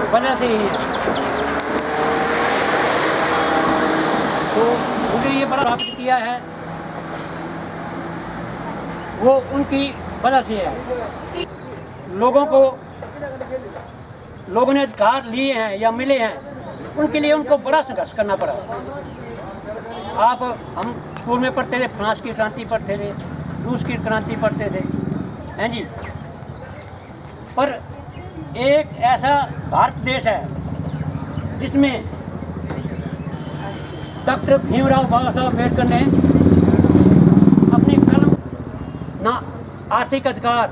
वजह से ही है। तो मुझे ये बड़ा प्राप्त किया है वो उनकी वजह से है। लोगों ने अधिकार लिए हैं या मिले हैं, उनके लिए उनको बड़ा संघर्ष करना पड़ा। हम स्कूल में पढ़ते थे, फ्रांस की क्रांति पढ़ते थे, रूस की क्रांति पढ़ते थे, हैं जी। पर एक ऐसा भारत देश है जिसमें डॉक्टर भीमराव बाबा साहब अम्बेडकर ने अपनी कलम, ना आर्थिक अधिकार,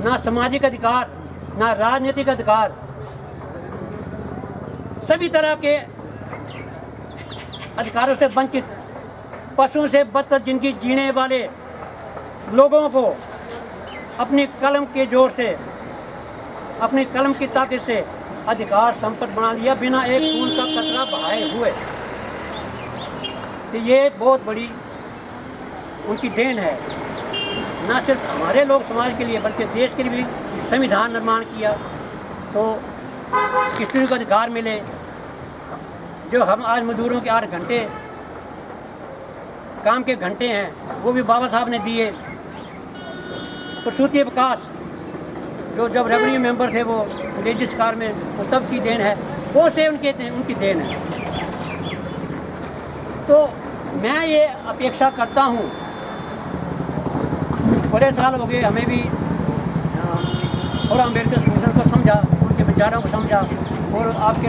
ना सामाजिक अधिकार, ना राजनीतिक अधिकार, सभी तरह के अधिकारों से वंचित, पशुओं से बदतर जिंदगी जीने वाले लोगों को अपनी कलम के जोर से, अपनी कलम की ताकत से अधिकार संपन्न बना लिया, बिना एक खून का कतरा बहाए हुए। तो ये बहुत बड़ी उनकी देन है, ना सिर्फ हमारे लोग समाज के लिए बल्कि देश के लिए भी संविधान निर्माण किया तो स्त्रियों को अधिकार मिले। जो हम आज मजदूरों के 8 घंटे काम के घंटे हैं वो भी बाबा साहब ने दिए। प्रसूति अवकाश जो जब रेवेन्यू मेंबर थे वो अंग्रेजी सरकार में, वो तब की देन है, वो से उनकी देन है। तो मैं ये अपेक्षा करता हूँ, बड़े साल हो गए हमें भी थोड़ा अम्बेडकर मिशन को समझा, उनके विचारों को समझा, और आपके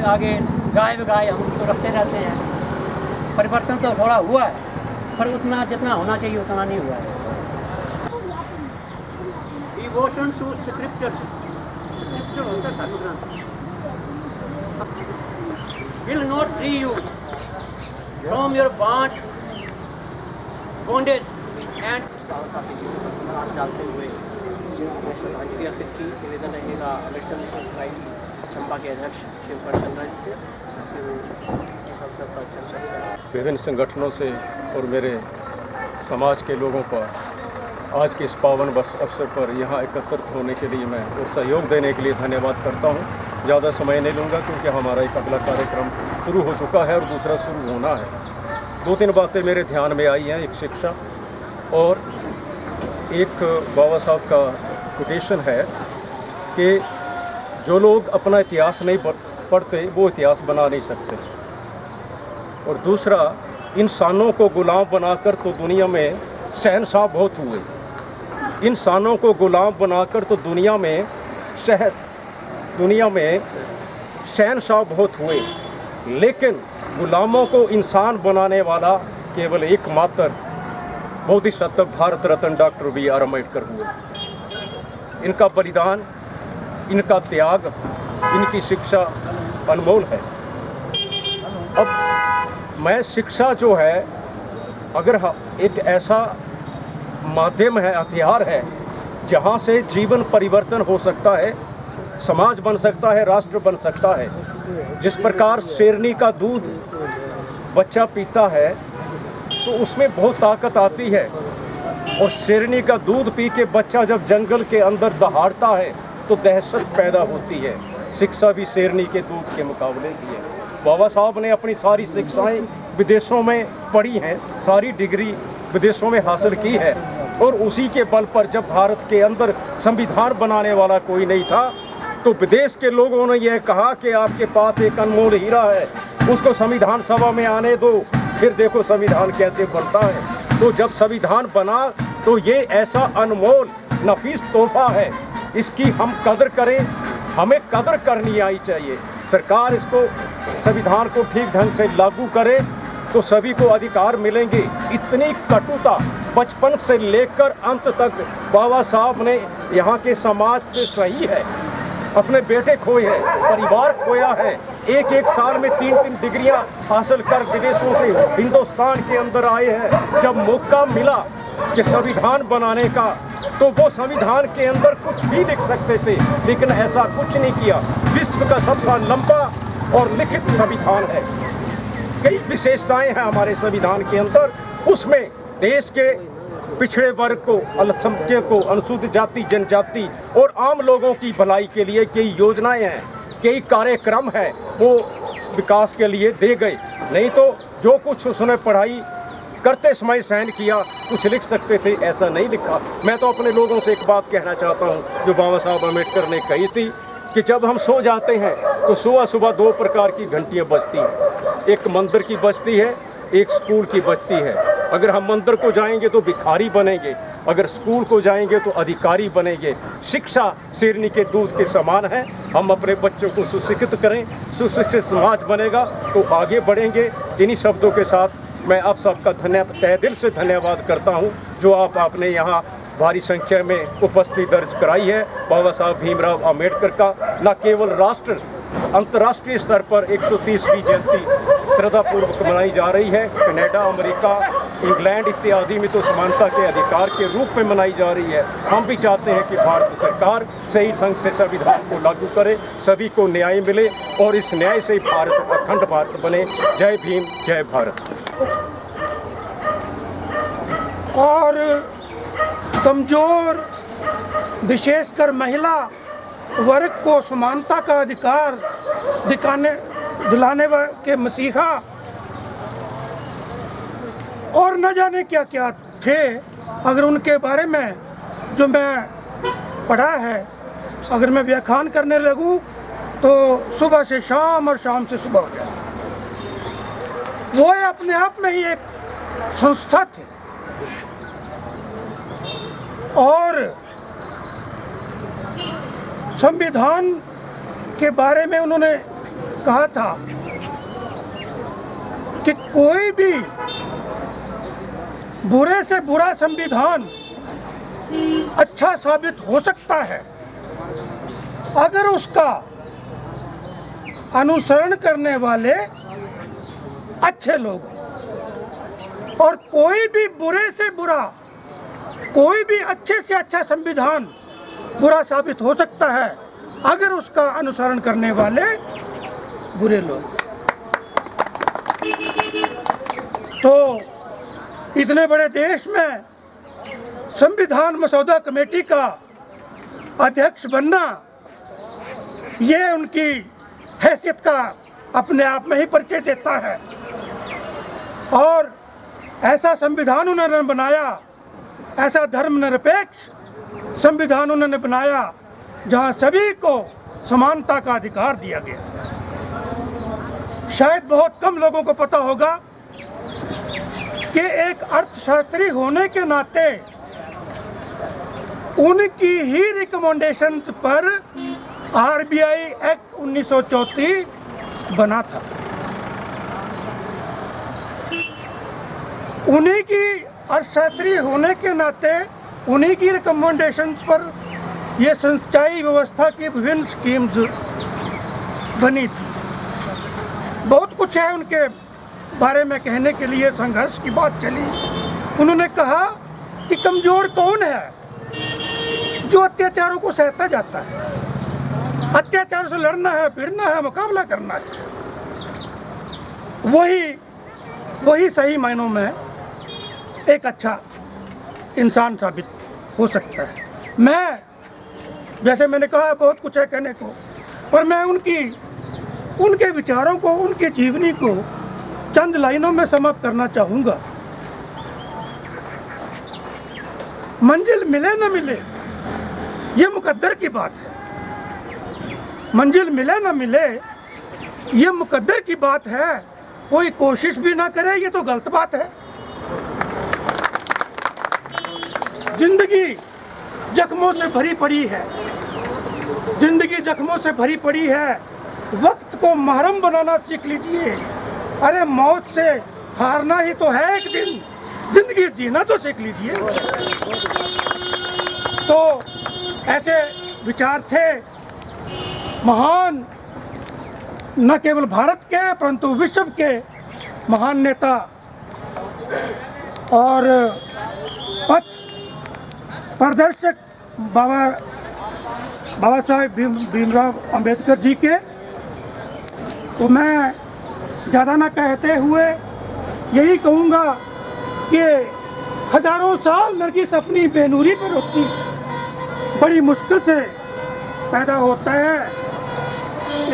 आगे गाए बगाए हम उसको रखते रहते हैं। परिवर्तन तो थोड़ा हुआ है, पर उतना जितना होना चाहिए उतना नहीं हुआ है। डिवोशन टू स्क्रिप्चर होता है धर्म ग्रंथ, will not free you from your bondage and डालते हुए श्रद्धांजलि अर्पित की। निवेदन रहेगा अम्बेडकर मिशन सोसाइटी चंबा के अध्यक्ष शिवकर चंद्र जी से। इस अवसर पर चर्चा विभिन्न संगठनों से और मेरे समाज के लोगों का आज के इस पावन अवसर पर यहाँ एकत्रित होने के लिए मैं और सहयोग देने के लिए धन्यवाद करता हूँ। ज़्यादा समय नहीं लूँगा क्योंकि हमारा एक अगला कार्यक्रम शुरू हो चुका है और दूसरा शुरू होना है। 2-3 बातें मेरे ध्यान में आई हैं, एक शिक्षा और एक बाबा साहब का कोटेशन है कि जो लोग अपना इतिहास नहीं पढ़ते वो इतिहास बना नहीं सकते। और दूसरा, इंसानों को गुलाम बनाकर तो दुनिया में शहंशाह बहुत हुए। इंसानों को गुलाम बनाकर तो दुनिया में शहंशाह बहुत हुए, लेकिन गुलामों को इंसान बनाने वाला केवल एकमात्र बहुत ही सतत भारत रत्न डॉक्टर B.R. अम्बेडकर हुए। इनका बलिदान, इनका त्याग, इनकी शिक्षा अनमोल है। अब मैं शिक्षा जो है, अगर एक ऐसा माध्यम है, हथियार है, जहाँ से जीवन परिवर्तन हो सकता है, समाज बन सकता है, राष्ट्र बन सकता है। जिस प्रकार शेरनी का दूध बच्चा पीता है तो उसमें बहुत ताकत आती है, और शेरनी का दूध पी के बच्चा जब जंगल के अंदर दहाड़ता है तो दहशत पैदा होती है। शिक्षा भी शेरनी के दूध के मुकाबले की है। बाबा साहब ने अपनी सारी शिक्षाएं विदेशों में पढ़ी हैं, सारी डिग्री विदेशों में हासिल की है, और उसी के बल पर जब भारत के अंदर संविधान बनाने वाला कोई नहीं था तो विदेश के लोगों ने यह कहा कि आपके पास एक अनमोल हीरा है, उसको संविधान सभा में आने दो, फिर देखो संविधान कैसे बनता है। तो जब संविधान बना तो ये ऐसा अनमोल नफीस तोहफा है, इसकी हम कदर करें, हमें कदर करनी आई चाहिए। सरकार इसको संविधान को ठीक ढंग से लागू करे तो सभी को अधिकार मिलेंगे। इतनी कटुता बचपन से लेकर अंत तक बाबा साहब ने यहाँ के समाज से सही है। अपने बेटे खोए हैं, परिवार खोया है, एक साल में 3-3 डिग्रियां हासिल कर विदेशों से हिंदुस्तान के अंदर आए हैं। जब मौका मिला कि संविधान बनाने का तो वो संविधान के अंदर कुछ भी लिख सकते थे, लेकिन ऐसा कुछ नहीं किया। विश्व का सबसे लंबा और लिखित संविधान है। कई विशेषताएं हैं हमारे संविधान के अंदर, उसमें देश के पिछड़े वर्ग को, अल्पसंख्यक को, अनुसूचित जाति जनजाति और आम लोगों की भलाई के लिए कई योजनाएं हैं, कई कार्यक्रम हैं, वो विकास के लिए दे गए। नहीं तो जो कुछ उसने पढ़ाई करते समय सहन किया, कुछ लिख सकते थे, ऐसा नहीं लिखा। मैं तो अपने लोगों से एक बात कहना चाहता हूँ जो बाबा साहब अम्बेडकर ने कही थी कि जब हम सो जाते हैं तो सुबह सुबह 2 प्रकार की घंटियाँ बजती हैं, एक मंदिर की बजती है, एक स्कूल की बजती है। अगर हम मंदिर को जाएंगे तो भिखारी बनेंगे, अगर स्कूल को जाएंगे तो अधिकारी बनेंगे। शिक्षा शेरनी के दूध के समान है। हम अपने बच्चों को सुशिक्षित करें, सुशिक्षित समाज बनेगा तो आगे बढ़ेंगे। इन्हीं शब्दों के साथ मैं आप सबका तहे दिल से धन्यवाद करता हूं जो आपने यहाँ भारी संख्या में उपस्थिति दर्ज कराई है। बाबा साहब भीमराव अम्बेडकर का न केवल राष्ट्र, अंतर्राष्ट्रीय स्तर पर 130वीं जयंती श्रद्धापूर्वक मनाई जा रही है। कनाडा, अमेरिका, इंग्लैंड इत्यादि में तो समानता के अधिकार के रूप में मनाई जा रही है। हम भी चाहते हैं कि भारत सरकार सही ढंग से संविधान को लागू करे, सभी को न्याय मिले और इस न्याय से भारत अखंड भारत बने। जय भीम, जय भारत। और कमज़ोर, विशेषकर महिला वर्ग को समानता का अधिकार दिलाने के मसीहा और न जाने क्या क्या थे। अगर उनके बारे में जो मैं पढ़ा है, अगर मैं व्याख्यान करने लगूं तो सुबह से शाम और शाम से सुबह हो जाए। वो अपने आप में ही एक संस्था थी और संविधान के बारे में उन्होंने कहा था कि कोई भी बुरे से बुरा संविधान अच्छा साबित हो सकता है अगर उसका अनुसरण करने वाले अच्छे लोग हों, और कोई भी बुरे से बुरा, कोई भी अच्छे से अच्छा संविधान बुरा साबित हो सकता है अगर उसका अनुसरण करने वाले बुरे लोग। तो इतने बड़े देश में संविधान मसौदा कमेटी का अध्यक्ष बनना, ये उनकी हैसियत का अपने आप में ही परिचय देता है। और ऐसा संविधान उन्होंने बनाया, ऐसा धर्मनिरपेक्ष संविधान उन्होंने बनाया जहां सभी को समानता का अधिकार दिया गया। शायद बहुत कम लोगों को पता होगा कि एक अर्थशास्त्री होने के नाते उनकी ही रिकमेंडेशंस पर आरबीआई एक्ट 1934 बना था। उन्हीं की अर्थशास्त्री होने के नाते उन्हीं की रिकमेंडेशंस पर यह सिंचाई व्यवस्था की विभिन्न स्कीम्स बनी थी। बहुत कुछ है उनके बारे में कहने के लिए। संघर्ष की बात चली, उन्होंने कहा कि कमज़ोर कौन है? जो अत्याचारों को सहता जाता है। अत्याचार से लड़ना है, भिड़ना है, मुकाबला करना है, वही सही मायनों में एक अच्छा इंसान साबित हो सकता है। मैं, जैसे मैंने कहा, बहुत कुछ है कहने को, पर मैं उनके विचारों को, उनकी जीवनी को चंद लाइनों में समाप्त करना चाहूँगा। मंजिल मिले न मिले ये मुकद्दर की बात है। मंजिल मिले न मिले ये मुकद्दर की बात है। कोई कोशिश भी ना करे ये तो गलत बात है। जिंदगी जख्मों से भरी पड़ी है, जिंदगी जख्मों से भरी पड़ी है। वक्त को महरम बनाना सीख लीजिए। अरे मौत से हारना ही तो है एक दिन, जिंदगी जीना तो सीख लीजिए। तो ऐसे विचार थे महान, न केवल भारत के परंतु विश्व के महान नेता और पथ प्रदर्शक बाबा साहेब भीमराव अंबेडकर जी के। तो मैं ज़्यादा ना कहते हुए यही कहूँगा कि हजारों साल नरगिस अपनी बेनूरी पर रोती, बड़ी मुश्किल से पैदा होता है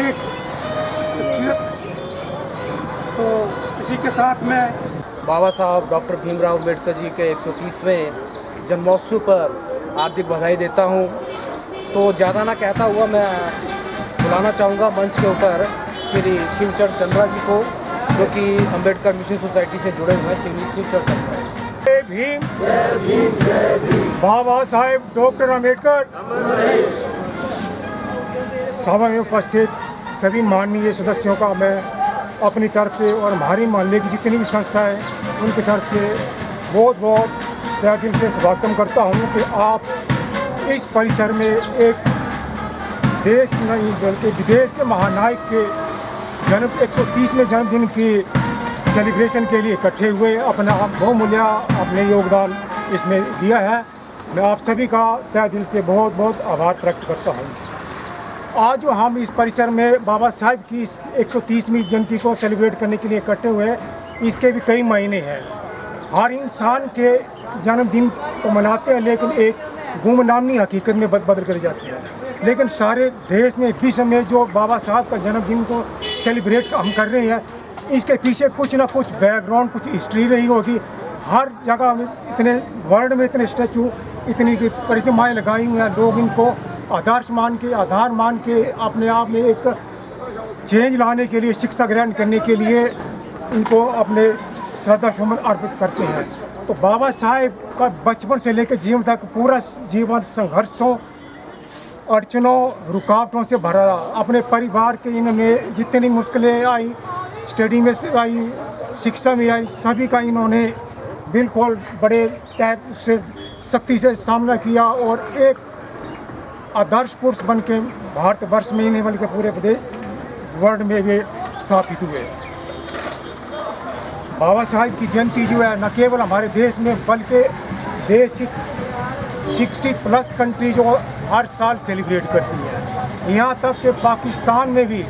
एक शख्सियत। तो इसी के साथ में बाबा साहब डॉक्टर भीमराव अम्बेडकर जी के 130वें जन्मोत्सव पर हार्दिक बधाई देता हूँ। तो ज़्यादा ना कहता हुआ मैं बुलाना चाहूँगा मंच के ऊपर श्री शिवचरण चंद्रा जी को, जो कि अम्बेडकर मिशन सोसाइटी से जुड़े हुए हैं। श्री शिवचरण चंद्रा जय भीम, बाबा साहेब डॉक्टर अम्बेडकर। सभा में उपस्थित सभी माननीय सदस्यों का मैं अपनी तरफ से और हमारी मोहल्ले की जितनी भी संस्था है उनकी तरफ से बहुत बहुत तहे दिल से स्वागत करता हूँ कि आप इस परिसर में एक देश की नहीं बल्कि विदेश के महानायक के जन्म 130वें जन्मदिन की सेलिब्रेशन के लिए इकट्ठे हुए, अपना बहुमूल्य अपने योगदान इसमें दिया है। मैं आप सभी का तहे दिल से बहुत बहुत आभार प्रकट करता हूँ। आज जो हम इस परिसर में बाबा साहब की 130वीं जयंती को सेलिब्रेट करने के लिए इकट्ठे हुए हैं, इसके भी कई मायने हैं। हर इंसान के जन्मदिन को मनाते हैं, लेकिन एक गुमनामी हकीकत में बदल कर जाती है। लेकिन सारे देश में विश्व में जो बाबा साहब का जन्मदिन को सेलिब्रेट हम कर रहे हैं, इसके पीछे कुछ ना कुछ बैकग्राउंड, कुछ हिस्ट्री रही होगी। हर जगह में इतने वर्ल्ड में इतने स्टैचू, इतनी प्रतिमाएँ लगाई हुई हैं। लोग इनको आदर्श मान के, आधार मान के अपने आप में एक चेंज लाने के लिए, शिक्षा ग्रहण करने के लिए इनको अपने श्रद्धा सुमन अर्पित करते हैं। तो बाबा साहेब का बचपन से लेकर जीवन तक पूरा जीवन संघर्षों, अड़चनों, रुकावटों से भरा रहा। अपने परिवार के इन्होंने जितनी मुश्किलें आई, स्टडी में आई, शिक्षा में आई, सभी का इन्होंने बिल्कुल बड़े से सख्ती से सामना किया और एक आदर्श पुरुष बन के भारतवर्ष में ही नहीं बल्कि पूरे प्रदेश वर्ल्ड में भी स्थापित हुए। बाबा साहब की जयंती जो है न केवल हमारे देश में बल्कि देश की 60+ कंट्री जो हर साल सेलिब्रेट करती है। यहाँ तक कि पाकिस्तान में भी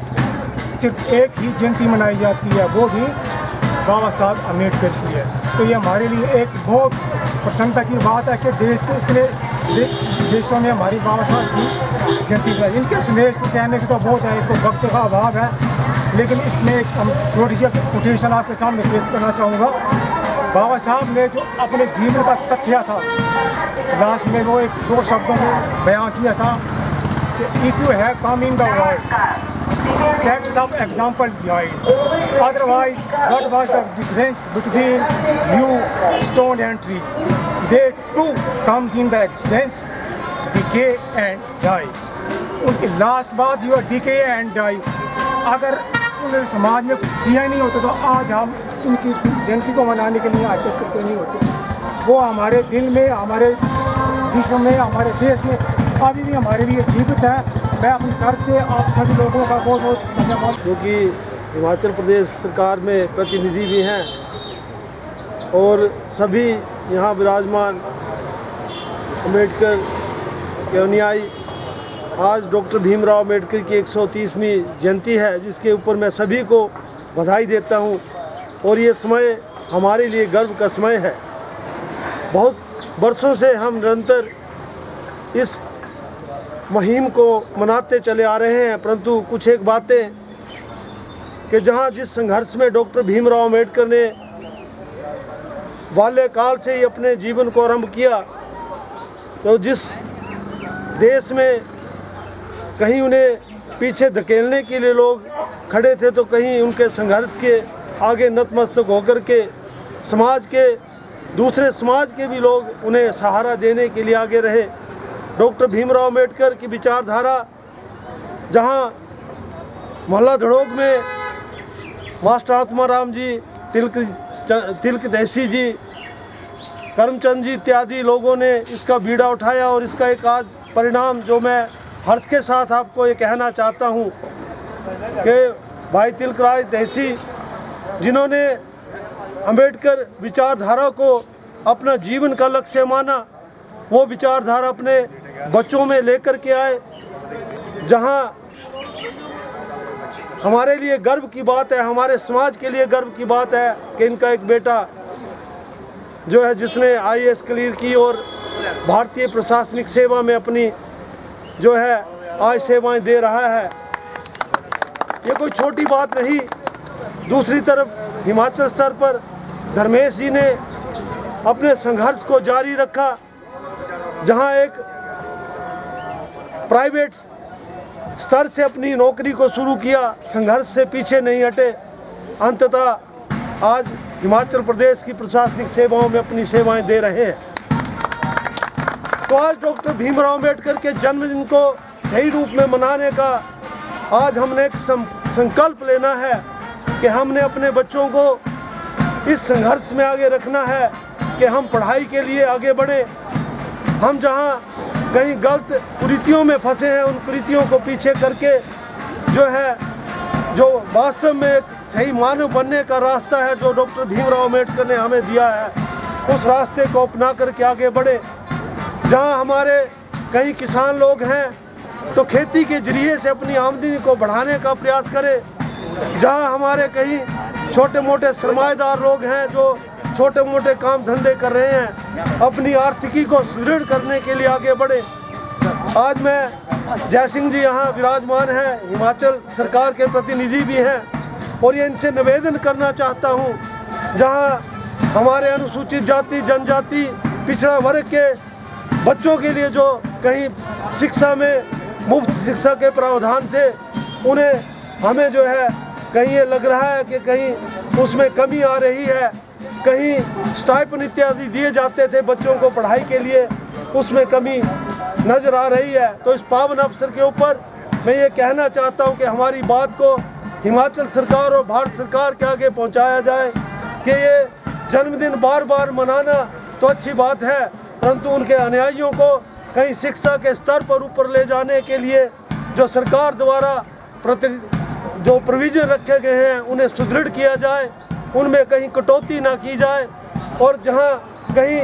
सिर्फ एक ही जयंती मनाई जाती है, वो भी बाबा साहब अम्बेडकर की है। तो ये हमारे लिए एक बहुत प्रसन्नता की बात है कि देश के इतने देशों में हमारी बाबा साहब की जयंती है। इनके संदेश को कहने की तो बहुत है, तो वक्त का अभाव है, लेकिन इसमें एक हम छोटी सी कोटेशन आपके सामने पेश करना चाहूँगा। बाबा साहब ने जो अपने जीवन का तथ्य था, लास्ट में वो एक 2 शब्दों में बयां किया था कि if you have come in the world set some example behind, otherwise what was the difference between you, stone and tree? They too comes in the existence, decay and die. उनकी लास्ट बात जो है decay and die। अगर उन्होंने समाज में कुछ किया नहीं होता तो आज हम उनकी जयंती को मनाने के लिए आज तक नहीं होते। वो हमारे दिल में, हमारे विश्व में, हमारे देश में अभी भी हमारे लिए जीवित है। मैं अपनी तरफ से आप सभी लोगों का बहुत बहुत धन्यवाद। क्योंकि हिमाचल प्रदेश सरकार में प्रतिनिधि भी हैं और सभी यहाँ विराजमान अम्बेडकर के अनुयायी, आज डॉक्टर भीमराव अम्बेडकर की 130वीं जयंती है, जिसके ऊपर मैं सभी को बधाई देता हूँ। और ये समय हमारे लिए गर्व का समय है। बहुत वर्षों से हम निरंतर इस मुहिम को मनाते चले आ रहे हैं, परंतु कुछ एक बातें कि जहां जिस संघर्ष में डॉक्टर भीमराव अम्बेडकर ने बाल्यकाल से ही अपने जीवन को आरंभ किया, तो जिस देश में कहीं उन्हें पीछे धकेलने के लिए लोग खड़े थे, तो कहीं उनके संघर्ष के आगे नतमस्तक होकर के समाज के, दूसरे समाज के भी लोग उन्हें सहारा देने के लिए आगे रहे। डॉक्टर भीमराव अम्बेडकर की विचारधारा जहां मोहल्ला धड़ोग में मास्टर आत्माराम जी, तिलक देसी जी, करमचंद जी इत्यादि लोगों ने इसका बीड़ा उठाया और इसका एक आज परिणाम जो मैं हर्ष के साथ आपको ये कहना चाहता हूँ कि भाई तिलकराज देसी, जिन्होंने अम्बेडकर विचारधारा को अपना जीवन का लक्ष्य माना, वो विचारधारा अपने बच्चों में लेकर के आए। जहां हमारे लिए गर्व की बात है, हमारे समाज के लिए गर्व की बात है कि इनका एक बेटा जो है जिसने IAS क्लियर की और भारतीय प्रशासनिक सेवा में अपनी जो है आज सेवाएं दे रहा है। ये कोई छोटी बात नहीं। दूसरी तरफ हिमाचल स्तर पर धर्मेश जी ने अपने संघर्ष को जारी रखा, जहां एक प्राइवेट स्तर से अपनी नौकरी को शुरू किया, संघर्ष से पीछे नहीं हटे, अंततः आज हिमाचल प्रदेश की प्रशासनिक सेवाओं में अपनी सेवाएं दे रहे हैं। तो आज डॉक्टर भीमराव अंबेडकर के जन्मदिन को सही रूप में मनाने का आज हमने एक संकल्प लेना है कि हमने अपने बच्चों को इस संघर्ष में आगे रखना है कि हम पढ़ाई के लिए आगे बढ़े। हम जहां कहीं गलत कुरीतियों में फंसे हैं, उन कुरीतियों को पीछे करके जो वास्तव में एक सही मानव बनने का रास्ता है जो डॉक्टर भीमराव अंबेडकर ने हमें दिया है, उस रास्ते को अपना करके आगे बढ़े। जहां हमारे कई किसान लोग हैं तो खेती के जरिए से अपनी आमदनी को बढ़ाने का प्रयास करें। जहां हमारे कई छोटे मोटे सरमाएदार लोग हैं जो छोटे मोटे काम धंधे कर रहे हैं, अपनी आर्थिकी को सुदृढ़ करने के लिए आगे बढ़े। आज मैं जय सिंह जी यहाँ विराजमान हैं, हिमाचल सरकार के प्रतिनिधि भी हैं, और ये इनसे निवेदन करना चाहता हूँ, जहाँ हमारे अनुसूचित जाति जनजाति पिछड़ा वर्ग के बच्चों के लिए जो कहीं शिक्षा में मुफ्त शिक्षा के प्रावधान थे, उन्हें हमें जो है कहीं ये लग रहा है कि कहीं उसमें कमी आ रही है। कहीं स्टाइपेंड इत्यादि दिए जाते थे बच्चों को पढ़ाई के लिए, उसमें कमी नज़र आ रही है। तो इस पावन अवसर के ऊपर मैं ये कहना चाहता हूँ कि हमारी बात को हिमाचल सरकार और भारत सरकार के आगे पहुँचाया जाए कि ये जन्मदिन बार बार मनाना तो अच्छी बात है, परंतु उनके अनुयायियों को कहीं शिक्षा के स्तर पर ऊपर ले जाने के लिए जो सरकार द्वारा जो प्रोविज़न रखे गए हैं उन्हें सुदृढ़ किया जाए, उनमें कहीं कटौती ना की जाए। और जहां कहीं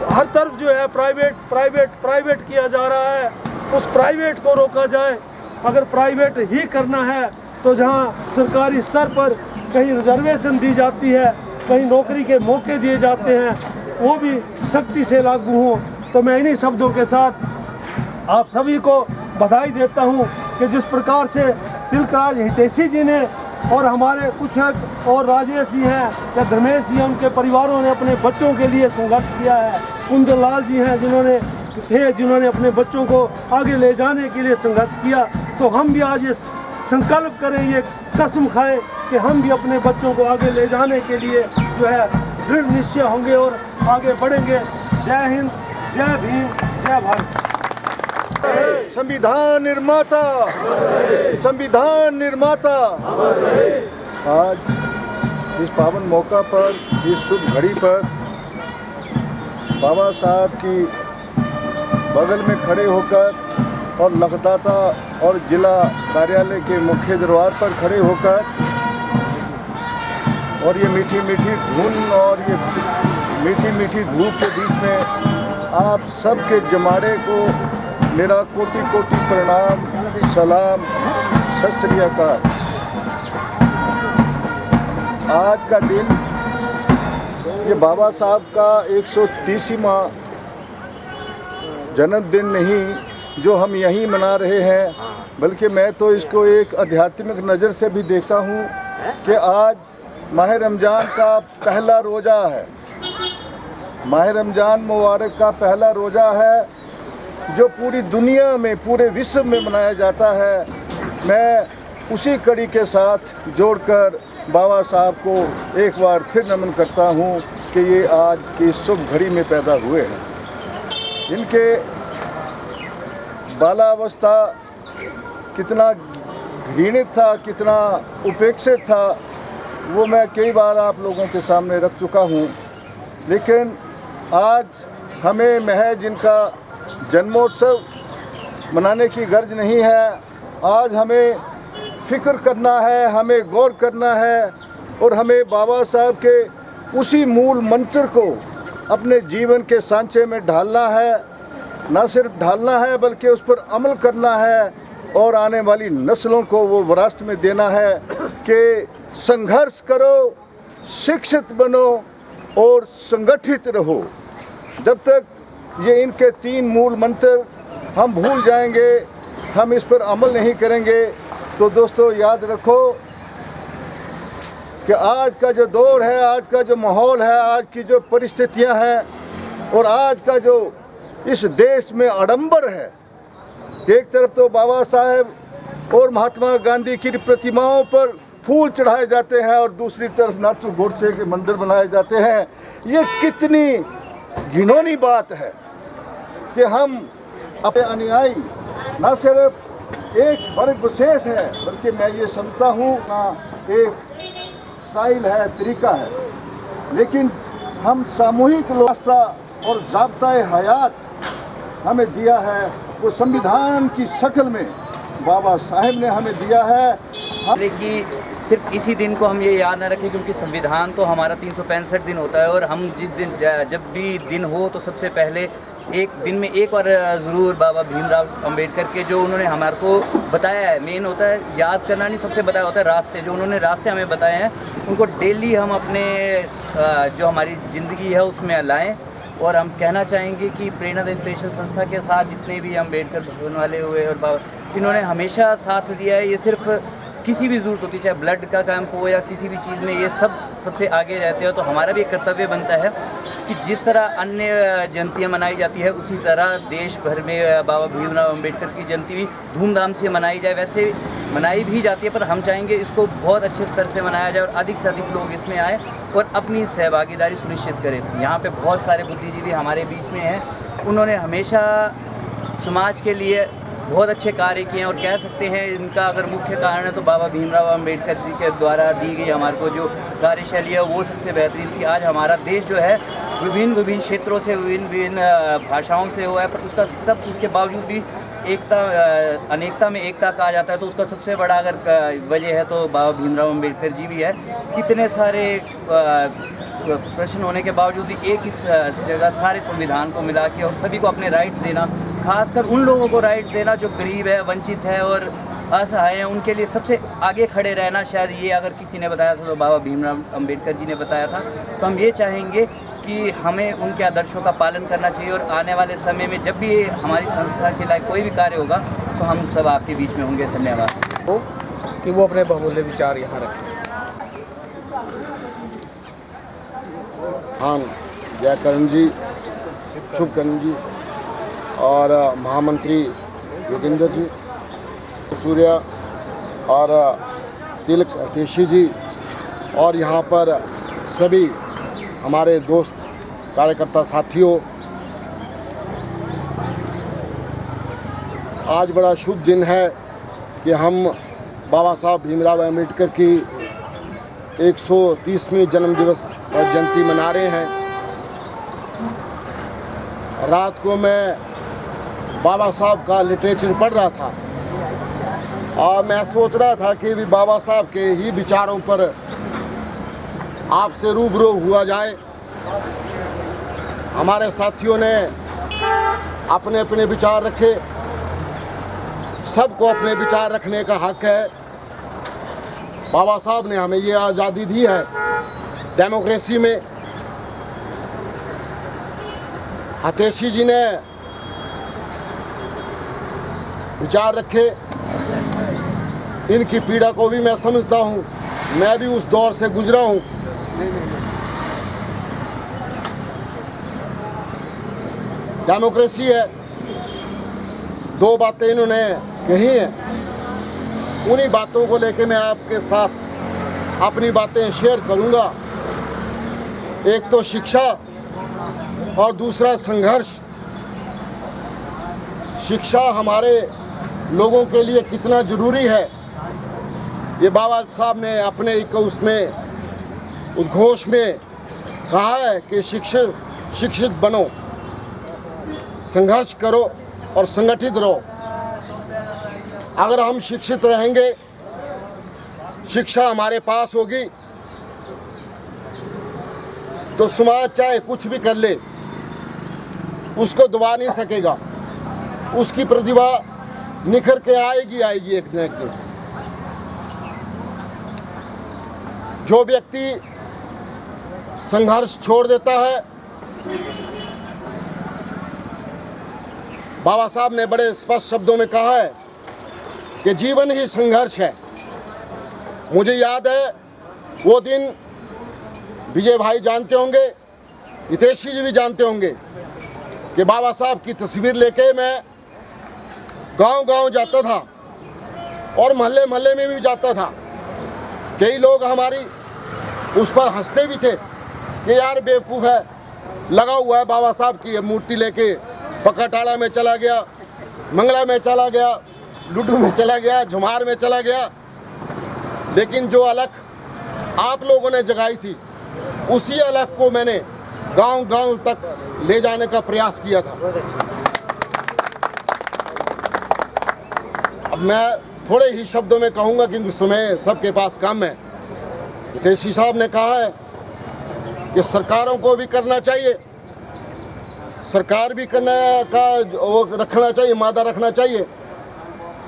हर तरफ जो है प्राइवेट किया जा रहा है, उस प्राइवेट को रोका जाए। अगर प्राइवेट ही करना है तो जहां सरकारी स्तर पर कहीं रिजर्वेशन दी जाती है, कहीं नौकरी के मौके दिए जाते हैं, वो भी सख्ती से लागू हों। तो मैं इन्हीं शब्दों के साथ आप सभी को बधाई देता हूं कि जिस प्रकार से तिलकराज हितैषी जी ने और हमारे कुछ और राजेश जी हैं या धर्मेश जी हैं, उनके परिवारों ने अपने बच्चों के लिए संघर्ष किया है। कुंदन लाल जी हैं जिन्होंने अपने बच्चों को आगे ले जाने के लिए संघर्ष किया। तो हम भी आज ये संकल्प करें, ये कसम खाएं कि हम भी अपने बच्चों को आगे ले जाने के लिए जो है दृढ़ निश्चय होंगे और आगे बढ़ेंगे। जय हिंद, जय भीम, जय भारत। संविधान निर्माता, संविधान निर्माता। आज इस पावन मौका पर, इस शुभ घड़ी पर बाबा साहब की बगल में खड़े होकर और लखदाता और जिला कार्यालय के मुख्य द्वार पर खड़े होकर और ये मीठी मीठी धुन और ये मीठी मीठी धूप के बीच में आप सबके जमाड़े को मेरा कोटि कोटि प्रणाम, सलाम, सत श्री अकाल। आज का दिन ये बाबा साहब का 130वां जन्मदिन नहीं जो हम यहीं मना रहे हैं, बल्कि मैं तो इसको एक आध्यात्मिक नज़र से भी देखता हूँ कि आज माह रमज़ान का पहला रोज़ा है। माह रमज़ान मुबारक का पहला रोज़ा है जो पूरी दुनिया में, पूरे विश्व में मनाया जाता है। मैं उसी कड़ी के साथ जोड़कर बाबा साहब को एक बार फिर नमन करता हूँ कि ये आज की शुभ घड़ी में पैदा हुए हैं। इनके बालावस्था कितना घृणित था, कितना उपेक्षित था, वो मैं कई बार आप लोगों के सामने रख चुका हूँ। लेकिन आज हमें महज इनका जन्मोत्सव मनाने की गर्ज नहीं है। आज हमें फ़िक्र करना है, हमें गौर करना है और हमें बाबा साहब के उसी मूल मंत्र को अपने जीवन के सांचे में ढालना है। न सिर्फ ढालना है बल्कि उस पर अमल करना है और आने वाली नस्लों को वो विरासत में देना है कि संघर्ष करो, शिक्षित बनो और संगठित रहो। जब तक ये इनके 3 मूल मंत्र हम भूल जाएंगे, हम इस पर अमल नहीं करेंगे, तो दोस्तों याद रखो कि आज का जो दौर है, आज का जो माहौल है, आज की जो परिस्थितियां हैं और आज का जो इस देश में आडंबर है, एक तरफ तो बाबा साहेब और महात्मा गांधी की प्रतिमाओं पर फूल चढ़ाए जाते हैं और दूसरी तरफ नाथू गोडसे के मंदिर बनाए जाते हैं। ये कितनी घिनौनी बात है कि हम अपने अनुयायी न सिर्फ एक वर्ग विशेष है, बल्कि मैं ये समझता हूँ ना एक स्टाइल है, तरीका है, लेकिन हम सामूहिक रास्ता और ज़ाब्ता-ए हयात हमें दिया है, वो संविधान की शक्ल में बाबा साहेब ने हमें दिया है। कि सिर्फ इसी दिन को हम ये याद न रखें, क्योंकि संविधान तो हमारा 365 दिन होता है और हम जिस दिन जब भी दिन हो तो सबसे पहले एक दिन में एक बार ज़रूर बाबा भीमराव अंबेडकर के जो उन्होंने हमारे को बताया है, मेन होता है याद करना नहीं, सबसे बताया होता है रास्ते, जो उन्होंने रास्ते हमें बताए हैं उनको डेली हम अपने जो हमारी ज़िंदगी है उसमें लाएं। और हम कहना चाहेंगे कि प्रेरणा इंस्पिरेशन संस्था के साथ जितने भी अम्बेडकर भवन वाले हुए और बाबा, इन्होंने हमेशा साथ दिया है। ये सिर्फ किसी भी ज़रूरत होती, चाहे ब्लड का कैंप हो या किसी भी चीज़ में, ये सबसे आगे रहते हो। तो हमारा भी एक कर्तव्य बनता है कि जिस तरह अन्य जयंतियाँ मनाई जाती है उसी तरह देश भर में बाबा भीमराव अंबेडकर की जयंती भी धूमधाम से मनाई जाए। वैसे मनाई भी जाती है, पर हम चाहेंगे इसको बहुत अच्छे स्तर से मनाया जाए और अधिक से अधिक लोग इसमें आए और अपनी सहभागीदारी सुनिश्चित करें। यहाँ पे बहुत सारे बुद्धिजीवी हमारे बीच में हैं, उन्होंने हमेशा समाज के लिए बहुत अच्छे कार्य किए हैं और कह सकते हैं इनका अगर मुख्य कारण है तो बाबा भीमराव अंबेडकर जी के द्वारा दी गई हमारे को जो कार्यशैली है वो सबसे बेहतरीन थी। आज हमारा देश जो है विभिन्न क्षेत्रों से, विभिन्न भाषाओं से हुआ है, पर उसके बावजूद भी अनेकता में एकता कहा जाता है। तो उसका सबसे बड़ा अगर वजह है तो बाबा भीमराव अंबेडकर जी भी है। इतने सारे प्रश्न होने के बावजूद भी एक इस जगह सारे संविधान को मिला के और सभी को अपने राइट्स देना, खासकर उन लोगों को राइट्स देना जो गरीब है, वंचित है और असहाय हैं, उनके लिए सबसे आगे खड़े रहना। शायद ये अगर किसी ने बताया था तो बाबा भीमराव अंबेडकर जी ने बताया था। तो हम ये चाहेंगे कि हमें उनके आदर्शों का पालन करना चाहिए और आने वाले समय में जब भी हमारी संस्था के लायक कोई भी कार्य होगा तो हम सब आपके बीच में होंगे। धन्यवाद। कि वो अपने बहुमूल्य विचार यहाँ रखें। हाँ, जयकरण जी, शुभकरण जी और महामंत्री योगेंद्र जी, सूर्या और तिलक केशी जी और यहाँ पर सभी हमारे दोस्त कार्यकर्ता साथियों, आज बड़ा शुभ दिन है कि हम बाबा साहब भीमराव अंबेडकर की 130वीं जन्म दिवस और जयंती मना रहे हैं। रात को मैं बाबा साहब का लिटरेचर पढ़ रहा था और मैं सोच रहा था कि भी बाबा साहब के ही विचारों पर आपसे रूबरू हुआ जाए। हमारे साथियों ने अपने अपने विचार रखे, सबको अपने विचार रखने का हक है। बाबा साहब ने हमें ये आज़ादी दी है डेमोक्रेसी में। हितैषी जी ने विचार रखे, इनकी पीड़ा को भी मैं समझता हूँ, मैं भी उस दौर से गुजरा हूँ। डेमोक्रेसी है, दो बातें इन्होंने कही हैं, उन्हीं बातों को लेके मैं आपके साथ अपनी बातें शेयर करूंगा। एक तो शिक्षा और दूसरा संघर्ष। शिक्षा हमारे लोगों के लिए कितना ज़रूरी है, ये बाबा साहब ने अपने एक उसमें उद्घोष में कहा है कि शिक्षित बनो, संघर्ष करो और संगठित रहो। अगर हम शिक्षित रहेंगे, शिक्षा हमारे पास होगी, तो समाज चाहे कुछ भी कर ले उसको दबा नहीं सकेगा, उसकी प्रतिभा निखर के आएगी एक न एक दिन। जो व्यक्ति संघर्ष छोड़ देता है। बाबा साहब ने बड़े स्पष्ट शब्दों में कहा है कि जीवन ही संघर्ष है। मुझे याद है वो दिन, विजय भाई जानते होंगे, हितेशी जी भी जानते होंगे कि बाबा साहब की तस्वीर लेके मैं गांव-गांव जाता था और मोहल्ले में भी जाता था। कई लोग हमारी उस पर हंसते भी थे कि यार बेवकूफ़ है, लगा हुआ है बाबा साहब की मूर्ति लेके, पकाटाला में चला गया, मंगला में चला गया, लुड्डू में चला गया, झुमार में चला गया। लेकिन जो अलख आप लोगों ने जगाई थी, उसी अलख को मैंने गांव-गांव तक ले जाने का प्रयास किया था। अब मैं थोड़े ही शब्दों में कहूँगा क्योंकि समय सबके पास कम है। हितेशी साहब ने कहा है कि सरकारों को भी करना चाहिए, सरकार भी करने का वो रखना चाहिए, मादा रखना चाहिए।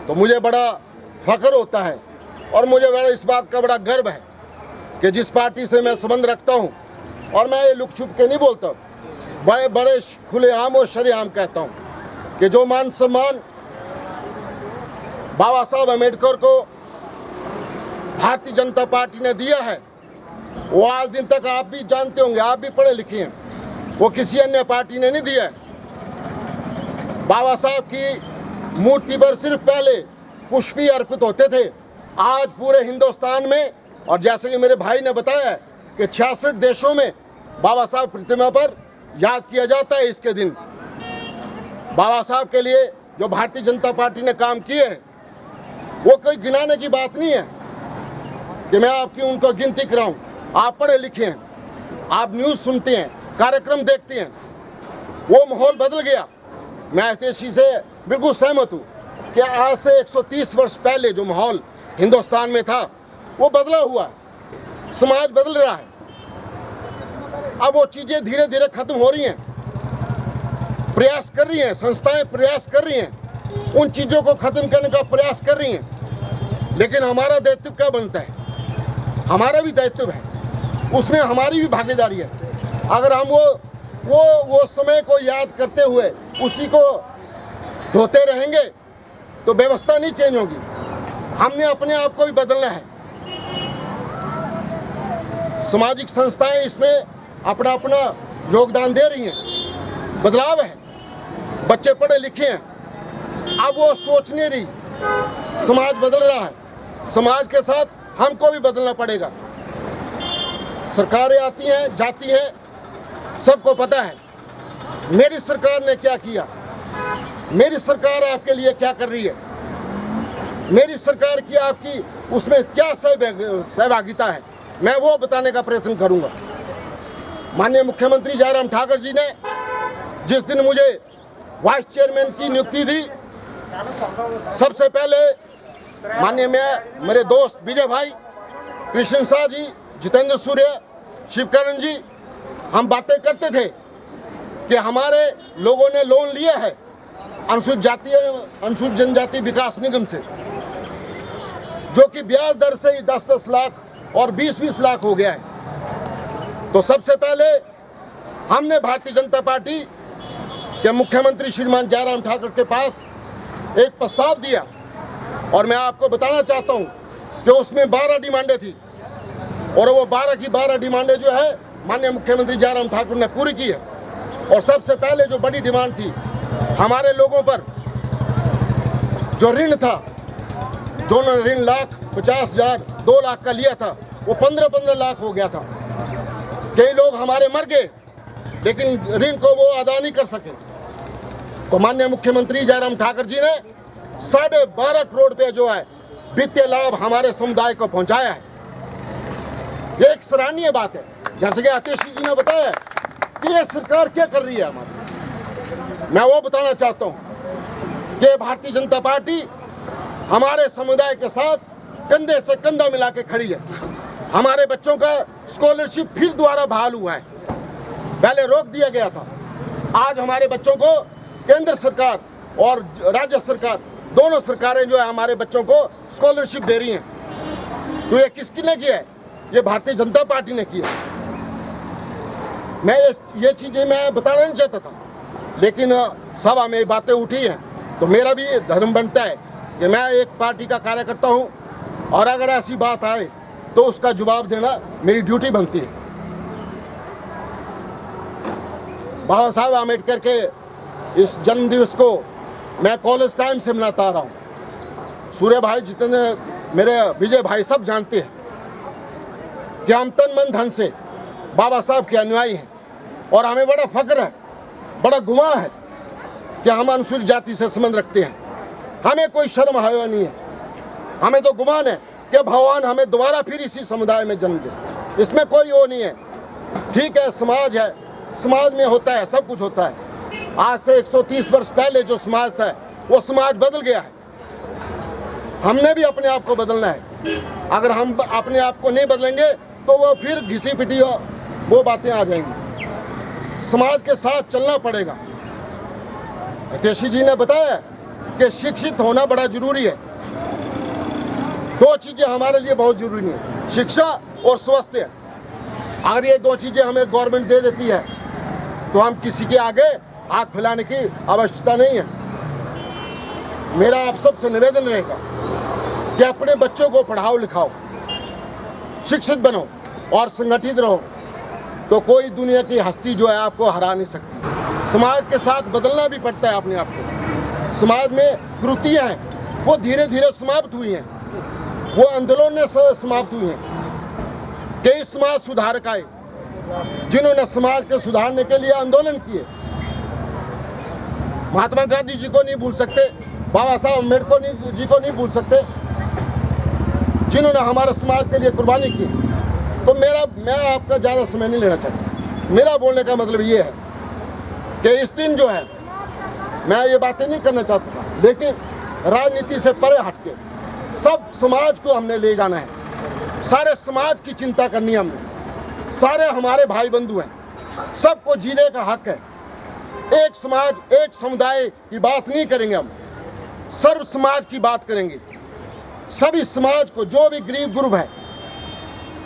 तो मुझे बड़ा फ़ख्र होता है और मुझे बड़ा इस बात का बड़ा गर्व है कि जिस पार्टी से मैं संबंध रखता हूँ, और मैं ये लुक छुप के नहीं बोलता, बड़े बड़े खुलेआम और शरेआम कहता हूँ कि जो मान सम्मान बाबा साहब अम्बेडकर को भारतीय जनता पार्टी ने दिया है, वो आज दिन तक आप भी जानते होंगे, आप भी पढ़े लिखे हैं, वो किसी अन्य पार्टी ने नहीं दिया है। बाबा साहब की मूर्ति पर सिर्फ पहले पुष्प ही अर्पित होते थे। आज पूरे हिंदुस्तान में, और जैसे कि मेरे भाई ने बताया है कि 66 देशों में बाबा साहब प्रतिमा पर याद किया जाता है इसके दिन। बाबा साहब के लिए जो भारतीय जनता पार्टी ने काम किए हैं, वो कोई गिनाने की बात नहीं है कि मैं आपकी उनको गिनती कराऊं। आप पढ़े लिखे हैं, आप न्यूज़ सुनते हैं, कार्यक्रम देखते हैं। वो माहौल बदल गया। मैं हितेशी से बिल्कुल सहमत हूँ कि आज से 130 वर्ष पहले जो माहौल हिंदुस्तान में था, वो बदला हुआ है, समाज बदल रहा है। अब वो चीज़ें धीरे धीरे खत्म हो रही हैं, प्रयास कर रही हैं, संस्थाएं प्रयास कर रही हैं, उन चीज़ों को खत्म करने का प्रयास कर रही हैं। लेकिन हमारा दायित्व क्या बनता है? हमारा भी दायित्व है, उसमें हमारी भी भागीदारी है। अगर हम वो समय को याद करते हुए उसी को ढोते रहेंगे तो व्यवस्था नहीं चेंज होगी। हमने अपने आप को भी बदलना है। सामाजिक संस्थाएं इसमें अपना अपना योगदान दे रही हैं, बदलाव है, बच्चे पढ़े लिखे हैं, अब वो सोच नहीं रही, समाज बदल रहा है। समाज के साथ हमको भी बदलना पड़ेगा। सरकारें आती हैं, जाती हैं, सबको पता है मेरी सरकार ने क्या किया, मेरी सरकार आपके लिए क्या कर रही है, मेरी सरकार की आपकी उसमें क्या सहभागिता है, मैं वो बताने का प्रयत्न करूंगा। माननीय मुख्यमंत्री जयराम ठाकुर जी ने जिस दिन मुझे वाइस चेयरमैन की नियुक्ति दी, सबसे पहले माननीय मेरे दोस्त विजय भाई, कृष्ण शाह जी, जितेंद्र सूर्य, शिवकरण जी, हम बातें करते थे कि हमारे लोगों ने लोन लिया है अनुसूचित जनजाति विकास निगम से, जो कि ब्याज दर से ही 10-10 लाख और 20-20 लाख हो गया है। तो सबसे पहले हमने भारतीय जनता पार्टी के मुख्यमंत्री श्रीमान जयराम ठाकुर के पास एक प्रस्ताव दिया, और मैं आपको बताना चाहता हूं कि उसमें 12 डिमांडें थी, और वो 12 की 12 डिमांडें जो है माननीय मुख्यमंत्री जयराम ठाकुर ने पूरी की है। और सबसे पहले जो बड़ी डिमांड थी, हमारे लोगों पर जो ऋण था, जो ऋण 1,50,000 2 लाख का लिया था, वो 15-15 लाख हो गया था। कई लोग हमारे मर गए, लेकिन ऋण को वो अदा नहीं कर सके। तो माननीय मुख्यमंत्री जयराम ठाकुर जी ने 12.5 करोड़ रुपये जो है वित्तीय लाभ हमारे समुदाय को पहुंचाया है। ये एक सराहनीय बात है। जैसे कि हितेशी जी ने बताया कि ये सरकार क्या कर रही है हमारी, मैं वो बताना चाहता हूँ कि भारतीय जनता पार्टी हमारे समुदाय के साथ कंधे से कंधा मिला के खड़ी है। हमारे बच्चों का स्कॉलरशिप फिर दोबारा बहाल हुआ है, पहले रोक दिया गया था। आज हमारे बच्चों को केंद्र सरकार और राज्य सरकार, दोनों सरकारें जो है हमारे बच्चों को स्कॉलरशिप दे रही हैं। तो ये किसकी ने किया है? ये भारतीय जनता पार्टी ने किया। मैं ये चीज़ें मैं बताना नहीं चाहता था, लेकिन सभा में बातें उठी हैं तो मेरा भी धर्म बनता है कि मैं एक पार्टी का कार्यकर्ता हूं और अगर ऐसी बात आए तो उसका जवाब देना मेरी ड्यूटी बनती है। बाबा साहब आम्बेडकर के इस जन्म दिवस को मैं कॉलेज टाइम से मनाता आ रहा हूँ। सूर्य भाई, जितने मेरे विजय भाई सब जानते हैं कि हम तन मन धन से बाबा साहब के अनुयायी हैं और हमें बड़ा फख्र है, बड़ा गुमान है कि हम अनुसूचित जाति से संबंध रखते हैं। हमें कोई शर्म हया नहीं है, हमें तो गुमान है कि भगवान हमें दोबारा फिर इसी समुदाय में जन्म दे। इसमें कोई वो नहीं है। ठीक है, समाज है, समाज में होता है, सब कुछ होता है। आज से 130 वर्ष पहले जो समाज था वो समाज बदल गया है। हमने भी अपने आप को बदलना है। अगर हम अपने आप को नहीं बदलेंगे तो वो फिर घिसी पिटी वो बातें आ जाएंगी। समाज के साथ चलना पड़ेगा। हितैषी जी ने बताया कि शिक्षित होना बड़ा जरूरी है। दो चीज़ें हमारे लिए बहुत जरूरी है, शिक्षा और स्वास्थ्य। अगर ये दो चीज़ें हमें गवर्नमेंट दे देती है तो हम किसी के आगे हाथ फैलाने की आवश्यकता नहीं है। मेरा आप सबसे निवेदन रहेगा कि अपने बच्चों को पढ़ाओ लिखाओ, शिक्षित बनो और संगठित रहो, तो कोई दुनिया की हस्ती जो है आपको हरा नहीं सकती। समाज के साथ बदलना भी पड़ता है अपने आप को। समाज में कुरीतियाँ हैं वो धीरे धीरे समाप्त हुई हैं, वो आंदोलन से समाप्त हुई हैं। कई समाज सुधारक आए जिन्होंने समाज के सुधारने के लिए आंदोलन किए। महात्मा गांधी जी को नहीं भूल सकते, बाबा साहब अम्बेडकर जी को नहीं भूल सकते, जिन्होंने हमारे समाज के लिए कुर्बानी की। तो मैं आपका ज़्यादा समय नहीं लेना चाहता। मेरा बोलने का मतलब ये है कि इस दिन जो है मैं ये बातें नहीं करना चाहता था, लेकिन राजनीति से परे हटके सब समाज को हमने ले जाना है। सारे समाज की चिंता करनी है हमने। सारे हमारे भाई बंधु हैं, सबको जीने का हक है। एक समाज, एक समुदाय की बात नहीं करेंगे हम, सर्व समाज की बात करेंगे। सभी समाज को, जो भी गरीब गुरब है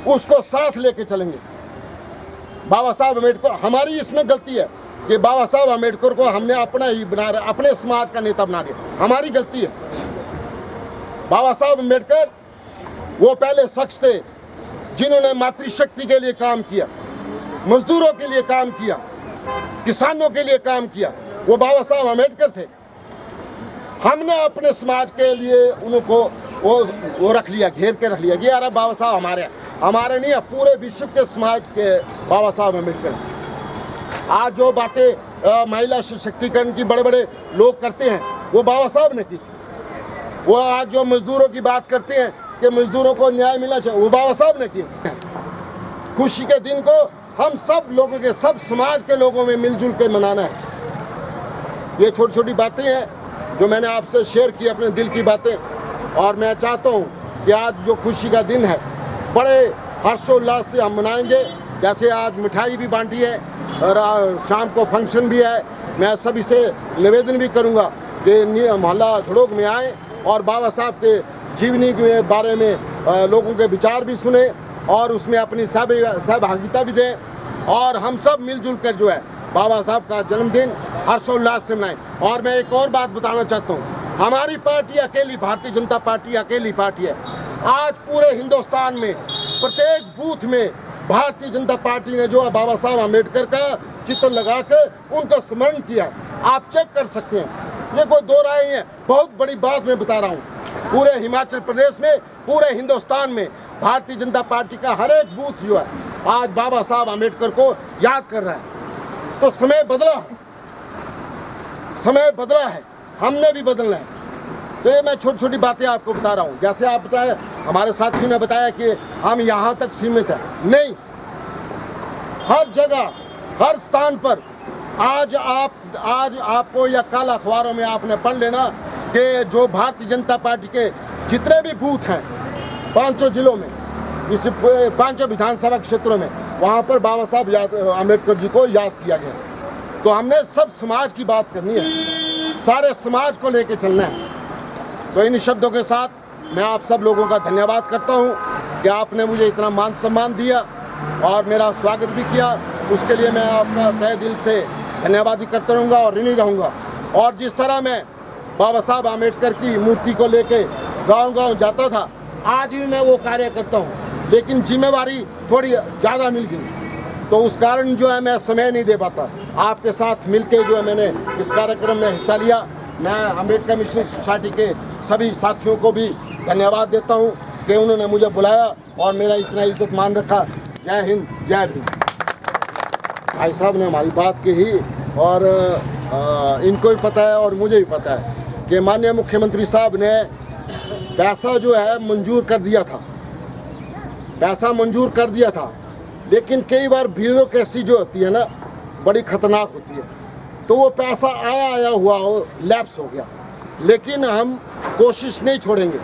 उसको साथ लेके चलेंगे। बाबा साहब अम्बेडकर, हमारी इसमें गलती है कि बाबा साहब अम्बेडकर को हमने अपना ही बना रहा, अपने समाज का नेता बना दिया, हमारी गलती है। बाबा साहब अम्बेडकर वो पहले शख्स थे जिन्होंने मातृशक्ति के लिए काम किया, मजदूरों के लिए काम किया, किसानों के लिए काम किया। वो बाबा साहब अम्बेडकर थे। हमने अपने समाज के लिए उनको वो रख लिया, घेर के रख लिया कि यार बाबा साहब हमारे नहीं है, पूरे विश्व के समाज के बाबा साहब अम्बेडकर। आज जो बातें महिला सशक्तिकरण की बड़े बड़े लोग करते हैं वो बाबा साहब ने की थी। वो आज जो मजदूरों की बात करते हैं कि मजदूरों को न्याय मिलना चाहिए, वो बाबा साहब ने की। खुशी के दिन को हम सब लोगों के, सब समाज के लोगों में मिलजुल के मनाना है। ये छोटी छोटी बातें हैं जो मैंने आपसे शेयर की, अपने दिल की बातें। और मैं चाहता हूँ कि आज जो खुशी का दिन है बड़े हर्षोल्लास से हम मनाएंगे। जैसे आज मिठाई भी बांटी है और शाम को फंक्शन भी है। मैं सभी से निवेदन भी करूँगा कि मोहल्ला धड़ोक में आएँ और बाबा साहब के जीवनी के बारे में लोगों के विचार भी सुने और उसमें अपनी सहभागिता भी दें। और हम सब मिलजुल कर जो है बाबा साहब का जन्मदिन हर्षोल्लास से मनाएं। और मैं एक और बात बताना चाहता हूँ, हमारी पार्टी अकेली, भारतीय जनता पार्टी अकेली पार्टी है। आज पूरे हिंदुस्तान में प्रत्येक बूथ में भारतीय जनता पार्टी ने जो है बाबा साहब अम्बेडकर का चित्र लगा के उनका स्मरण किया। आप चेक कर सकते हैं, ये कोई दो राय नहीं है। बहुत बड़ी बात मैं बता रहा हूँ, पूरे हिमाचल प्रदेश में, पूरे हिंदुस्तान में भारतीय जनता पार्टी का हर एक बूथ जो है आज बाबा साहब अम्बेडकर को याद कर रहा है। तो समय बदला है, समय बदला है, हमने भी बदलना है। तो ये मैं छोटी छोटी बातें आपको बता रहा हूँ। जैसे आप बताए, हमारे साथियों ने बताया कि हम यहाँ तक सीमित हैं, नहीं, हर जगह, हर स्थान पर आज आपको या कल अखबारों में आपने पढ़ लेना कि जो भारतीय जनता पार्टी के जितने भी बूथ हैं 5 जिलों में, इस 5 विधानसभा क्षेत्रों में, वहाँ पर बाबा साहब अम्बेडकर जी को याद किया गया। तो हमने सब समाज की बात करनी है, सारे समाज को लेके चलना है। तो इन शब्दों के साथ मैं आप सब लोगों का धन्यवाद करता हूँ कि आपने मुझे इतना मान सम्मान दिया और मेरा स्वागत भी किया। उसके लिए मैं आपका तहे दिल से धन्यवाद करता रहूँगा और ऋणी रहूँगा। और जिस तरह मैं बाबा साहब आम्बेडकर की मूर्ति को लेके गांव-गांव जाता था, आज भी मैं वो कार्य करता हूँ, लेकिन जिम्मेवारी थोड़ी ज़्यादा मिल गई, तो उस कारण जो है मैं समय नहीं दे पाता। आपके साथ मिलके जो है मैंने इस कार्यक्रम में हिस्सा लिया। मैं अम्बेडकर मिशन सोसाइटी के सभी साथियों को भी धन्यवाद देता हूँ कि उन्होंने मुझे बुलाया और मेरा इतना इज्जत मान रखा। जय हिंद, जय भीम। भाई साहब ने हमारी बात की ही, और इनको भी पता है और मुझे भी पता है कि माननीय मुख्यमंत्री साहब ने पैसा जो है मंजूर कर दिया था, पैसा मंजूर कर दिया था, लेकिन कई बार ब्यूरोक्रेसी जो होती है ना, बड़ी ख़तरनाक होती है, तो वो पैसा आया हुआ हो, लैप्स हो गया। लेकिन हम कोशिश नहीं छोड़ेंगे,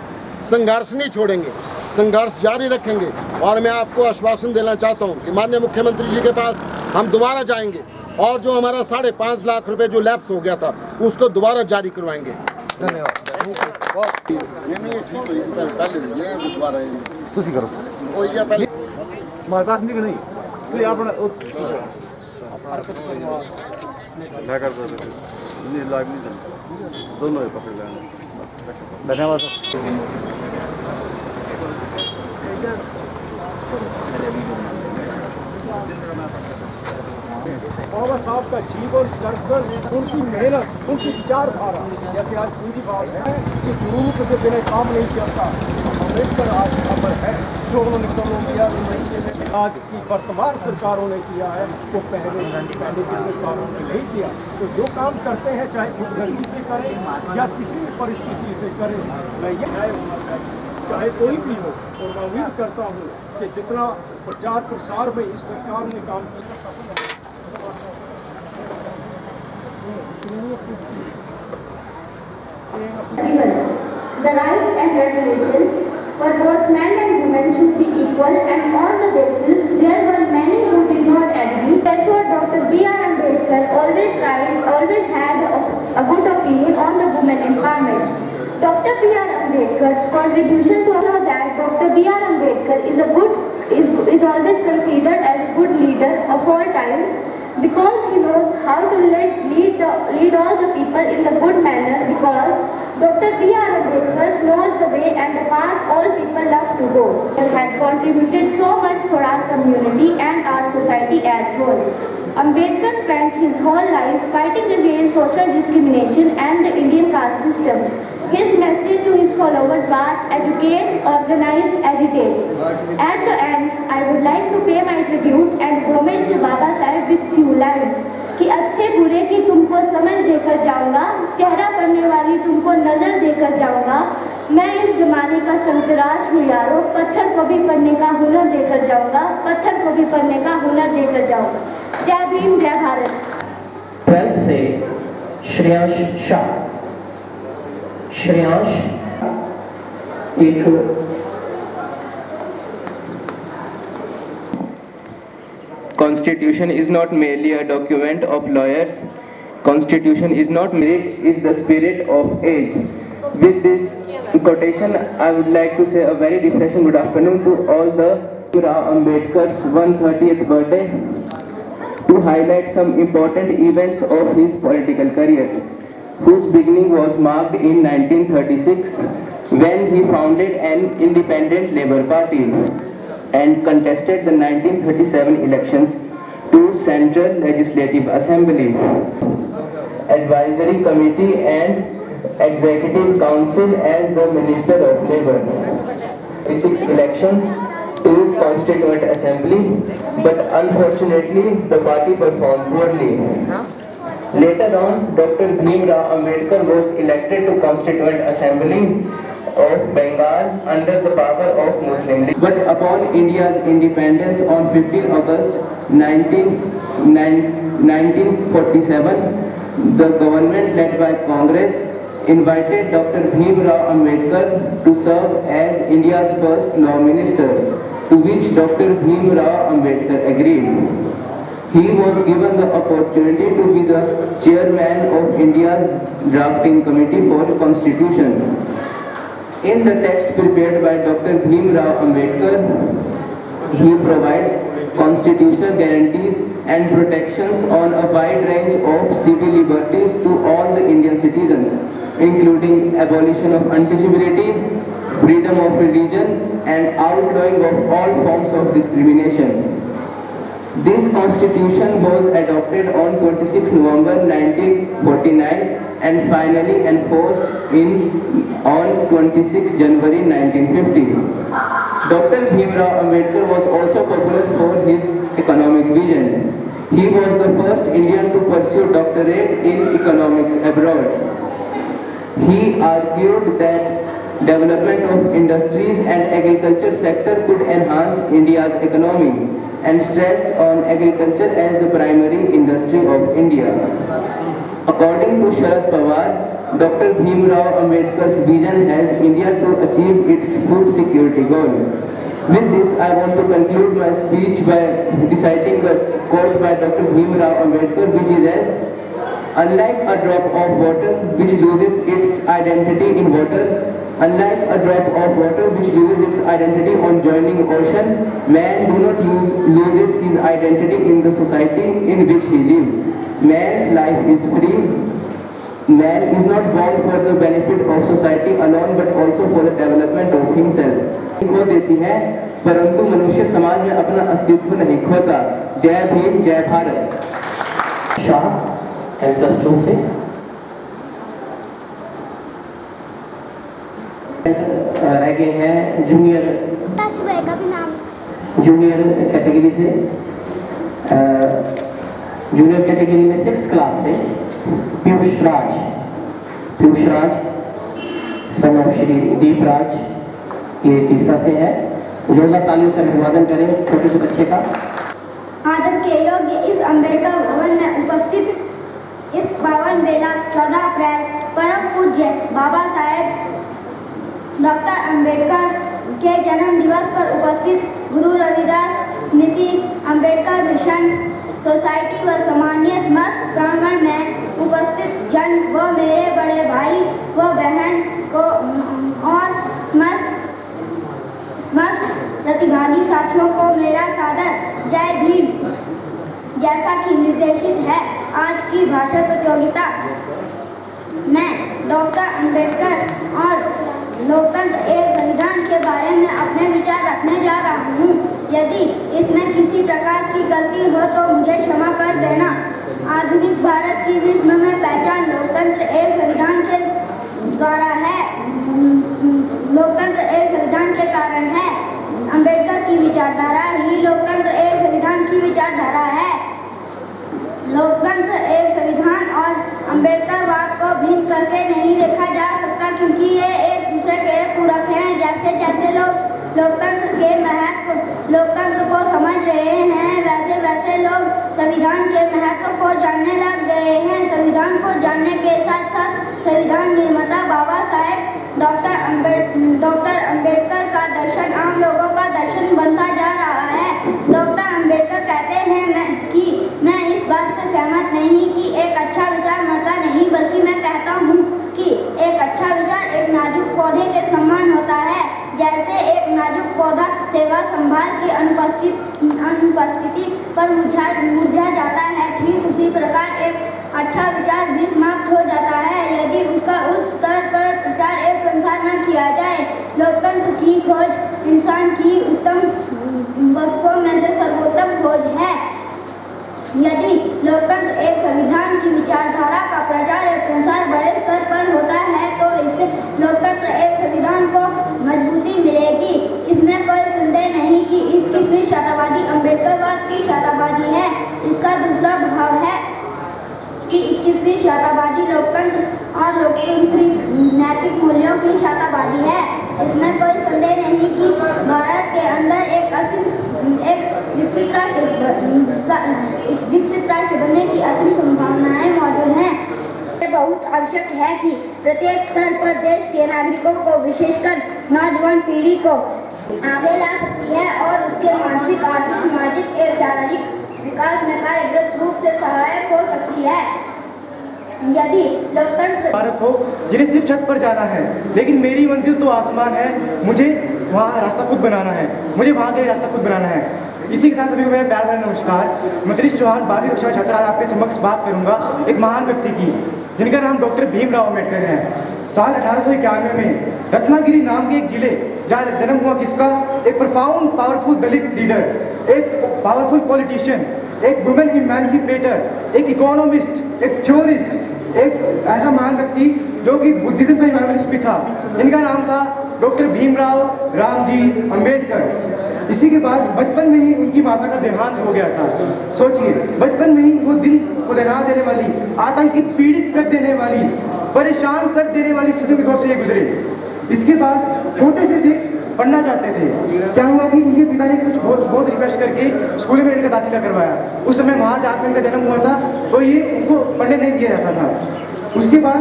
संघर्ष नहीं छोड़ेंगे, संघर्ष जारी रखेंगे। और मैं आपको आश्वासन देना चाहता हूँ कि माननीय मुख्यमंत्री जी के पास हम दोबारा जाएंगे और जो हमारा 5.5 लाख रुपए जो लैप्स हो गया था, उसको दोबारा जारी करवाएंगे। धन्यवाद। बाबा साहब का जीवन दर्शन, उनकी मेहनत, उनकी विचारधारा, जैसे आज पूंजीवाद है कि जरूरत के बिना काम नहीं चलता, अम्बेडकर आज अमर है। जो उन्होंने करों किया आज की वर्तमान सरकारों ने किया है, वो पहले की सरकारों ने नहीं किया। तो जो काम करते हैं, चाहे खुदगर्जी से करें या किसी भी परिस्थिति से करें, मैं ये चाहे कोई भी हो, और मैं उम्मीद करता हूँ कि जितना प्रचार प्रसार में इस सरकार ने काम किया। The rights and regulations for both men and women should be equal, and on the basis there were many who did not agree. Therefore, Dr. B.R. Ambedkar always had a good opinion on the women empowerment. Dr. B.R. Ambedkar's contribution to all that Dr. B.R. Ambedkar is always considered as a good leader of all time, because he knows how to lead all the people in the good manner, because Dr. B.R. Ambedkar knows the way and the path all people love to go. He had contributed so much for our community and our society as whole. Ambedkar spent his whole life fighting against social discrimination and the Indian caste system. His message to his followers was educate, organize, agitate. At the end, I would like to pay my tribute and homage to Baba Saheb with few lines. कि अच्छे बुरे की तुमको समझ देकर जाऊंगा, चेहरा पढ़ने वाली तुमको नज़र देकर जाऊंगा। मैं इस ज़माने का संतराज हूँ यारो, पत्थर को भी पढ़ने का हुनर देकर जाऊंगा, पत्थर को भी पढ़ने का हुनर देकर जाऊंगा। जय भीम, जय भारत। 12 से श्रेयांश शाह। श्रेयांश एक Constitution is not merely a document of lawyers. Constitution is not merit, is the spirit of age. With this quotation, I would like to say a very refreshing good afternoon to all the Ambedkar's 130th birthday, to highlight some important events of his political career, whose beginning was marked in 1936 when he founded an independent Labour Party and contested the 1937 elections to Central Legislative Assembly, Advisory Committee and Executive Council as the Minister of Labour. 36 elections to Constituent Assembly, but unfortunately the party performed poorly. Later on, Dr. Bhim Rao Ambedkar was elected to Constituent Assembly of Bengal under the power of Muslim League. But upon India's independence on 15 August 1947, the government led by Congress invited Dr. Bhim Rao Ambedkar to serve as India's first law minister, to which Dr. Bhim Rao Ambedkar agreed. He was given the opportunity to be the chairman of India's drafting committee for Constitution. In the text prepared by Dr. Bhim Rao Ambedkar, he provides constitutional guarantees and protections on a wide range of civil liberties to all the Indian citizens, including abolition of untouchability, freedom of religion, and outlawing of all forms of discrimination. This constitution was adopted on 26 November 1949 and finally enforced on 26 January 1950. Dr. Bhimrao Ambedkar was also popular for his economic vision. He was the first Indian to pursue doctorate in economics abroad. He argued that development of industries and agriculture sector could enhance India's economy and stressed on agriculture as the primary industry of India. According to Sharad Pawar, Dr. Bhimrao Ambedkar's vision helped India to achieve its food security goal. With this, I want to conclude my speech by reciting a quote by Dr. Bhimrao Ambedkar, which is as, "Unlike a drop of water which loses its identity in water, unlike a drop of water which loses its identity on joining ocean, man do not loses his identity in the society in which he lives. Man's life is free. Man is not born for the benefit of society alone but also for the development of himself." को देती है, परंतु मनुष्य समाज में अपना अस्तित्व नहीं खोता। जय भीम, जय भारत। शाह M+2 से रह गए हैं जूनियर कैटेगरी से। जूनियर कैटेगरी में 6th क्लास से पीयूष राज सन ऑफ श्री दीप राज, ये तीसरा से है। जोरदार तालियों से अभिवादन करें छोटे से बच्चे का। आदर के योग्य इस अंबेडकर भवन में उपस्थित इस पावन बेला 14 अप्रैल परम पूज्य बाबा साहेब डॉक्टर अंबेडकर के जन्म दिवस पर उपस्थित गुरु रविदास स्मृति अंबेडकर मिशन सोसाइटी व सामान्य समस्त प्रांगण में उपस्थित जन व मेरे बड़े भाई व बहन को और समस्त प्रतिभागी साथियों को मेरा सादर जय भीम। जैसा कि निर्देशित है, आज की भाषण प्रतियोगिता में डॉक्टर अंबेडकर और लोकतंत्र एवं संविधान के बारे में अपने विचार रखने जा रहा हूँ। यदि इसमें किसी प्रकार की गलती हो तो मुझे क्षमा कर देना। आधुनिक भारत की विश्व में पहचान लोकतंत्र एवं संविधान के द्वारा है, लोकतंत्र एवं संविधान के कारण है। अंबेडकर की विचारधारा ही लोकतंत्र एवं संविधान की विचारधारा है। लोकतंत्र एवं संविधान और अंबेडकरवाद को भिन्न करके नहीं देखा जा सकता, क्योंकि ये एक दूसरे के पूरक हैं। जैसे जैसे लोग लोकतंत्र के महत्व लोकतंत्र को समझ रहे हैं, वैसे वैसे लोग संविधान के महत्व को जानने लग गए हैं। संविधान को जानने के साथ साथ संविधान निर्माता बाबा साहेब डॉक्टर अंबेडकर का दर्शन आम लोगों का दर्शन बनता जा रहा है। डॉक्टर अंबेडकर कहते हैं कि मैं इस बात से सहमत नहीं कि एक अच्छा विचार मरता नहीं, बल्कि मैं कहता हूँ कि एक अच्छा विचार एक नाजुक पौधे के समान होता है। जैसे एक नाजुक पौधा सेवा संभाल की अनुपस्थिति पर मुरझा जाता है, ठीक उसी प्रकार एक अच्छा विचार भी समाप्त हो जाता है यदि उसका उच्च स्तर पर प्रचार एवं प्रसार न किया जाए। लोकतंत्र की खोज इंसान की उत्तम वस्तुओं में से सर्वोत्तम खोज है। यदि लोकतंत्र एवं संविधान की विचारधारा का प्रचार एवं प्रसार बड़े स्तर पर होता है तो इससे लोकतंत्र एवं संविधान को मजबूती मिलेगी। इसमें कोई संदेह नहीं कि 21वीं शताब्दी अम्बेडकरवाद की शताब्दी है। इसका दूसरा भाव है कि 21वीं शताब्दी लोकतंत्र और लोकतांत्रिक नैतिक मूल्यों की शताब्दी है। इसमें कोई संदेह नहीं कि भारत के अंदर एक विकसित राष्ट्र बनने की असीम संभावनाएं मौजूद हैं। ये बहुत आवश्यक है कि प्रत्येक स्तर पर देश के नागरिकों को, विशेषकर नौजवान पीढ़ी को आगे ला सकती है और उसके मानसिक, आर्थिक, सामाजिक एवं शारीरिक विकास में कार्यरत रूप से सहायक हो सकती है। यदि लोकतंत्र भारत हो जिन्हें सिर्फ छत पर जाना है, लेकिन मेरी मंजिल तो आसमान है, मुझे वहाँ रास्ता खुद बनाना है, मुझे वहाँ के लिए रास्ता खुद बनाना है। इसी के साथ सभी को मेरा प्यार भरा नमस्कार। मैं त्रिश चौहान 12वीं कक्षा छात्र, आज आपके समक्ष बात करूँगा एक महान व्यक्ति की, जिनका नाम डॉक्टर भीमराव अम्बेडकर है। साल 1891 में रत्नागिरी नाम के एक जिले जहाँ जन्म हुआ किसका, एक प्रोफाउंड पावरफुल दलित लीडर, एक पावरफुल पॉलिटिशियन, एक वुमेन इमेंसिपेटर, एक इकोनॉमिस्ट, एक थ्योरिस्ट, एक ऐसा महान व्यक्ति जो कि बुद्धिज्म का रिवाइवलिस्ट भी था। इनका नाम था डॉक्टर भीमराव रामजी अम्बेडकर। इसी के बाद बचपन में ही उनकी माता का देहांत हो गया था। सोचिए, बचपन में ही वो दिल को दहला देने वाली, आतंकित, पीड़ित कर देने वाली, परेशान कर देने वाली स्थिति के दौर से ये गुजरे। इसके बाद छोटे से थे, पढ़ना चाहते थे। क्या हुआ कि इनके पिता ने कुछ बहुत रिक्वेस्ट करके स्कूल में इनका दाखिला करवाया। उस समय महार जात में इनका जन्म हुआ था, तो ये इनको पढ़ने नहीं दिया जाता था। उसके बाद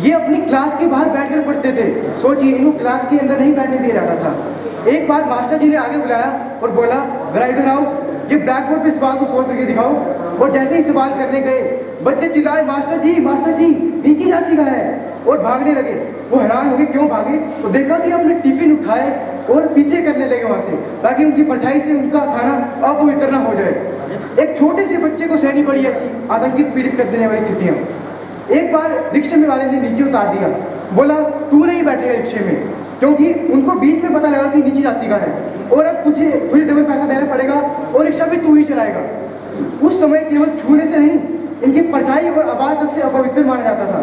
ये अपनी क्लास के बाहर बैठकर पढ़ते थे। सोचिए, इनको क्लास के अंदर नहीं बैठने दिया जाता था। एक बार मास्टर जी ने आगे बुलाया और बोला, जरा इधर आओ, ये ब्लैक बोर्ड पे सवाल को सोल्व करके दिखाओ। और जैसे ही सवाल करने गए, बच्चे चिल्लाए, मास्टर जी नीची जाति का है, और भागने लगे। वो हैरान हो गए, क्यों भागे? तो देखा कि अपने टिफिन उठाए और पीछे करने लगे वहाँ से, ताकि उनकी परछाई से उनका खाना अपवित्र ना हो जाए। एक छोटे से बच्चे को सहनी पड़ी ऐसी आतंकित, पीड़ित कर देने वाली स्थितियाँ। एक बार रिक्शे में वाले ने नीचे उतार दिया, बोला तू नहीं बैठेगा रिक्शे में, क्योंकि उनको बीच में पता लगा कि नीची जाति का है, और अब तुझे डबल पैसा देना पड़ेगा और रिक्शा भी तू ही चलाएगा। उस समय केवल छूने से नहीं, इनकी परछाई और आवाज़ तक से अपवित्र माना जाता था।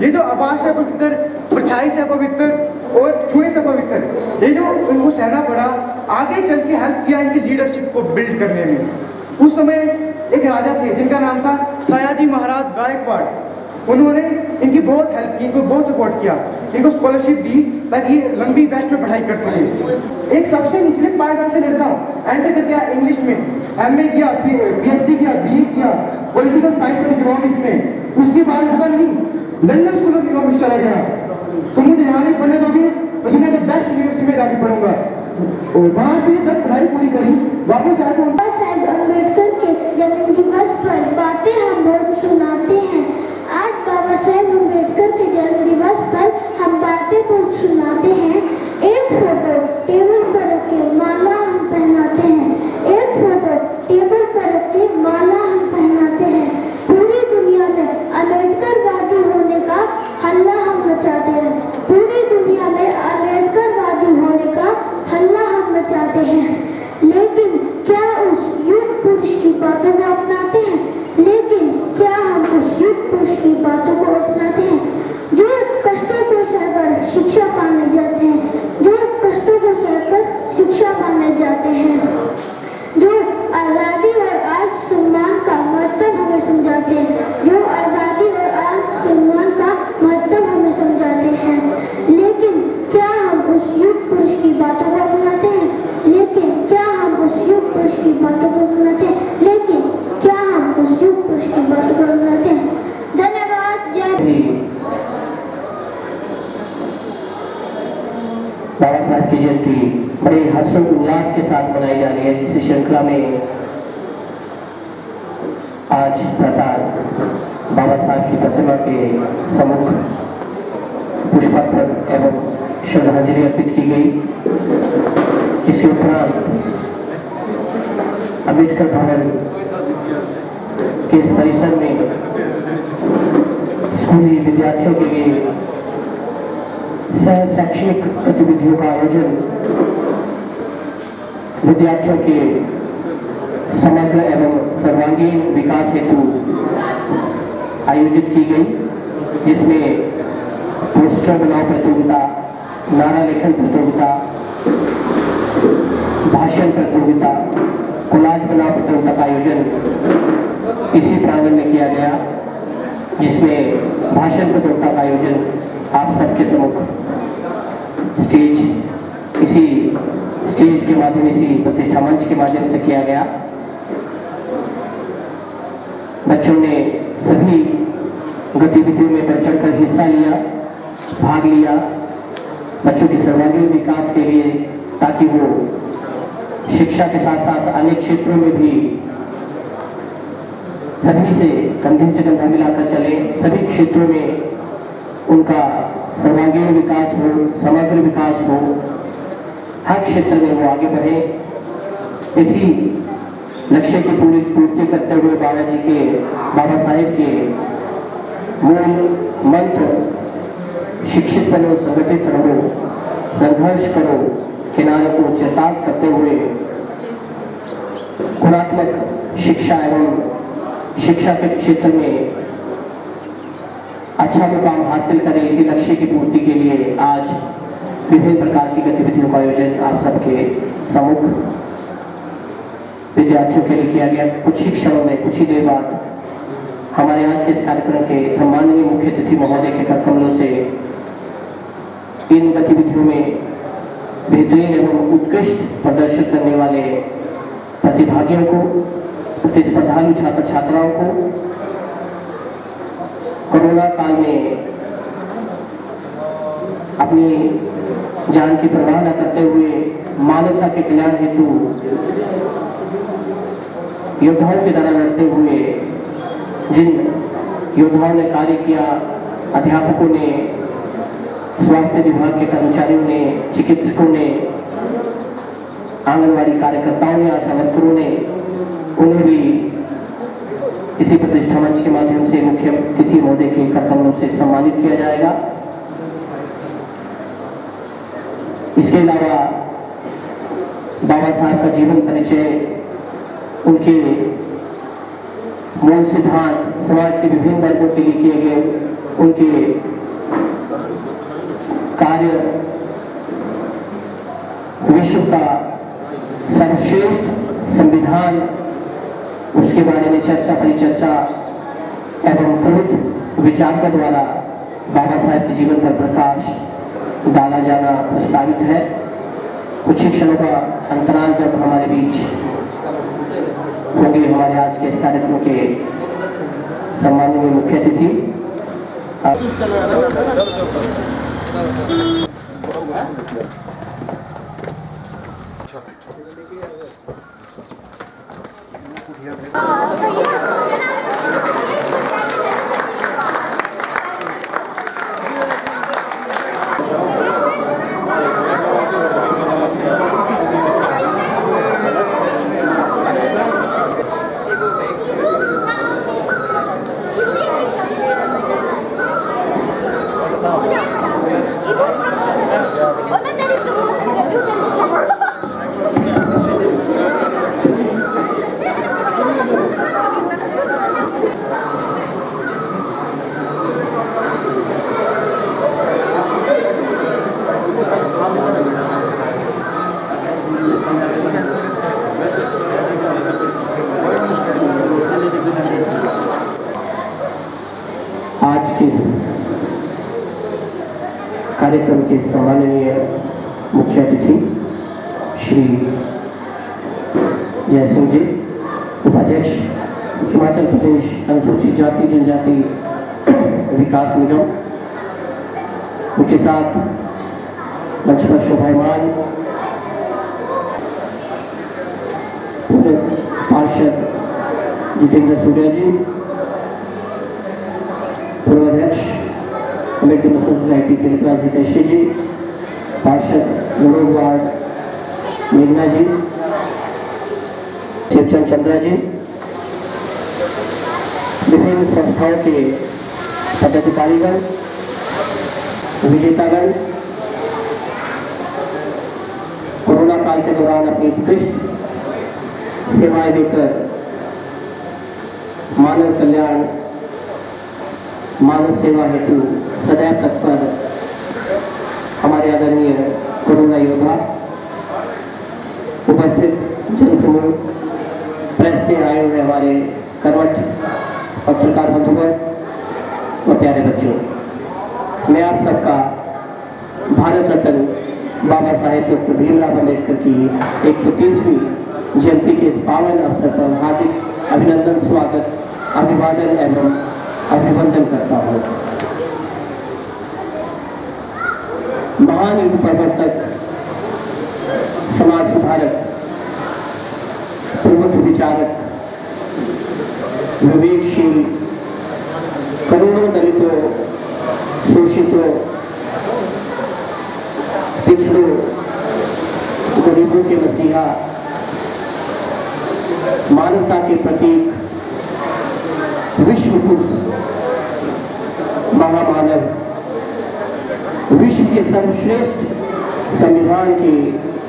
ये जो आवाज़ से अपवित्र, परछाई से अपवित्र और छूने से अपवित्र, ये जो उनको सहना पड़ा, आगे चल के हेल्प किया इनकी लीडरशिप को बिल्ड करने में। उस समय एक राजा थे जिनका नाम था सयाजी महाराज गायकवाड़। उन्होंने इनकी बहुत हेल्प की, इनको बहुत सपोर्ट किया, इनको स्कॉलरशिप दी ताकि ये लंबी वेस्ट में पढ़ाई कर सके। एक सबसे निचले पायदान से लड़का एंटर कर गया इंग्लिश में, MA किया, PhD किया, BA किया पॉलिटिकल साइंस और इकोनॉमिक्स में। उसके बाद रुका नहीं, लंदन स्कूल ऑफ इकोनॉमिक्स चला गया। तो मुझे यहाँ नहीं पढ़ने दोगे, मैं दुनिया के बेस्ट यूनिवर्सिटी में जाके पढ़ूंगा। और वहाँ से जब पढ़ाई पूरी करी, वापस आकर बाबा साहेब अम्बेडकर के जन्म दिवस पर बातें हम बहुत सुनाते हैं। आज बाबा साहेब अम्बेडकर के जन्म दिवस पर हम बातें बहुत सुनाते हैं। एक फोटो टेबल पर रख के माला हम पहनाते हैं। एक फोटो टेबल पर रख के माला हम पहनाते हैं। पूरी दुनिया में अम्बेडकरवादी होने का हल्ला हम मचाते हैं। पूरी दुनिया में अम्बेडकरवादी होने का हल्ला हम मचाते हैं। लेकिन क्या उस युग पुरुष की बातों को अपनाते हैं? लेकिन क्या हम उस युग पुरुष की बातों को अपनाते हैं जो कष्टों को सहकर शिक्षा पाने जाते हैं, जो कष्टों को सहकर शिक्षा पाने जाते हैं, जो आज़ादी और आज सम्मान का महत्व हमें समझाते हैं, जो आज़ादी और आज सम्मान का महत्व हमें समझाते हैं। लेकिन क्या हम उस युग पुरुष की बातों को अपनाते हैं? लेकिन क्या हम उस युग पुरुष की बातों को अपनाते हैं? लेकिन क्या हम उस युग पुरुष की बातों को अपनाते हैं? धन्यवाद। जय बाबा साहब की जयंती बड़े हर्षोल्लास के साथ मनाई जा रही है, जिस श्रृंखला में आज प्रातः बाबा साहब की प्रतिमा के सम्मुख पुष्पार्पण एवं श्रद्धांजलि अर्पित की गई। इसके उपरांत अम्बेडकर भवन के इस परिसर में स्कूली विद्यार्थियों के लिए सह शैक्षणिक गतिविधियों का आयोजन विद्यार्थियों के समग्र एवं सर्वांगीण विकास हेतु आयोजित की गई, जिसमें पोस्टर बनाओ प्रतियोगिता, नारा लेखन प्रतियोगिता, भाषण प्रतियोगिता, कोलाज बनाओ प्रतियोगिता का आयोजन इसी प्रांगण में किया गया, जिसमें भाषण प्रतियोगिता का आयोजन आप सबके सम्मुख इसी स्टेज के माध्यम, इसी प्रतिष्ठा मंच के माध्यम से किया गया। बच्चों ने सभी गतिविधियों में बढ़ चढ़कर हिस्सा लिया, भाग लिया, बच्चों की सर्वांगीण विकास के लिए, ताकि वो शिक्षा के साथ साथ अन्य क्षेत्रों में भी सभी से कंधे से कंधा मिलाकर चले, सभी क्षेत्रों में उनका सर्वांगीण विकास हो, समग्र विकास हो, हर क्षेत्र में वो आगे बढ़े। इसी लक्ष्य की पूर्ति करते हुए बाबा साहेब के मूल मंत्र शिक्षित बनो, संगठित रहो, संघर्ष करो के नारे को चरितार्थ करते हुए गुणात्मक शिक्षा एवं शिक्षा के क्षेत्र में अच्छा मुकाम हासिल करें, इसी लक्ष्य की पूर्ति के लिए आज विभिन्न प्रकार की गतिविधियों का आयोजन आप सबके सम्मुख विद्यार्थियों के लिए किया गया। कुछ ही क्षणों में, कुछ ही देर बाद हमारे आज के इस कार्यक्रम के सम्माननीय मुख्य अतिथि महोदय के कर कमलों से इन गतिविधियों में बेहतरीन एवं उत्कृष्ट प्रदर्शन करने वाले प्रतिभागियों को, प्रतिस्पर्धालु छात्र छात्राओं को कोरोना काल में अपनी जान की परवाह न करते हुए मानवता के कल्याण हेतु योद्धाओं की तरह लड़ते हुए जिन योद्धाओं ने कार्य किया, अध्यापकों ने, स्वास्थ्य विभाग के कर्मचारियों ने, चिकित्सकों ने, आंगनवाड़ी कार्यकर्ताओं ने, आशा वर्करों ने, उन्हें भी इसी प्रतिष्ठा मंच के माध्यम से मुख्य अतिथि महोदय के कर कमलों से सम्मानित किया जाएगा। इसके अलावा बाबा साहब का जीवन परिचय, उनके मूल सिद्धांत, समाज के विभिन्न वर्गों के लिए किए गए उनके कार्य, विश्व का सर्वश्रेष्ठ संविधान, उसके बारे में चर्चा परिचर्चा एवं प्रबुद्ध विचारकों द्वारा बाबा साहेब के जीवन पर प्रकाश डाला जाना प्रस्तावित है। कुछ ही क्षणों का अंतराल जब हमारे बीच होंगे हमारे आज के इस कार्यक्रम के सम्माननीय मुख्य अतिथि कार्यक्रम के सम्माननीय मुख्य अतिथि श्री जय सिंह जी, उपाध्यक्ष हिमाचल प्रदेश अनुसूचित जाति जनजाति विकास निगम, उनके साथ मंच पर शोभायमान पूर्व पार्षद जितेंद्र सूर्या जी, पूर्व अध्यक्ष अम्बेडकर सोसाइटी तिलकराज हितैषी जी, पार्षद नरोग वार्ड मेघना जी, शिवचंद चंद्रा जी, विभिन्न संस्थाओं के पदाधिकारीगण, विजेतागण, कोरोना काल के दौरान अपनी उत्कृष्ट सेवाएं देकर मानव कल्याण, मानव सेवा हेतु सदैव तत्पर हमारे आदरणीय कोरोना योद्धा, उपस्थित जनसमूह, प्रेस से आए हुए हमारे करवट पत्रकार बंधुगण व प्यारे बच्चों, मैं आप सबका भारत रत्न बाबा साहेब डॉक्टर भीमराव अम्बेडकर की 130वीं जयंती के इस पावन अवसर पर हार्दिक अभिनंदन, स्वागत, अभिवादन एवं अभिवंदन करता हूँ। महान युग प्रवर्तक, समाज सुधारक, प्रबुद्ध विचारक, विवेकशील, करोड़ों दलितों, शोषितों, पिछड़ों, गरीबों के मसीहा, मानवता के प्रतीक, विश्व पुरुष, महामानव, विश्व के सर्वश्रेष्ठ संविधान के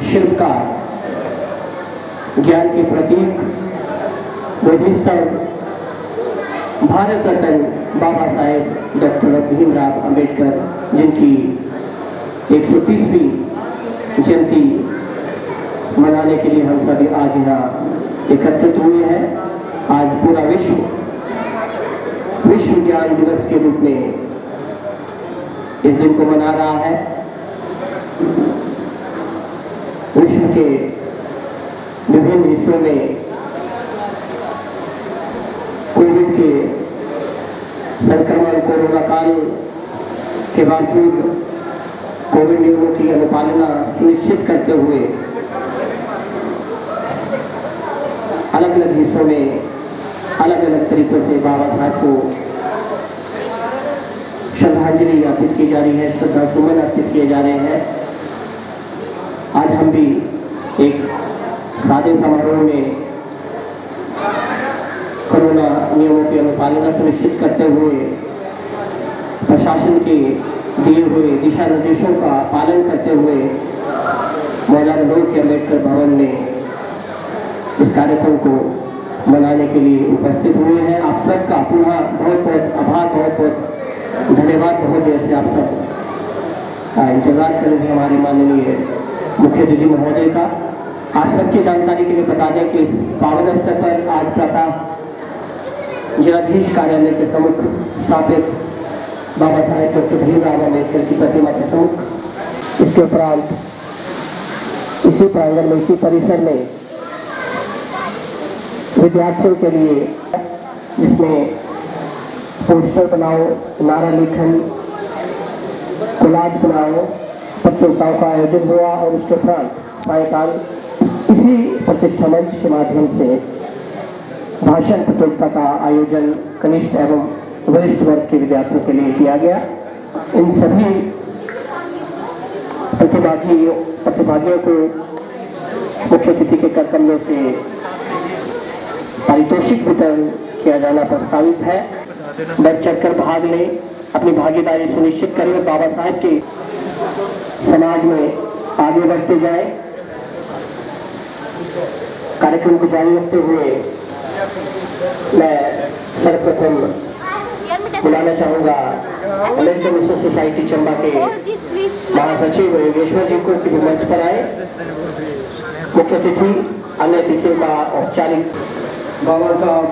शिल्पकार, ज्ञान के प्रतीक, बोधिसत्व, भारत रत्न बाबा साहेब डॉक्टर भीमराव अंबेडकर, जिनकी 130वीं जयंती मनाने के लिए हम सभी आज यहाँ एकत्रित हुए हैं। आज पूरा विश्व ज्ञान दिवस के रूप में इस दिन को मना रहा है। विश्व के विभिन्न हिस्सों में कोविड के संक्रमण, कोरोना काल के बावजूद कोविड नियमों की अनुपालना सुनिश्चित करते हुए अलग अलग हिस्सों में अलग अलग तरीकों से बाबा साहब को श्रद्धांजलि अर्पित की जा रही है, श्रद्धा सुमन अर्पित किए जा रहे हैं। आज हम भी एक सादे समारोह में कोरोना नियमों की अनुपालना सुनिश्चित करते हुए प्रशासन के दिए हुए दिशा निर्देशों का पालन करते हुए मौलाना नूर के अम्बेडकर भवन में इस कार्यक्रम को मनाने के लिए उपस्थित हुए हैं। आप सबका पुनः बहुत बहुत आभार, बहुत बहुत धन्यवाद। बहुत देर से आप सब इंतज़ार कर रहे थे हमारी माननीय मुख्य अतिथि महोदय का। आप सबकी जानकारी के लिए बता दें कि इस पावन अवसर पर आज प्रातः जिलाधीश कार्यालय के सम्मुख स्थापित बाबा साहेब डॉक्टर भीमराव अम्बेडकर की प्रतिमा के सम्मुख, इसके उपरांत इसी प्रांगण में, इसी परिसर में विद्यार्थियों के लिए जिसमें पोस्टर बनाओ, नारा लेखन, कोलाज बनाओ प्रतियोगिताओं का आयोजन हुआ और उसके उपरांत सायकाल इसी प्रतिष्ठा मंच के माध्यम से भाषण प्रतियोगिता का आयोजन कनिष्ठ एवं वरिष्ठ वर्ग के विद्यार्थियों के लिए किया गया। इन सभी प्रतिभागियों को मुख्य अतिथि के कर्तव्यों से पारितोषिक वितरण किया जाना प्रस्तावित है। बढ़ चढ़कर भाग लें, अपनी भागीदारी सुनिश्चित करें और बाबा साहब के समाज में आगे बढ़ते जाए। कार्यक्रम को जारी रखते हुए मैं सर्वप्रथम बुलाना चाहूँगा अमेरिकन मिशन सोसाइटी चंबा के महासचिव योगेश्वर जी को कि मंच पर आए। मुख्य अतिथि अन्य अतिथियों का औपचारिक। बाबा साहब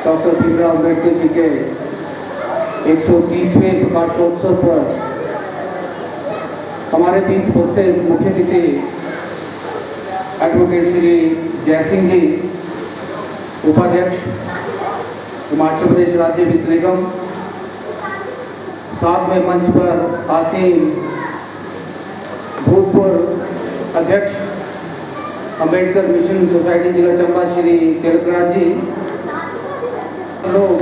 डॉक्टर भीमराव अम्बेडकर जी के 130वें प्रकाशोत्सव पर हमारे बीच उपस्थित मुख्य अतिथि एडवोकेट श्री जय सिंह जी, उपाध्यक्ष हिमाचल प्रदेश राज्य वित्त निगम, साथ में मंच पर आसीन भूतपूर्व अध्यक्ष अम्बेडकर मिशन सोसाइटी जिला चंबा श्री तिलकराज जी, लोग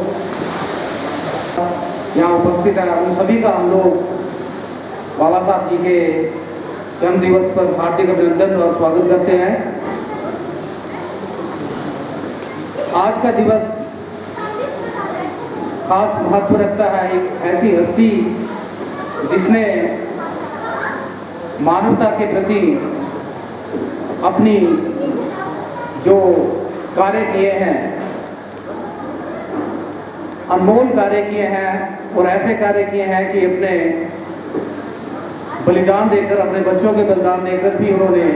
यहाँ उपस्थित हैं, उन सभी का हम लोग बाबा साहब जी के जन्म दिवस पर हार्दिक अभिनंदन और स्वागत करते हैं। आज का दिवस खास महत्व रखता है। एक ऐसी हस्ती जिसने मानवता के प्रति अपनी जो कार्य किए हैं, अनमोल कार्य किए हैं और ऐसे कार्य किए हैं कि अपने बलिदान देकर, अपने बच्चों के बलिदान देकर भी उन्होंने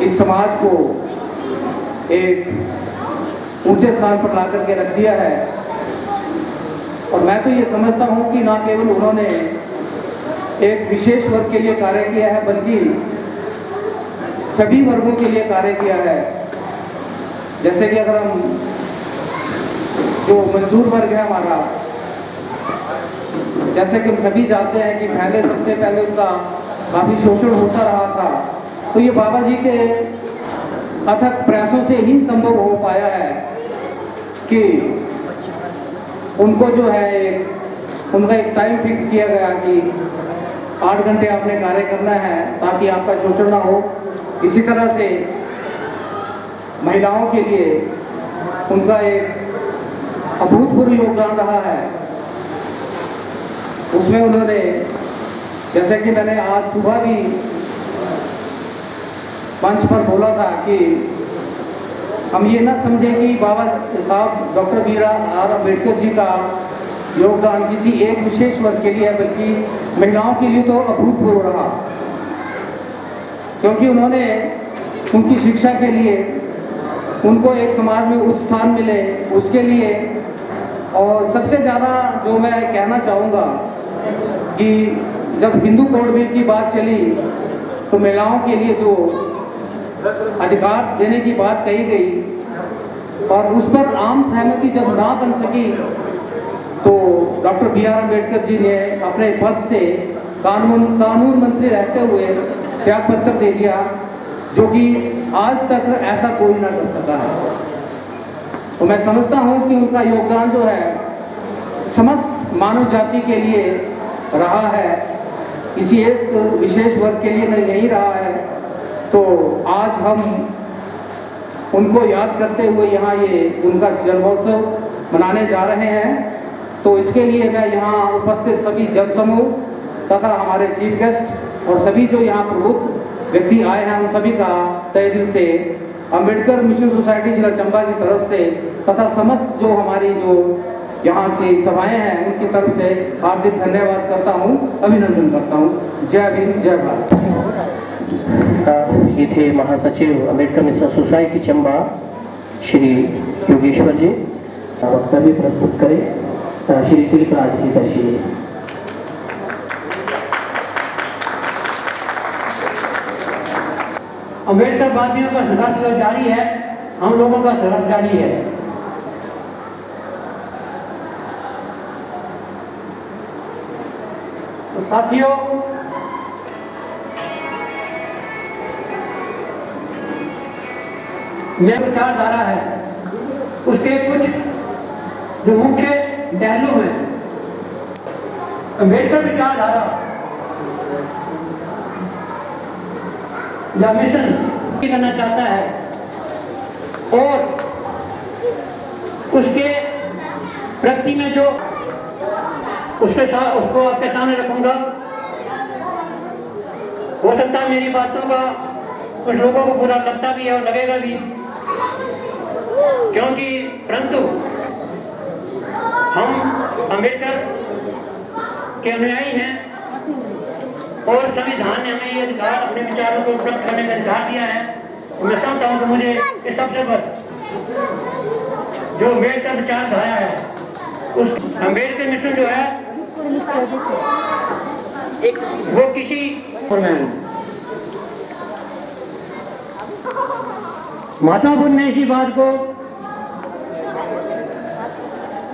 इस समाज को एक ऊंचे स्थान पर ला करके रख दिया है। और मैं तो ये समझता हूँ कि ना केवल उन्होंने एक विशेष वर्ग के लिए कार्य किया है, बल्कि सभी वर्गों के लिए कार्य किया है। जैसे कि अगर हम जो मजदूर वर्ग है हमारा, जैसे कि हम सभी जानते हैं कि पहले सबसे पहले उनका काफ़ी शोषण होता रहा था, तो ये बाबा जी के अथक प्रयासों से ही संभव हो पाया है कि उनको जो है उनका एक टाइम फिक्स किया गया कि 8 घंटे आपने कार्य करना है ताकि आपका शोषण ना हो। इसी तरह से महिलाओं के लिए उनका एक अभूतपूर्व योगदान रहा है। उसमें उन्होंने, जैसे कि मैंने आज सुबह भी मंच पर बोला था कि हम ये ना समझें कि बाबा साहब डॉक्टर BR अम्बेडकर जी का योगदान किसी एक विशेष वर्ग के लिए है, बल्कि महिलाओं के लिए तो अभूतपूर्व रहा, क्योंकि उन्होंने उनकी शिक्षा के लिए उनको एक समाज में उच्च स्थान मिले उसके लिए। और सबसे ज़्यादा जो मैं कहना चाहूँगा कि जब हिंदू कोड बिल की बात चली तो महिलाओं के लिए जो अधिकार देने की बात कही गई और उस पर आम सहमति जब ना बन सकी तो डॉक्टर BR अम्बेडकर जी ने अपने पद से कानून मंत्री रहते हुए त्यागपत्र दे दिया, जो कि आज तक ऐसा कोई ना कर सका है। तो मैं समझता हूँ कि उनका योगदान जो है समस्त मानव जाति के लिए रहा है, किसी एक विशेष वर्ग के लिए नहीं रहा है। तो आज हम उनको याद करते हुए यहाँ ये उनका जन्मोत्सव मनाने जा रहे हैं। तो इसके लिए मैं यहाँ उपस्थित सभी जन समूह तथा हमारे चीफ गेस्ट और सभी जो यहाँ प्रमुख व्यक्ति आए हैं उन सभी का तहे दिल से अम्बेडकर मिशन सोसाइटी जिला चंबा की तरफ से तथा समस्त जो हमारी जो यहाँ की सभाएं हैं उनकी तरफ से हार्दिक धन्यवाद करता हूँ, अभिनंदन करता हूँ। जय भीम, जय भारत। ये थे महासचिव अम्बेडकर मिशन सोसाइटी चंबा श्री योगेश्वर जी। वक्तव्य प्रस्तुत करें श्री तिलकराज हितैषी जी। अम्बेडकर वादियों का संघर्ष जारी है, हम लोगों का संघर्ष जारी है। तो साथियों, यह विचारधारा है, उसके कुछ जो मुख्य पहलू हैं। अम्बेडकर विचारधारा या मिशन करना चाहता है और उसके प्रति में जो उसको आपके सामने रखूंगा। हो सकता है मेरी बातों का कुछ लोगों को बुरा लगता भी है और लगेगा भी, क्योंकि परंतु हम अम्बेडकर के अनुयायी हैं और संविधान ने हमें ये अधिकार अपने विचारों को उपलब्ध करने का अधिकार दिया है। मैं समझता हूँ कि मुझे इस अवसर पर जो अम्बेडकर विचारधारा है उस अम्बेडकर मिशन जो है एक वो किसी महात्मा बुद्ध ने इसी बात को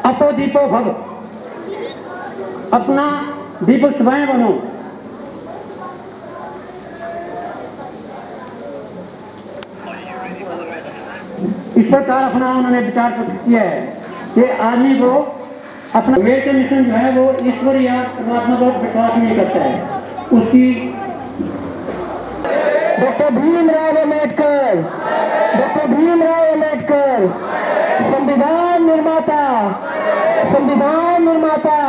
अपो दीपो भव, अपना दीपक स्वयं बनो। इस प्रकार अपना उन्होंने विचार प्रकट किया है कि आदमी को अपना अम्बेडकर मिशन जो है वो ईश्वर या परमात्मा को विश्वास नहीं करता है। उसकी डॉक्टर भीमराव अम्बेडकर, डॉक्टर भीमराव अम्बेडकर संविधान निर्माता, संविधान निर्माता,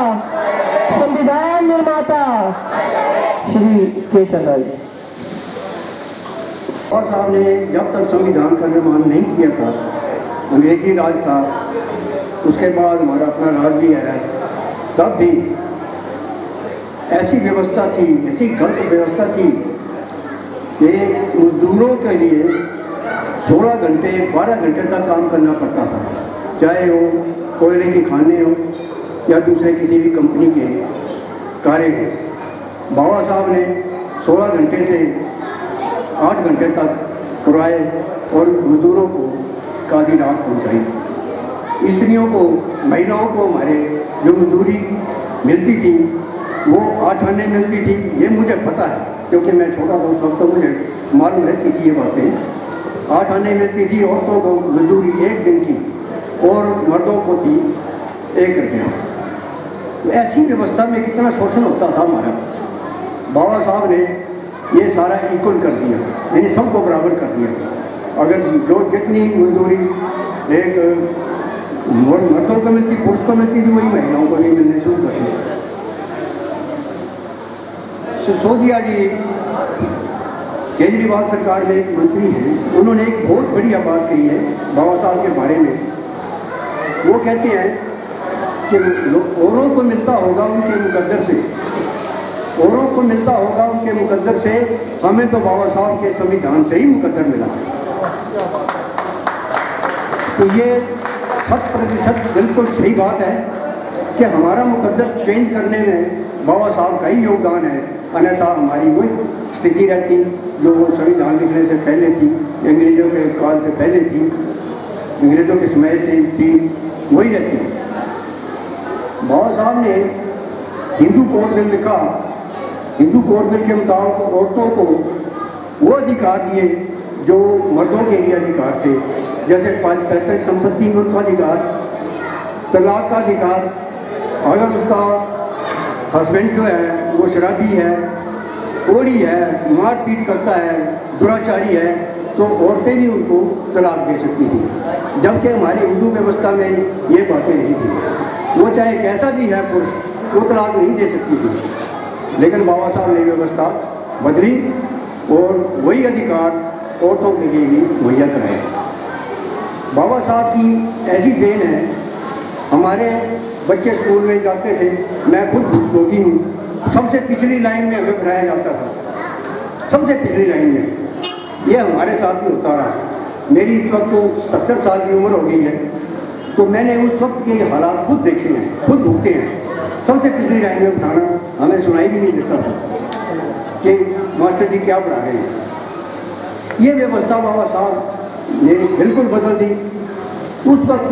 संविधान निर्माता श्री के चंद्रा जी। और साहब ने जब तक संविधान का निर्माण नहीं किया था, अंग्रेजी राज था, उसके बाद हमारा अपना राज भी है, तब भी ऐसी व्यवस्था थी, ऐसी गलत व्यवस्था थी कि मजदूरों के लिए 16 घंटे 12 घंटे तक काम करना पड़ता था, चाहे वो कोयले की खाने हो या दूसरे किसी भी कंपनी के कार्य हो। बाबा साहब ने 16 घंटे से 8 घंटे तक करवाए और मजदूरों को काफ़ी राहत पहुंचाई। स्त्रियों को, महिलाओं को हमारे जो मजदूरी मिलती थी वो 8 आने मिलती थी, ये मुझे पता है क्योंकि मैं छोटा था उस वक्त, तो मुझे मालूम रहती थी ये बातें। 8 आने मिलती थी औरतों को मजदूरी 1 दिन की और मर्दों को थी 1 रुपया। तो ऐसी व्यवस्था में कितना शोषण होता था हमारा। बाबा साहब ने ये सारा इक्वल कर दिया, यानी सबको बराबर कर दिया। अगर जो जितनी मजदूरी एक मर्दों को मिलती, पुरुष को मिलती थी, वही महिलाओं को भी मिलने शुरू कर दिया। सिसोदिया जी केजरीवाल सरकार में एक मंत्री हैं, उन्होंने एक बहुत बढ़िया बात कही है बाबा साहब के बारे में। वो कहते हैं कि औरों को मिलता होगा उनके मुकद्दर से, औरों को मिलता होगा उनके मुकद्दर से, हमें तो बाबा साहब के संविधान से ही मुकद्दर मिला। तो ये 100% बिल्कुल सही बात है कि हमारा मुकद्दर चेंज करने में बाबा साहब का ही योगदान है, अन्यथा हमारी वही स्थिति रहती जो वो संविधान लिखने से पहले थी, अंग्रेज़ों के काल से पहले थी, अंग्रेज़ों के समय से थी, वही रहती। बाबा साहब ने हिंदू कोड बिल लिखा, हिंदू कोड बिल के मुताबिक औरतों को वो अधिकार दिए जो मर्दों के लिए अधिकार थे, जैसे पैतृक संपत्ति में उनका अधिकार, तलाक का अधिकार, अगर उसका हस्बैंड जो है वो शराबी है, कोड़ी है, मारपीट करता है, दुराचारी है, तो औरतें भी उनको तलाक दे सकती थी, जबकि हमारे हिंदू व्यवस्था में ये बातें नहीं थी। वो चाहे कैसा भी है पुरुष, वो तलाक नहीं दे सकती थी। लेकिन बाबा साहब ने व्यवस्था बदली और वही अधिकार औरतों के लिए भी मुहैया कराए। बाबा साहब की ऐसी देन है, हमारे बच्चे स्कूल में जाते थे, मैं खुद भुगतोगी हूँ, सबसे पिछली लाइन में हमें बिठाया जाता था, सबसे पिछली लाइन में। ये हमारे साथ भी होता रहा। मेरी इस वक्त तो 70 साल की उम्र हो गई है, तो मैंने उस वक्त के हालात खुद देखे हैं, खुद भुगते हैं। सबसे पिछली लाइन में बिठाना, हमें सुनाई भी नहीं देता था कि मास्टर जी क्या पढ़ा रहे हैं। ये व्यवस्था बाबा साहब ने बिल्कुल बदल दी। उस वक्त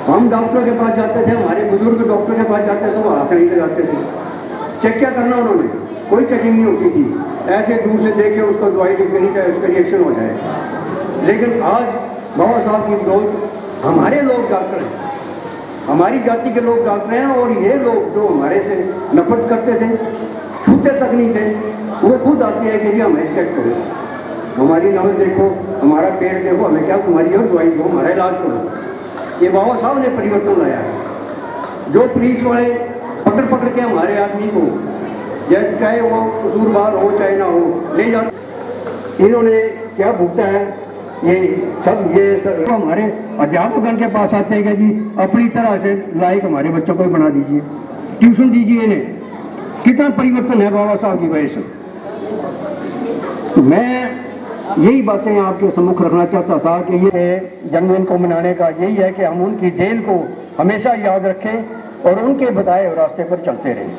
हम डॉक्टर के पास जाते थे, हमारे बुजुर्ग डॉक्टर के पास जाते थे, वो हाथ नहीं लगाते थे। चेक क्या करना उन्होंने, कोई चेकिंग नहीं होती थी, ऐसे दूर से देख के उसको दवाई लिख देनी चाहे उसका रिएक्शन हो जाए। लेकिन आज बाबा साहब की बदौलत हमारे लोग डॉक्टर हैं, हमारी जाति के लोग डॉक्टर हैं, और ये लोग जो हमारे से नफरत करते थे, छूते तक नहीं थे, वो खुद आते हैं कि हमें चेक करो, हमारी नब्ज देखो, हमारा पेट देखो, हमें क्या बीमारी और दवाई दो, हमारा इलाज करो। ये बाबा साहब ने परिवर्तन लाया है। जो पुलिस वाले पकड़ पकड़ के हमारे आदमी को, चाहे वो कसूरवार हो चाहे ना हो, ले जाते, इन्होंने क्या भुगता है ये सब हमारे अध्यापकगण के पास आते हैं कि जी अपनी तरह से लायक हमारे बच्चों को बना दीजिए, ट्यूशन दीजिए इन्हें। कितना परिवर्तन है बाबा साहब की वजह से। तो मैं यही बातें आपके सम्मुख रखना चाहता था कि ये जन्मदिन को मनाने का यही है कि हम उनकी देन को हमेशा याद रखें और उनके बताए हुए रास्ते पर चलते रहें।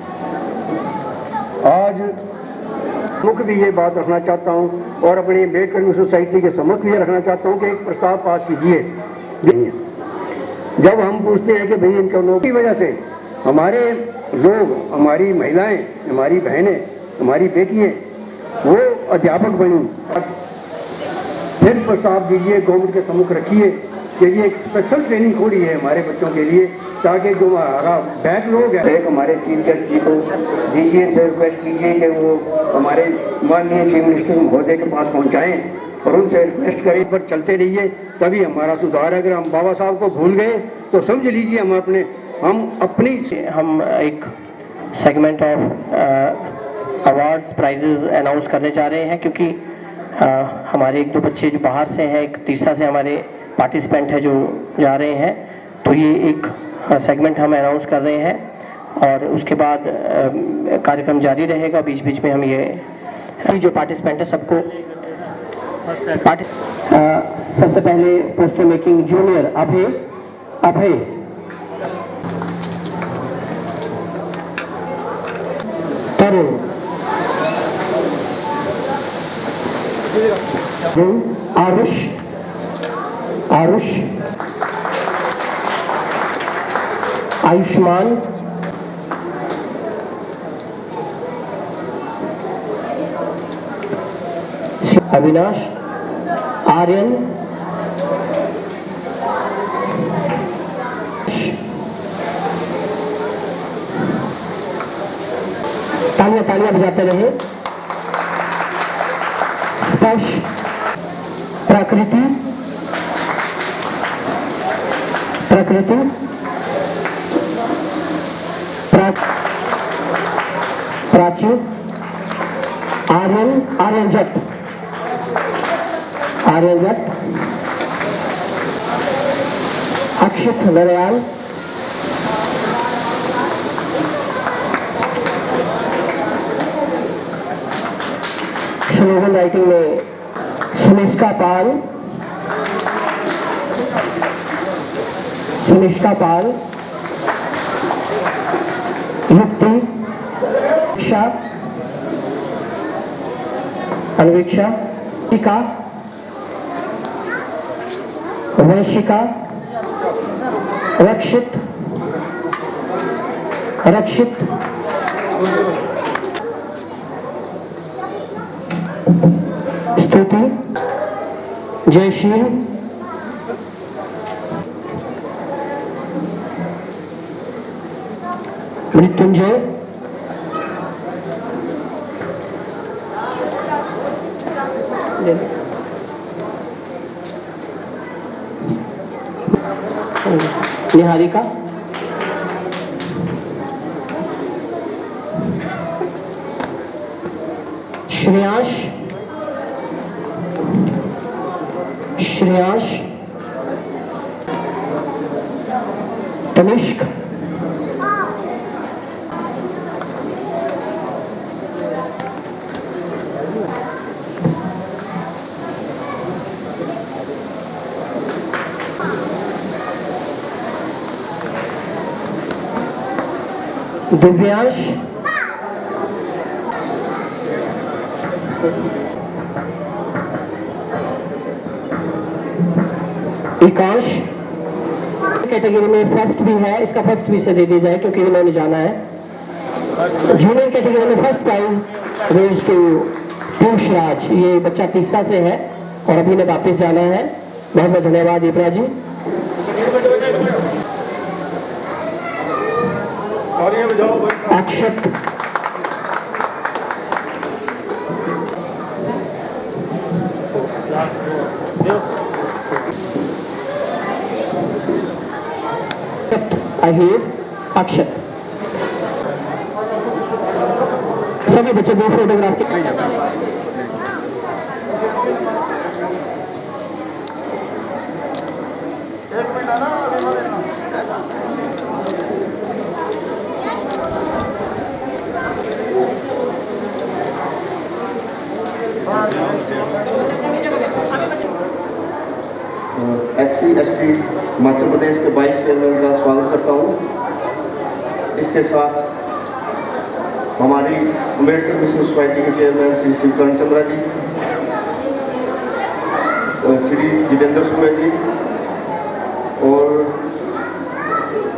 आज मुख्य भी ये बात रखना चाहता हूँ और अपनी अम्बेडकर सोसाइटी के सम्मुख भी रखना चाहता हूँ कि एक प्रस्ताव पास कीजिए। जब हम पूछते हैं कि भाई इनका लोग की वजह से हमारे लोग, हमारी महिलाएं, हमारी बहनें, हमारी बेटियां वो अध्यापक बनी, फिर प्रस्ताव दीजिए, गवर्नमेंट के सम्मुख रखिए कि ये एक स्पेशल ट्रेनिंग खोली है हमारे बच्चों के लिए, ताकि जो हमारा बैकलॉग है एक हमारे चीफ गेस्ट जी को दीजिए, से रिक्वेस्ट कीजिए कि वो हमारे माननीय चीफ मिनिस्टर महोदय के पास पहुंचाएं और उनसे रिक्वेस्ट करें, पर चलते रहिए तभी हमारा सुधार है। अगर हम बाबा साहब को भूल गए तो समझ लीजिए हम अपनी एक segment of awards prizes announce करने जा रहे हैं, क्योंकि हमारे 1-2 बच्चे जो बाहर से हैं, एक तीसरा से हमारे पार्टिसिपेंट है जो जा रहे हैं, तो ये एक सेगमेंट हम अनाउंस कर रहे हैं और उसके बाद कार्यक्रम जारी रहेगा। बीच बीच में हम ये जो पार्टिसिपेंट है सबको सबसे पहले पोस्टर मेकिंग जूनियर अभय तरुण आरुष आयुष्मान अविनाश आर्यन तालियां तालियां बजाते रहे। स्पर्श, प्रकृति, प्रकृति, प्राची, आर्यन, आर्यन जट, आर्यन जट, अक्षित नरयाल, स्लोगन राइटिंग में सुनिष्का पाल, सुनिष्का पाल, युक्ति, शिक्षा, अन्वेक्षा, टीका, वंशिका, रक्षित, रक्षित, स्तुति, जयशील, मृत्युंजय, निहारिका, श्रेयांश, श्रेयांश, तनिष्क, दिव्यांश, विकास कैटेगरी में फर्स्ट भी है, इसका फर्स्ट भी से दे दिया जाए क्योंकि इन्होंने जाना है। जूनियर कैटेगरी में first prize goes to Piyush Raj, ये बच्चा तीसरा से है और अभी ने वापस जाना है। बहुत बहुत धन्यवाद युवराज जी। अक्षत, अहीर, अक्षत, सभी बच्चे दो फोटोग्राफ के SC/ST हिमाचल प्रदेश के 22 चेयरमैन का स्वागत करता हूँ। इसके साथ हमारी अम्बेडकर मिशन सोसाइटी के चेयरमैन श्री शिवकरण चंद्रा जी, श्री जितेंद्र सूर्य जी और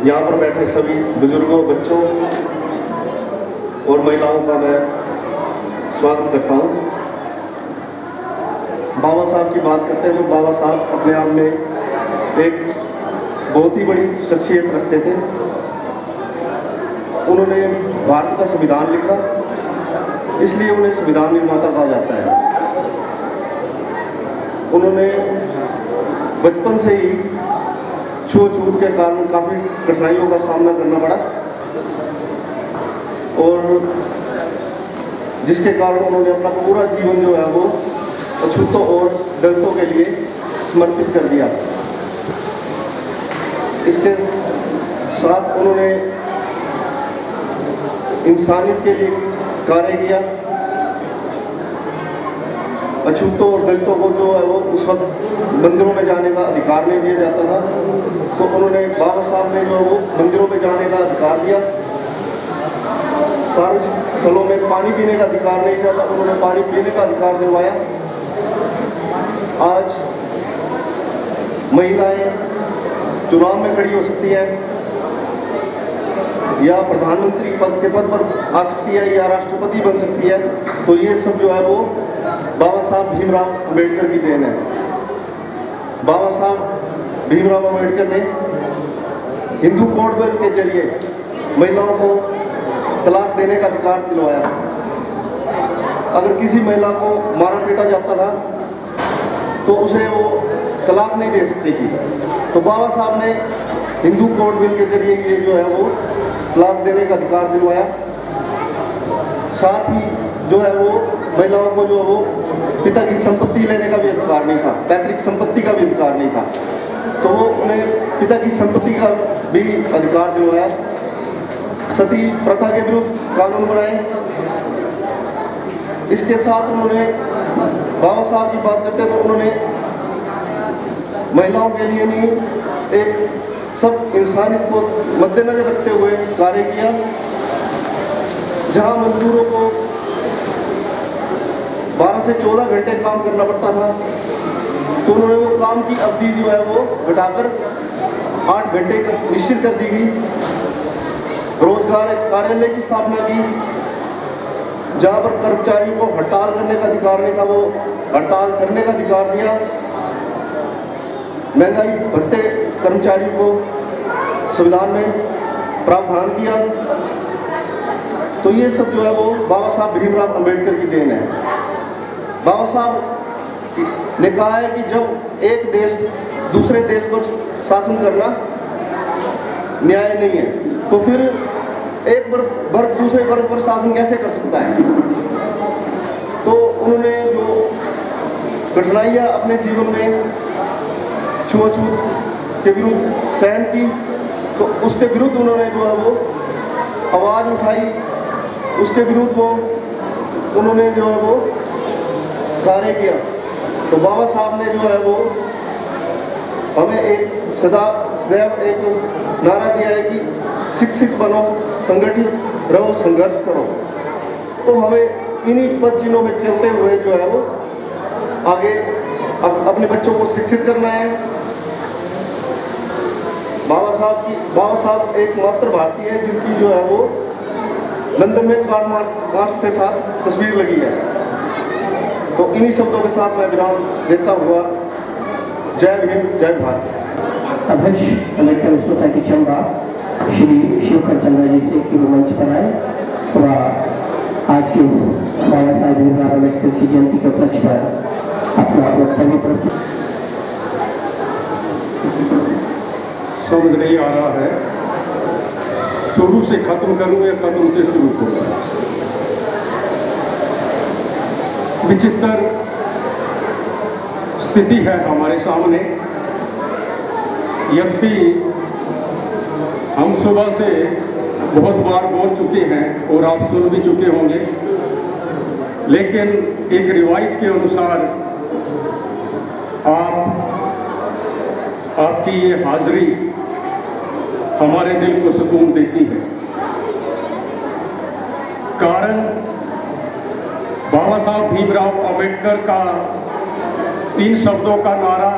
यहाँ पर बैठे सभी बुजुर्गों, बच्चों और महिलाओं का मैं स्वागत करता हूँ। बाबा साहब की बात करते हैं तो बाबा साहब अपने आप में एक बहुत ही बड़ी शख्सियत रखते थे। उन्होंने भारत का संविधान लिखा, इसलिए उन्हें संविधान निर्माता कहा जाता है। उन्होंने बचपन से ही छूत के कारण काफ़ी कठिनाइयों का सामना करना पड़ा और जिसके कारण उन्होंने अपना पूरा जीवन जो है वो अछूतों और दलितों के लिए समर्पित कर दिया। इसके साथ उन्होंने इंसानियत के लिए कार्य किया। अछूतों और दलितों को जो है वो उस वक्त मंदिरों में जाने का अधिकार नहीं दिया जाता था, तो उन्होंने बाबा साहब ने जो वो मंदिरों में जाने का अधिकार दिया। सार्वजनिक स्थलों में पानी पीने का अधिकार नहीं था, तो उन्होंने पानी पीने का अधिकार दिलवाया। आज महिलाएं चुनाव में खड़ी हो सकती है या प्रधानमंत्री पद के पद पर आ सकती है या राष्ट्रपति बन सकती है, तो ये सब जो है वो बाबा साहब भीमराव अम्बेडकर की देन है। बाबा साहब भीमराव अम्बेडकर ने हिंदू कोड बिल के जरिए महिलाओं को तलाक देने का अधिकार दिलवाया। अगर किसी महिला को मारा पीटा जाता था तो उसे वो तलाक नहीं दे सकती थी, तो बाबा साहब ने हिंदू कोड बिल के जरिए ये जो है वो तलाक देने का अधिकार दिलवाया। साथ ही जो है वो महिलाओं को जो है वो पिता की संपत्ति लेने का भी अधिकार नहीं था, पैतृक संपत्ति का भी अधिकार नहीं था, तो वो उन्हें पिता की संपत्ति का भी अधिकार दिलवाया। सती प्रथा के विरुद्ध कानून बनाए। इसके साथ उन्होंने बाबा साहब की बात करते तो उन्होंने महिलाओं के लिए नहीं, एक सब इंसानियत को मद्देनजर रखते हुए कार्य किया। जहां मजदूरों को 12 से 14 घंटे काम करना पड़ता था, तो उन्होंने वो काम की अवधि जो है वो घटाकर 8 घंटे निश्चित कर दी गई। रोजगार कार्यालय की स्थापना की, जहाँ पर कर्मचारियों को हड़ताल करने का अधिकार नहीं था, वो हड़ताल करने का अधिकार दिया। महंगाई भत्ते कर्मचारियों को संविधान में प्रावधान किया। तो ये सब जो है वो बाबा साहब भीमराव अंबेडकर की देन है। बाबा साहब ने कहा है कि जब एक देश दूसरे देश पर शासन करना न्याय नहीं है, तो फिर एक वर्ग दूसरे वर्ग पर शासन कैसे कर सकता है। तो उन्होंने जो कठिनाइयाँ अपने जीवन में छुआछूत के विरुद्ध सहन की, तो उसके विरुद्ध उन्होंने जो है वो आवाज़ उठाई, उसके विरुद्ध वो उन्होंने जो है वो कार्य किया। तो बाबा साहब ने जो है वो हमें एक सदैव एक नारा दिया है कि शिक्षित बनो, संगठित रहो, संघर्ष करो। तो हमें इन्हीं पद चिन्हों में चलते हुए जो है वो आगे अपने बच्चों को शिक्षित करना है। बाबा साहब एकमात्र भारतीय है जिनकी जो है वो लंदन में कार्ल मार्क्स के साथ तस्वीर लगी है। तो इन्हीं शब्दों के साथ मैं विराम देता हुआ जय भीम जय भारत। अध्यक्ष अम्बेडकर विश्व की चंबा श्री शिवकर चंद्र जी से की मंच पर आए वह आज के इस बाबा साहेब भीमराव अम्बेडकर की जयंती के उपलक्ष्य पर अपना वक्तव्य प्रस्तुत। समझ नहीं आ रहा है शुरू से खत्म करूं या खत्म से शुरू करूं। विचित्र स्थिति है हमारे सामने। यद्यपि हम सुबह से बहुत बार बोल चुके हैं और आप सुन भी चुके होंगे, लेकिन एक रिवायत के अनुसार आपकी ये हाजिरी हमारे दिल को सुकून देती है। कारण बाबा साहब भीमराव अम्बेडकर का 3 शब्दों का नारा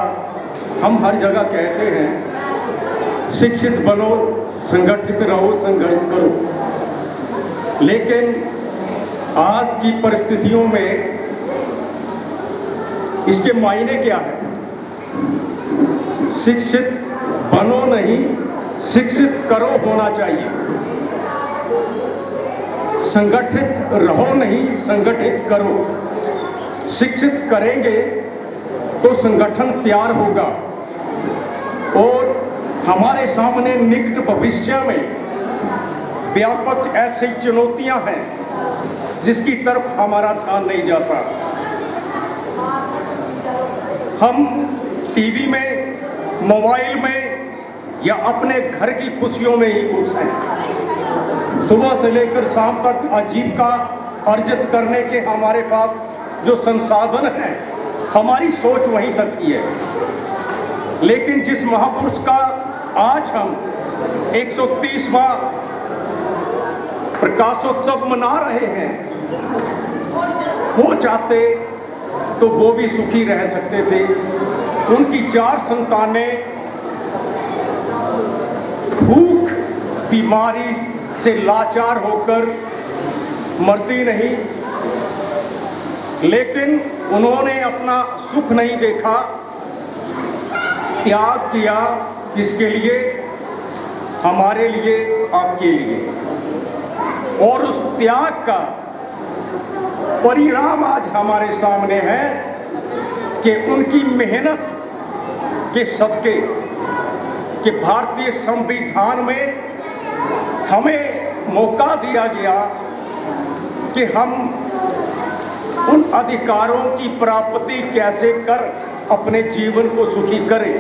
हम हर जगह कहते हैं, शिक्षित बनो, संगठित रहो, संघर्ष करो। लेकिन आज की परिस्थितियों में इसके मायने क्या है? शिक्षित बनो नहीं, शिक्षित करो होना चाहिए। संगठित रहो नहीं, संगठित करो। शिक्षित करेंगे तो संगठन तैयार होगा और हमारे सामने निकट भविष्य में व्यापक ऐसी चुनौतियां हैं जिसकी तरफ हमारा ध्यान नहीं जाता। हम टीवी में, मोबाइल में या अपने घर की खुशियों में ही खुश हैं। सुबह से लेकर शाम तक आजीविका अर्जित करने के हमारे पास जो संसाधन हैं, हमारी सोच वहीं तक ही है। लेकिन जिस महापुरुष का आज हम 130वां प्रकाशोत्सव मना रहे हैं, वो चाहते तो वो भी सुखी रह सकते थे। उनकी 4 संतानें भूख बीमारी से लाचार होकर मरती नहीं, लेकिन उन्होंने अपना सुख नहीं देखा, त्याग किया। किसके लिए? हमारे लिए, आपके लिए। और उस त्याग का परिणाम आज हमारे सामने है कि उनकी मेहनत के सदके कि भारतीय संविधान में हमें मौका दिया गया कि हम उन अधिकारों की प्राप्ति कैसे कर अपने जीवन को सुखी करें।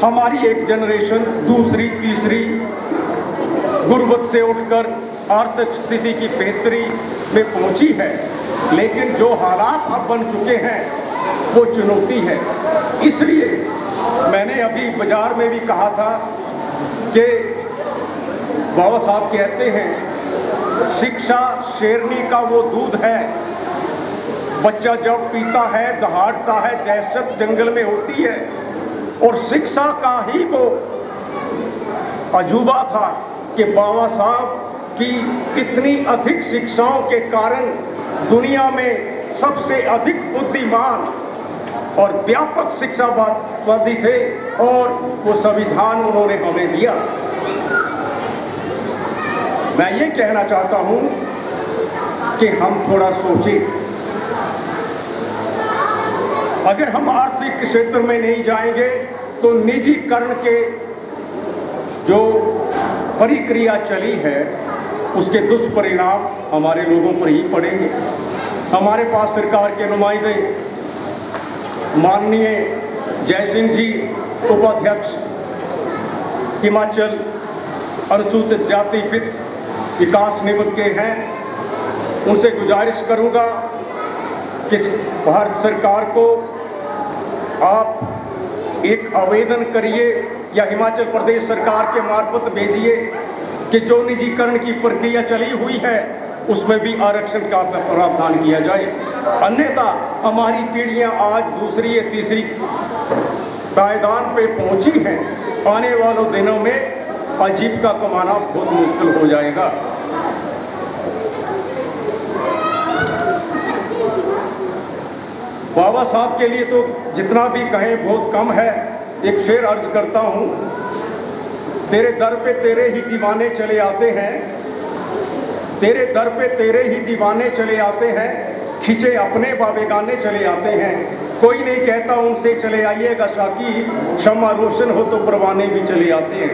हमारी एक जनरेशन दूसरी तीसरी गुर्बत से उठकर आर्थिक स्थिति की बेहतरी में पहुंची है, लेकिन जो हालात अब बन चुके हैं वो चुनौती है। इसलिए मैंने अभी बाजार में भी कहा था कि बाबा साहब कहते हैं शिक्षा शेरनी का वो दूध है, बच्चा जब पीता है दहाड़ता है, दहशत जंगल में होती है। और शिक्षा का ही वो अजूबा था कि बाबा साहब की इतनी अधिक शिक्षाओं के कारण दुनिया में सबसे अधिक बुद्धिमान और व्यापक शिक्षावादी थे और वो संविधान उन्होंने हमें दिया। मैं ये कहना चाहता हूँ कि हम थोड़ा सोचें। अगर हम आर्थिक क्षेत्र में नहीं जाएंगे तो निजीकरण के जो प्रक्रिया चली है उसके दुष्परिणाम हमारे लोगों पर ही पड़ेंगे। हमारे पास सरकार के नुमाइंदे माननीय जय सिंह जी उपाध्यक्ष हिमाचल अनुसूचित जाति वित्त विकास निगम के हैं, उनसे गुजारिश करूंगा कि भारत सरकार को आप एक आवेदन करिए या हिमाचल प्रदेश सरकार के मार्फत भेजिए कि जो निजीकरण की प्रक्रिया चली हुई है उसमें भी आरक्षण का प्रावधान किया जाए। अन्यथा हमारी पीढ़ियां आज दूसरी या तीसरी पायदान पे पहुंची हैं, आने वालों दिनों में आजीविका कमाना बहुत मुश्किल हो जाएगा। बाबा साहब के लिए तो जितना भी कहें बहुत कम है। एक शेर अर्ज करता हूँ, तेरे दर पे तेरे ही दीवाने चले आते हैं, तेरे दर पे तेरे ही दीवाने चले आते हैं, खींचे अपने बाबेगाने चले आते हैं। कोई नहीं कहता उनसे चले आइएगा साकी, शम्मा रोशन हो तो परवाने भी चले आते हैं।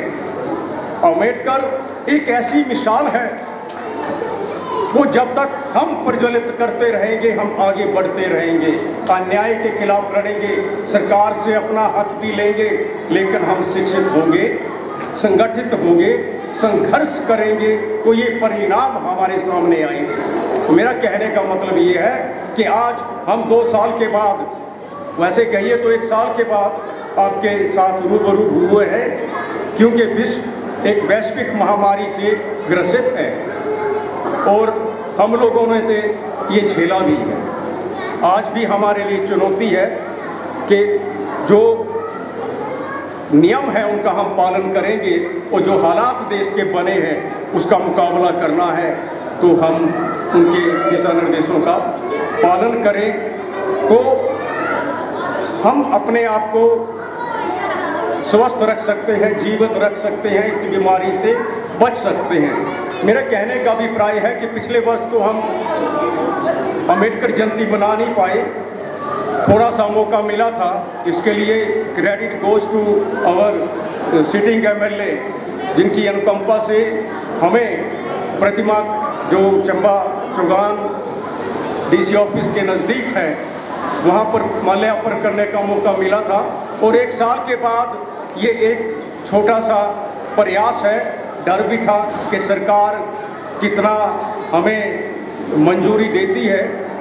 अम्बेडकर एक ऐसी मिसाल है, वो जब तक हम प्रज्वलित करते रहेंगे हम आगे बढ़ते रहेंगे, अन्याय के खिलाफ लड़ेंगे, सरकार से अपना हक भी लेंगे, लेकिन हम शिक्षित होंगे, संगठित होंगे, संघर्ष करेंगे तो ये परिणाम हमारे सामने आएंगे। तो मेरा कहने का मतलब ये है कि आज हम 2 साल के बाद, वैसे कहिए तो 1 साल के बाद आपके साथ रूबरू हुए हैं, क्योंकि विश्व एक वैश्विक महामारी से ग्रसित है और हम लोगों ने तो ये झेला भी है। आज भी हमारे लिए चुनौती है कि जो नियम है उनका हम पालन करेंगे और जो हालात देश के बने हैं उसका मुकाबला करना है तो हम उनके दिशा निर्देशों का पालन करें तो हम अपने आप को स्वस्थ रख सकते हैं, जीवित रख सकते हैं, इस बीमारी से बच सकते हैं। मेरा कहने का अभिप्राय है कि पिछले वर्ष तो हम अम्बेडकर जयंती मना नहीं पाए, थोड़ा सा मौका मिला था, इसके लिए credit goes to our sitting MLA जिनकी अनुकंपा से हमें प्रतिमा जो चंबा चौगान डीसी ऑफिस के नज़दीक है वहाँ पर माल्यार्पण करने का मौका मिला था। और 1 साल के बाद ये एक छोटा सा प्रयास है, डर भी था कि सरकार कितना हमें मंजूरी देती है,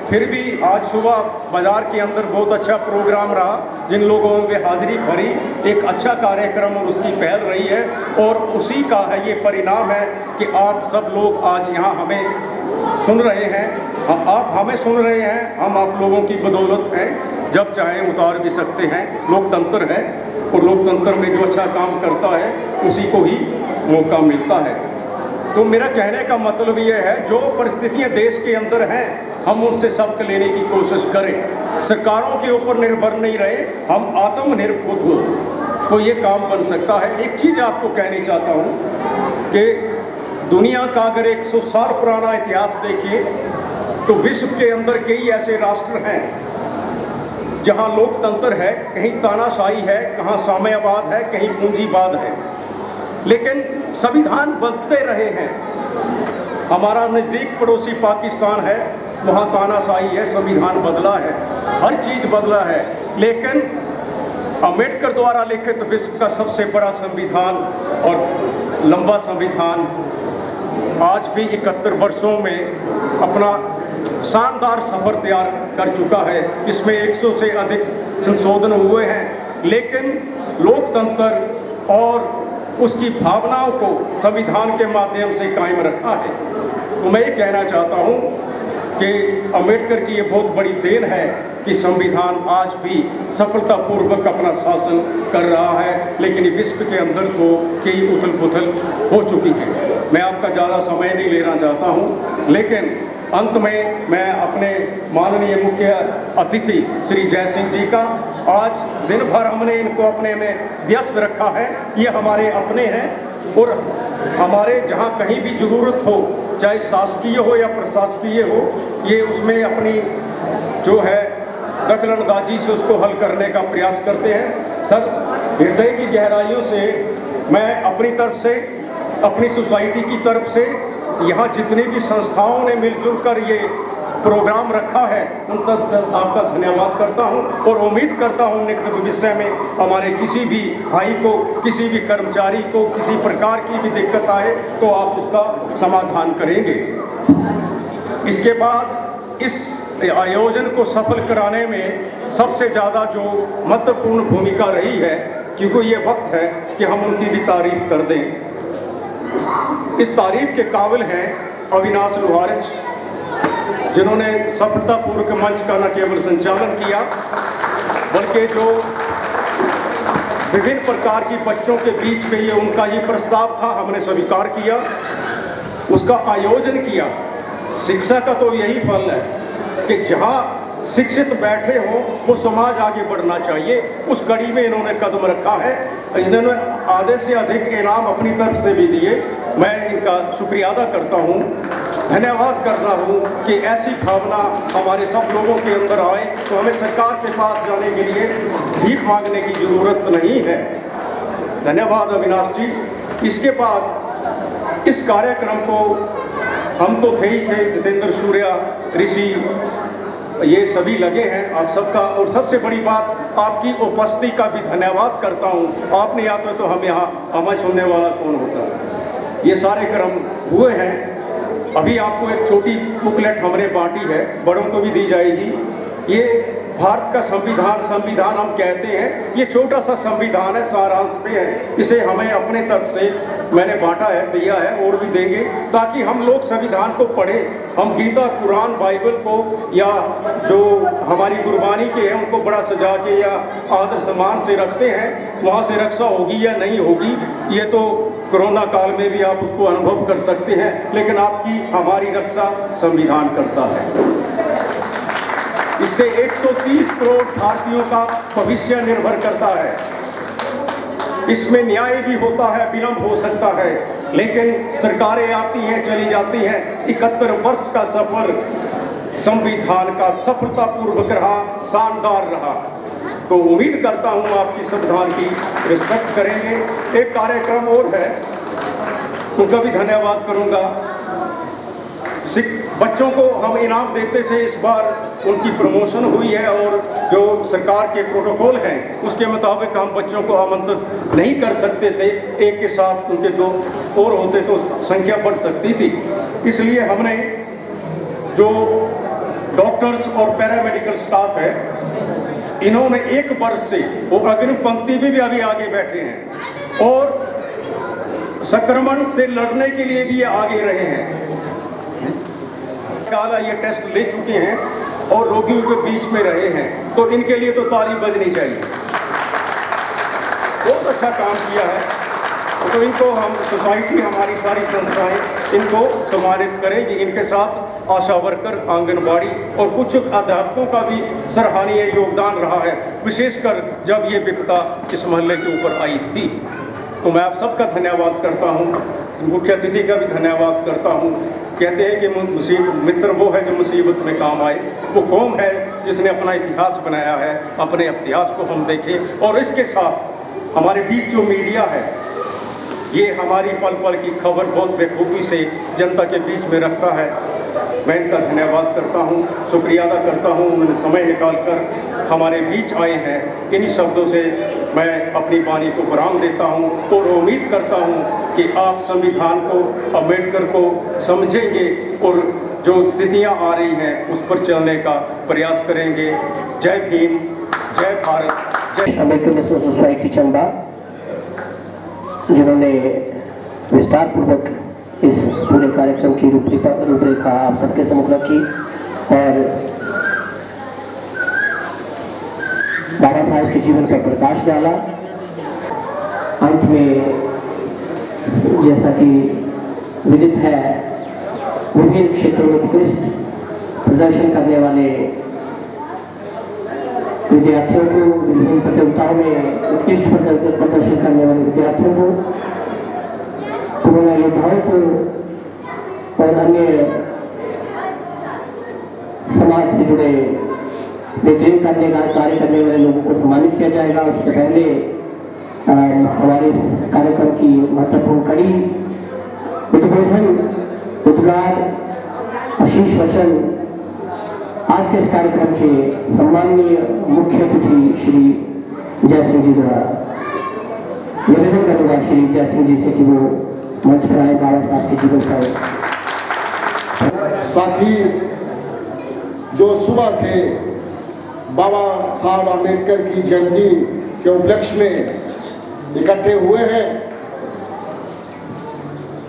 फिर भी आज सुबह बाज़ार के अंदर बहुत अच्छा प्रोग्राम रहा, जिन लोगों ने हाजिरी भरी, एक अच्छा कार्यक्रम और उसकी पहल रही है और उसी का है ये परिणाम है कि आप सब लोग आज यहाँ हमें सुन रहे हैं, आप हमें सुन रहे हैं, हम आप लोगों की बदौलत हैं, जब चाहें उतार भी सकते हैं। लोकतंत्र है और लोकतंत्र में जो अच्छा काम करता है उसी को ही मौका मिलता है। तो मेरा कहने का मतलब ये है जो परिस्थितियाँ देश के अंदर हैं हम उनसे सबक लेने की कोशिश करें, सरकारों के ऊपर निर्भर नहीं रहे, हम आत्मनिर्भर हो तो ये काम बन सकता है। एक चीज़ आपको कहनी चाहता हूँ कि दुनिया का अगर 100 साल पुराना इतिहास देखिए तो विश्व के अंदर कई ऐसे राष्ट्र हैं जहां लोकतंत्र है, कहीं तानाशाही है, कहाँ साम्यवाद है, कहीं पूंजीवाद है, लेकिन संविधान बदलते रहे हैं। हमारा नज़दीक पड़ोसी पाकिस्तान है, वहाँ तानाशाही है, संविधान बदला है, हर चीज़ बदला है, लेकिन अम्बेडकर द्वारा लिखित विश्व का सबसे बड़ा संविधान और लंबा संविधान आज भी 71 वर्षों में अपना शानदार सफ़र तैयार कर चुका है। इसमें 100 से अधिक संशोधन हुए हैं, लेकिन लोकतंत्र और उसकी भावनाओं को संविधान के माध्यम से कायम रखा है। तो मैं ये कहना चाहता हूँ कि अम्बेडकर की ये बहुत बड़ी देन है कि संविधान आज भी सफलतापूर्वक अपना शासन कर रहा है, लेकिन विश्व के अंदर तो कई उथल पुथल हो चुकी है। मैं आपका ज़्यादा समय नहीं लेना चाहता हूँ, लेकिन अंत में मैं अपने माननीय मुख्य अतिथि श्री जय सिंह जी का, आज दिन भर हमने इनको अपने में व्यस्त रखा है, ये हमारे अपने हैं और हमारे जहाँ कहीं भी ज़रूरत हो, चाहे शासकीय हो या प्रशासकीय हो, ये उसमें अपनी जो है दखलंदाजी से उसको हल करने का प्रयास करते हैं। सर, हृदय की गहराइयों से मैं अपनी तरफ से, अपनी सोसाइटी की तरफ से, यहाँ जितनी भी संस्थाओं ने मिलजुल कर ये प्रोग्राम रखा है उन तरफ से आपका धन्यवाद करता हूँ और उम्मीद करता हूँ निकट भविष्य में हमारे किसी भी भाई को, किसी भी कर्मचारी को किसी प्रकार की भी दिक्कत आए तो आप उसका समाधान करेंगे। इसके बाद इस आयोजन को सफल कराने में सबसे ज़्यादा जो महत्वपूर्ण भूमिका रही है, क्योंकि ये वक्त है कि हम उनकी भी तारीफ कर दें। इस तारीफ के काबिल हैं अविनाश लोहारच, जिन्होंने सफलतापूर्वक मंच का न केवल संचालन किया बल्कि जो विभिन्न प्रकार की बच्चों के बीच में ये उनका ये प्रस्ताव था, हमने स्वीकार किया, उसका आयोजन किया। शिक्षा का तो यही फल है कि जहाँ शिक्षित बैठे हों वो समाज आगे बढ़ना चाहिए, उस कड़ी में इन्होंने कदम रखा है। इन्होंने आधे से अधिक इनाम अपनी तरफ से भी दिए, मैं इनका शुक्रिया अदा करता हूँ, धन्यवाद करता हूँ कि ऐसी भावना हमारे सब लोगों के अंदर आए तो हमें सरकार के पास जाने के लिए भीख मांगने की ज़रूरत नहीं है। धन्यवाद अविनाश जी। इसके बाद इस कार्यक्रम को हम तो थे ही थे, जितेंद्र सूर्या, ऋषि, ये सभी लगे हैं, आप सबका, और सबसे बड़ी बात आपकी उपस्थिति का भी धन्यवाद करता हूँ। आप नहीं आते तो हम यहाँ, हमें सुनने वाला कौन होता। ये सारे क्रम हुए हैं। अभी आपको एक छोटी बुकलेट हमने बांटी है, बड़ों को भी दी जाएगी। ये भारत का संविधान हम कहते हैं, ये छोटा सा संविधान है, सारांश पे है। इसे हमें अपने तरफ से मैंने बांटा है, दिया है, और भी देंगे ताकि हम लोग संविधान को पढ़ें। हम गीता, कुरान, बाइबल को या जो हमारी गुरबानी के हैं उनको बड़ा सजा के या आदर सम्मान से रखते हैं, वहाँ से रक्षा होगी या नहीं होगी ये तो कोरोना काल में भी आप उसको अनुभव कर सकते हैं, लेकिन आपकी हमारी रक्षा संविधान करता है। इससे 130 करोड़ भारतीयों का भविष्य निर्भर करता है। इसमें न्याय भी होता है, विलंब हो सकता है, लेकिन सरकारें आती हैं, चली जाती हैं। 71 वर्ष का सफर संविधान का सफलतापूर्वक रहा, शानदार रहा। तो उम्मीद करता हूँ आपकी संविधान की रिस्पेक्ट करेंगे। एक कार्यक्रम और है, उनका भी धन्यवाद करूँगा। बच्चों को हम इनाम देते थे, इस बार उनकी प्रमोशन हुई है और जो सरकार के प्रोटोकॉल हैं उसके मुताबिक हम बच्चों को आमंत्रित नहीं कर सकते थे। एक के साथ उनके दो और होते तो संख्या बढ़ सकती थी, इसलिए हमने जो डॉक्टर्स और पैरामेडिकल स्टाफ है इन्होंने 1 वर्ष से वो अग्रिम पंक्ति में भी अभी आगे बैठे हैं और संक्रमण से लड़ने के लिए भी आगे रहे हैं। ये टेस्ट ले चुके हैं और रोगियों के बीच में रहे हैं, तो इनके लिए तो ताली बजनी चाहिए। बहुत अच्छा काम किया है, तो इनको हम सोसाइटी, हमारी सारी संस्थाएं इनको सम्मानित करेंगी। इनके साथ आशा वर्कर, आंगनबाड़ी और कुछ अध्यापकों का भी सराहनीय योगदान रहा है, विशेषकर जब ये विपदा इस मोहल्ले के ऊपर आई थी। तो मैं आप सबका धन्यवाद करता हूँ। मुख्य अतिथि का भी धन्यवाद करता हूँ। कहते हैं कि मित्र वो है जो मुसीबत में काम आए। वो कौम है जिसने अपना इतिहास बनाया है, अपने इतिहास को हम देखें। और इसके साथ हमारे बीच जो मीडिया है, ये हमारी पल पल की खबर बहुत बेखूबी से जनता के बीच में रखता है। मैं इनका धन्यवाद करता हूँ, शुक्रिया अदा करता हूँ। उन्होंने समय निकालकर हमारे बीच आए हैं। इन्हीं शब्दों से मैं अपनी वाणी को विराम देता हूँ और उम्मीद करता हूँ कि आप संविधान को, अम्बेडकर को समझेंगे और जो स्थितियाँ आ रही हैं उस पर चलने का प्रयास करेंगे। जय भीम, जय भारत, जय अम्बेडकर नेशनल सोसाइटी चंबा, जिन्होंने विस्तार पूर्वक इस पूरे कार्यक्रम की रूपरेखा आप सबके सम्मुख रखी और बाबा साहब के जीवन पर प्रकाश डाला। अंत में जैसा कि विदित है, विभिन्न क्षेत्रों में उत्कृष्ट प्रदर्शन करने वाले विद्यार्थियों को, विभिन्न प्रतियोगिताओं में उत्कृष्ट प्रदर्शन करने वाले विद्यार्थियों को, कोरोना योद्धाओं को और अन्य समाज से जुड़े बेहतरीन कार्य करने वाले लोगों को सम्मानित किया जाएगा। उससे पहले हमारे इस कार्यक्रम की महत्वपूर्ण कड़ी उद्बोधन, उद्गार, आशीष वचन आज के इस कार्यक्रम के सम्माननीय मुख्य अतिथि श्री जय सिंह जी द्वारा निवेदन करूँगा श्री जय सिंह जी से कि वो मंच पर आए बाबा साहब के जीवन पर। साथी जो सुबह से बाबा साहब आम्बेडकर की जयंती के उपलक्ष्य में इकट्ठे हुए हैं,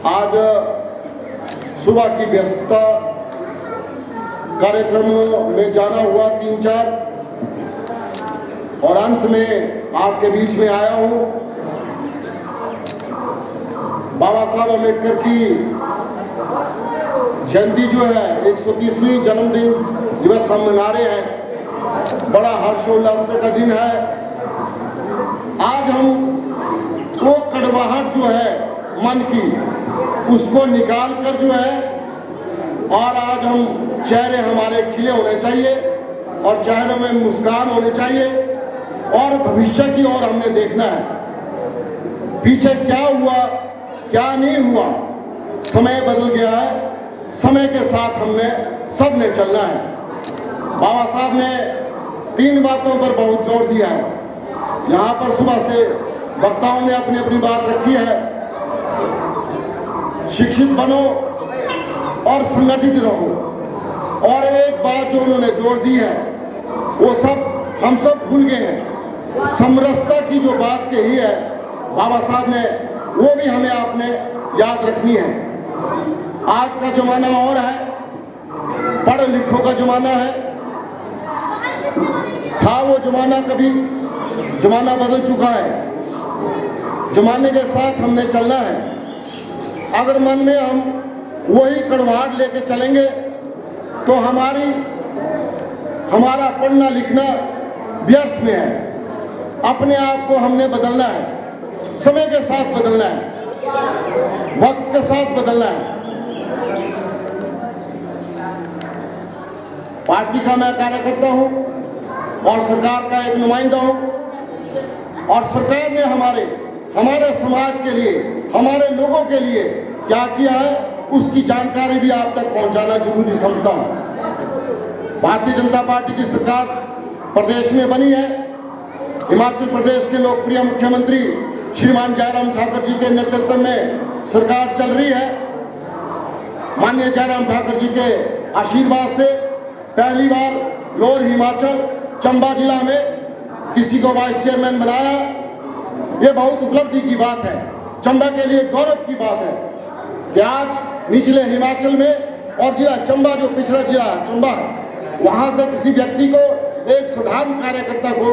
आज सुबह की व्यस्तता कार्यक्रमों में जाना हुआ 3-4 और अंत में आपके बीच में आया हूँ। बाबा साहब आम्बेडकर की जयंती जो है 130वीं जन्मदिन दिवस हम मना रहे हैं। बड़ा हर्षोल्लास का दिन है। आज हम वो कड़वाहट जो है मन की उसको निकाल कर जो है, और आज हम चेहरे हमारे खिले होने चाहिए और चेहरों में मुस्कान होनी चाहिए और भविष्य की ओर हमने देखना है। पीछे क्या हुआ क्या नहीं हुआ, समय बदल गया है, समय के साथ हमने सब ने चलना है। बाबा साहब ने 3 बातों पर बहुत जोर दिया है। यहाँ पर सुबह से वक्ताओं ने अपनी अपनी बात रखी है। शिक्षित बनो और संगठित रहो, और एक बात जो उन्होंने जोर दी है वो सब हम सब भूल गए हैं। समरसता की जो बात कही है बाबा साहब ने, वो भी हमें आपने याद रखनी है। आज का जमाना और है, पढ़ लिखों का जमाना है। था वो जमाना, कभी जमाना बदल चुका है। जमाने के साथ हमने चलना है। अगर मन में हम वही कड़वाहट लेके चलेंगे तो हमारा पढ़ना लिखना व्यर्थ में है। अपने आप को हमने बदलना है, समय के साथ बदलना है, वक्त के साथ बदलना है। पार्टी का मैं कार्यकर्ता हूँ और सरकार का एक नुमाइंदा हूँ, और सरकार ने हमारे समाज के लिए, हमारे लोगों के लिए क्या किया है उसकी जानकारी भी आप तक पहुंचाना जरूरी समझता हूं। भारतीय जनता पार्टी की सरकार प्रदेश में बनी है। हिमाचल प्रदेश के लोकप्रिय मुख्यमंत्री श्रीमान जयराम ठाकुर जी के नेतृत्व में सरकार चल रही है। माननीय जयराम ठाकुर जी के आशीर्वाद से पहली बार लोअर हिमाचल चंबा जिला में किसी को वाइस चेयरमैन बनाया। ये बहुत उपलब्धि की बात है, चंबा के लिए गौरव की बात है कि आज निचले हिमाचल में और जिला चंबा, जो पिछड़ा जिला चंबा है, वहाँ से किसी व्यक्ति को, एक साधारण कार्यकर्ता को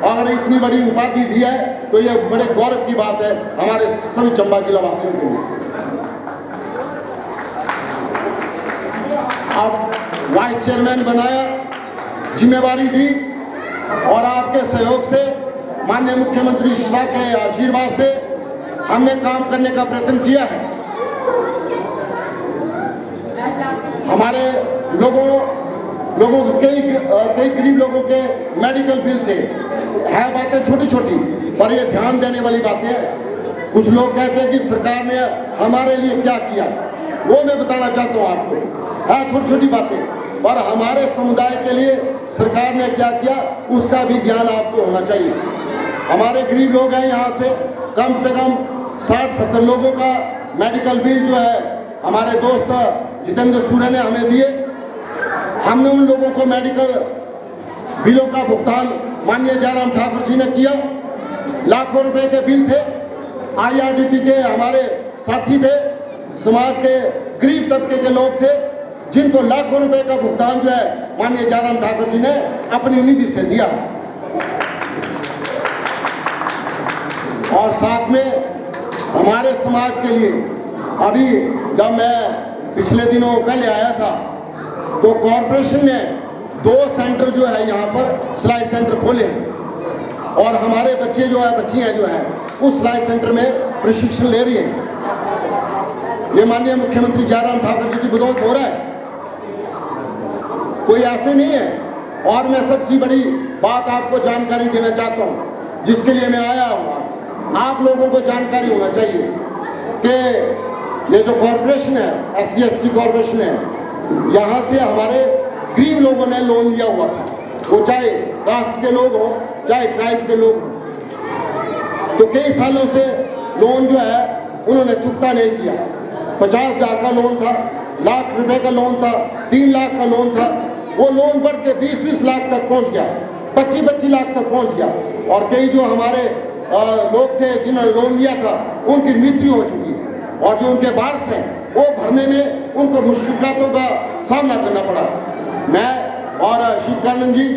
अगर इतनी बड़ी उपाधि दी है तो ये बड़े गौरव की बात है हमारे सभी चंबा जिला वासियों के लिए। अब वाइस चेयरमैन बनाया, जिम्मेवारी दी, और आपके सहयोग से, माननीय मुख्यमंत्री साहब के आशीर्वाद से हमने काम करने का प्रयत्न किया है। हमारे लोगों के कई गरीब लोगों के मेडिकल बिल थे। है बातें छोटी छोटी, पर ये ध्यान देने वाली बातें हैं। कुछ लोग कहते हैं कि सरकार ने हमारे लिए क्या किया, वो मैं बताना चाहता हूँ आपको। हाँ, छोटी छोटी बातें, पर हमारे समुदाय के लिए सरकार ने क्या किया उसका भी ज्ञान आपको होना चाहिए। हमारे गरीब लोग हैं, यहाँ से कम 60-70 लोगों का मेडिकल बिल जो है हमारे दोस्त जितेंद्र सूर्य ने हमें दिए। हमने उन लोगों को मेडिकल बिलों का भुगतान माननीय जयराम ठाकुर जी ने किया। लाखों रुपए के बिल थे। IRDP के हमारे साथी थे, समाज के गरीब तबके के लोग थे, जिनको लाखों रुपए का भुगतान जो है माननीय जयराम ठाकुर जी ने अपनी निधि से दिया। और साथ में हमारे समाज के लिए अभी जब मैं पिछले दिनों पहले आया था तो कॉरपोरेशन ने 2 सेंटर जो है यहाँ पर सिलाई सेंटर खोले हैं और हमारे बच्चे जो है बच्चियाँ जो हैं उस सिलाई सेंटर में प्रशिक्षण ले रही हैं। ये माननीय मुख्यमंत्री जयराम ठाकुर जी की बदौलत हो रहा है, कोई ऐसे नहीं है। और मैं सबसे बड़ी बात आपको जानकारी देना चाहता हूँ, जिसके लिए मैं आया हूँ। आप लोगों को जानकारी होना चाहिए कि ये जो कॉरपोरेशन है, SC/ST कॉरपोरेशन है, यहाँ से हमारे गरीब लोगों ने लोन लिया हुआ था, वो चाहे कास्ट के लोग हों चाहे ट्राइब के लोग हों। तो कई सालों से लोन जो है उन्होंने चुकता नहीं किया। 50,000 का लोन था, लाख रुपए का लोन था, 3 लाख का लोन था। वो लोन बढ़ के 20-20 लाख तक पहुँच गया, 25-25 लाख तक पहुँच गया। और कई जो हमारे लोग थे जिन्होंने लोन लिया था उनकी मृत्यु हो चुकी है, और जो उनके वारिस हैं वो भरने में उनको मुश्किलों का सामना करना पड़ा। मैं और शिवकानंद जी,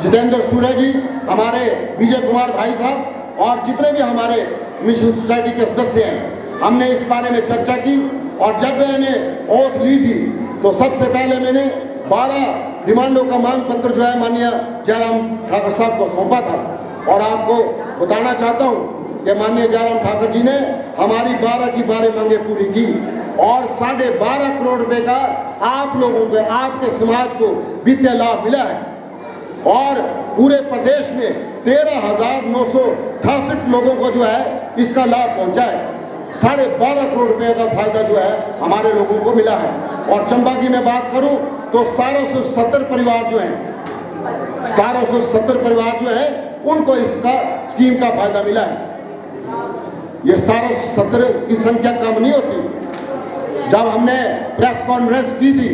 जितेंद्र सूर्य जी, हमारे विजय कुमार भाई साहब और जितने भी हमारे मिशन सोसाइटी के सदस्य हैं, हमने इस बारे में चर्चा की। और जब मैंने ओथ ली थी तो सबसे पहले मैंने 12 डिमांडों का मांग पत्र जो है माननीय जयराम ठाकुर साहब को सौंपा था। और आपको बताना चाहता हूँ कि माननीय जयराम ठाकुर जी ने हमारी 12 की 12 मांगें पूरी की और 12.5 करोड़ रुपए का आप लोगों को, आपके समाज को वित्तीय लाभ मिला है। और पूरे प्रदेश में 13,968 लोगों को जो है इसका लाभ पहुंचा है। 12.5 करोड़ रुपए का फायदा जो है हमारे लोगों को मिला है। और चंबा की मैं बात करूं तो 1777 परिवार जो हैं, 1777 परिवार जो है उनको इसका स्कीम का फायदा मिला है। ये 1777 की संख्या कम नहीं होती। जब हमने प्रेस कॉन्फ्रेंस की थी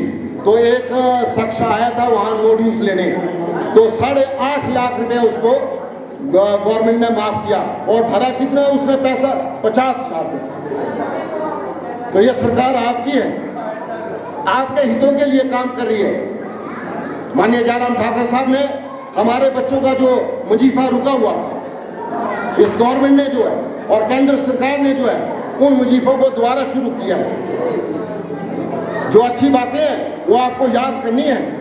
तो एक शख्स आया था वहाँ नो ड्यूज लेने, तो 8.5 लाख रुपए उसको गवर्नमेंट ने माफ किया और भरा कितना उसने पैसा 50,000 रुपये। तो ये सरकार आपकी है, आपके हितों के लिए काम कर रही है। माननीय जयराम ठाकुर साहब ने हमारे बच्चों का जो वजीफा रुका हुआ था, इस गवर्नमेंट ने जो है और केंद्र सरकार ने जो है उन वजीफों को दोबारा शुरू किया है। जो अच्छी बातें हैं वो आपको याद करनी है।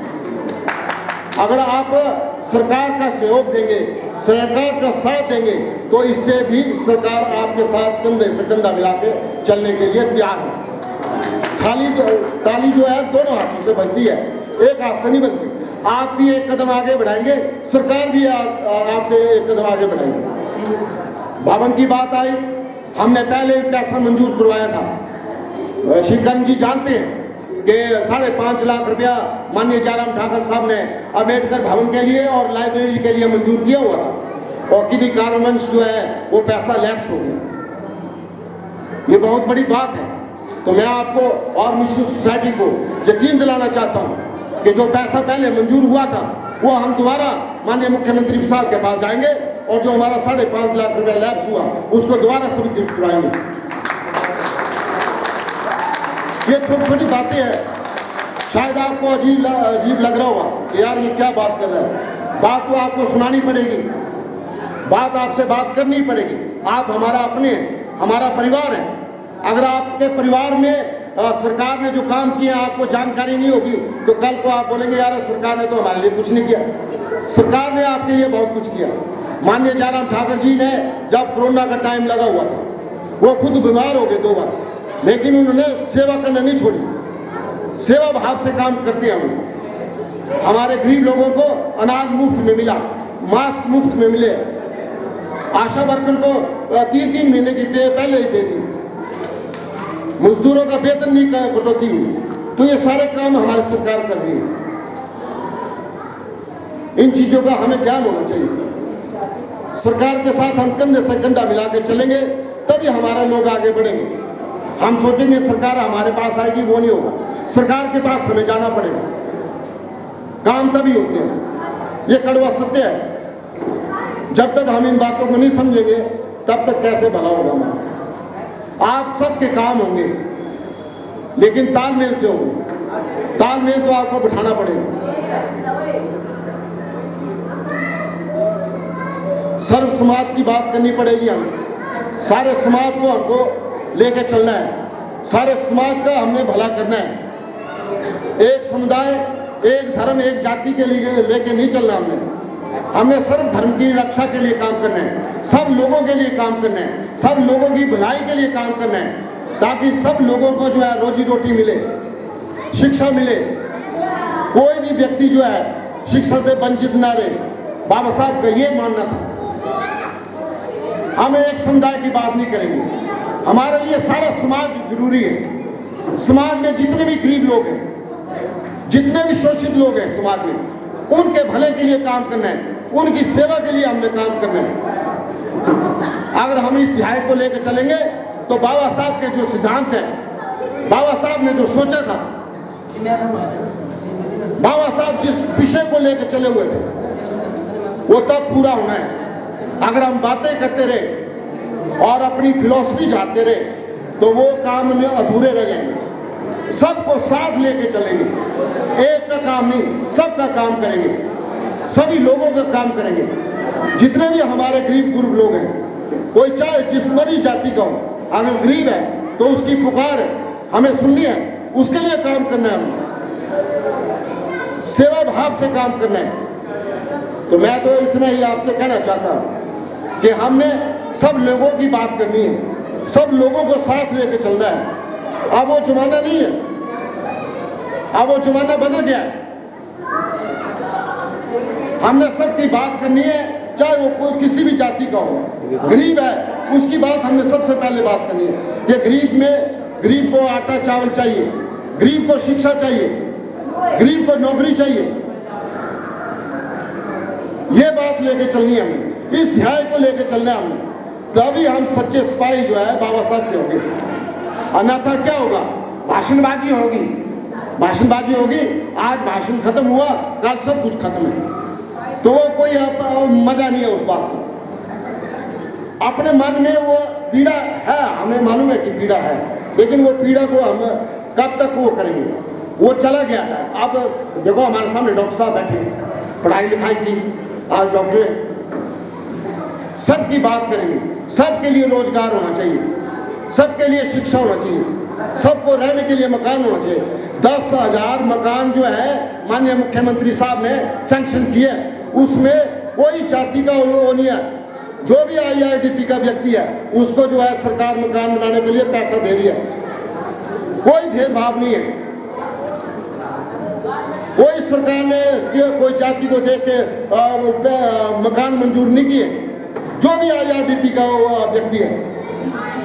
अगर आप सरकार का सहयोग देंगे, सरकार का साथ देंगे, तो इससे भी सरकार आपके साथ कंधे से कंधा मिला के चलने के लिए तैयार है। ताली जो है दोनों हाथों से बजती है, एक हाथ से नहीं बनती। आप भी एक कदम आगे बढ़ाएंगे, सरकार भी आपके एक कदम आगे बढ़ाएंगे। भवन की बात आई, हमने पहले पैसा मंजूर करवाया था। शिवकानंद जी जानते हैं कि 5.5 लाख रुपया माननीय जयराम ठाकुर साहब ने अम्बेडकर भवन के लिए और लाइब्रेरी के लिए मंजूर किया हुआ था, और किन्हीं कारणवश जो है वो पैसा लैप्स हो गया। ये बहुत बड़ी बात है। तो मैं आपको और मिशन सोसाइटी को यकीन दिलाना चाहता हूँ कि जो पैसा पहले मंजूर हुआ था वो हम दोबारा माननीय मुख्यमंत्री साहब के पास जाएंगे और जो हमारा 5.5 लाख रुपया लैप्स हुआ उसको दोबारा स्वीकृत कराएंगे। ये छोटी छोटी बातें हैं, शायद आपको अजीब लग रहा होगा कि यार ये क्या बात कर रहा है। बात तो आपको सुनानी पड़ेगी, बात आपसे बात करनी पड़ेगी। आप हमारा अपने हैं, हमारा परिवार है। अगर आपके परिवार में सरकार ने जो काम किया आपको जानकारी नहीं होगी तो कल को आप बोलेंगे यार सरकार ने तो हमारे लिए कुछ नहीं किया। सरकार ने आपके लिए बहुत कुछ किया। माननीय जयराम ठाकुर जी ने जब कोरोना का टाइम लगा हुआ था वो खुद बीमार हो गए 2 बार, लेकिन उन्होंने सेवा करना नहीं छोड़ी। सेवा भाव से काम करते हम। हमारे गरीब लोगों को अनाज मुफ्त में मिला, मास्क मुफ्त में मिले, आशा वर्कर को 3-3 महीने की पे पहले ही दे दी, मजदूरों का वेतन नहीं कटौती हुई। तो ये सारे काम हमारी सरकार कर रही है। इन चीज़ों का हमें ज्ञान होना चाहिए। सरकार के साथ हम कंधे से कंधा मिला के चलेंगे तभी हमारा लोग आगे बढ़ेंगे। हम सोचेंगे सरकार हमारे पास आएगी, वो नहीं होगा। सरकार के पास हमें जाना पड़ेगा, काम तभी होते हैं। ये कड़वा सत्य है। जब तक हम इन बातों को नहीं समझेंगे तब तक कैसे भला होगा हमारा। आप सबके काम होंगे लेकिन तालमेल से होंगे। तालमेल तो आपको बिठाना पड़ेगा। सर्व समाज की बात करनी पड़ेगी हमें। सारे समाज को हमको लेके चलना है। सारे समाज का हमने भला करना है। एक समुदाय, एक धर्म, एक जाति के लिए लेके नहीं चलना हमने सर्व धर्म की रक्षा के लिए काम करना है। सब लोगों के लिए काम करना है। सब लोगों की भलाई के लिए काम करना है, ताकि सब लोगों को जो है रोजी रोटी मिले, शिक्षा मिले। कोई भी व्यक्ति जो है शिक्षा से वंचित ना रहे। बाबा साहब का ये मानना था। हम एक समुदाय की बात नहीं करेंगे, हमारे लिए सारा समाज जरूरी है। समाज में जितने भी गरीब लोग हैं, जितने भी शोषित लोग हैं समाज में, उनके भले के लिए काम करना है, उनकी सेवा के लिए हमने काम करना है। अगर हम इस ध्यान को लेकर चलेंगे तो बाबा साहब के जो सिद्धांत हैं, बाबा साहब ने जो सोचा था, बाबा साहब जिस विषय को लेकर चले हुए थे, वो तब पूरा होना है। अगर हम बातें करते रहे और अपनी फिलॉसफी झाड़ते रहे तो वो काम में अधूरे रह जाएंगे। सबको साथ लेके चलेंगे, एक का काम नहीं, सबका काम करेंगे, सभी लोगों का काम करेंगे। जितने भी हमारे गरीब गुरब लोग हैं, कोई चाहे जिस मरी जाति का हो, अगर गरीब है तो उसकी पुकार हमें सुननी है, उसके लिए काम करना है, हमें सेवा भाव से काम करना है। तो मैं तो इतना ही आपसे कहना चाहता हूँ कि हमने सब लोगों की बात करनी है, सब लोगों को साथ लेके चलना है। अब वो जमाना नहीं है, अब वो जमाना बदल गया है। हमने सबकी बात करनी है, चाहे वो कोई किसी भी जाति का हो। गरीब है उसकी बात हमने सबसे पहले बात करनी है। ये गरीब को आटा चावल चाहिए, गरीब को शिक्षा चाहिए, गरीब को नौकरी चाहिए। ये बात लेके चलनी है हमें, इस ध्यान को लेके चलना है हमें। तभी हम सच्चे सिपाही जो है बाबा साहब के होंगे। अन्यथा क्या होगा? भाषणबाजी होगी, भाषणबाजी होगी। आज भाषण खत्म हुआ, कल सब कुछ खत्म है। तो वो कोई मजा नहीं है उस बात को। अपने मन में वो पीड़ा है, हमें मालूम है कि पीड़ा है, लेकिन वो पीड़ा को हम कब तक वो करेंगे? वो चला गया है। अब देखो हमारे सामने डॉक्टर साहब बैठे, पढ़ाई लिखाई की, आज डॉक्टर सबकी बात करेंगे। सबके लिए रोजगार होना चाहिए, सबके लिए शिक्षा होना चाहिए, सबको रहने के लिए मकान होना चाहिए। 10,000 मकान जो है माननीय मुख्यमंत्री साहब ने सैंक्शन किए, उसमें कोई जाति का वो नहीं है। जो भी IRDP का व्यक्ति है उसको जो है सरकार मकान बनाने के लिए पैसा दे रही है। कोई भेदभाव नहीं है। कोई सरकार ने कोई जाति को देख के मकान मंजूर नहीं किए। जो भी IRDP का व्यक्ति है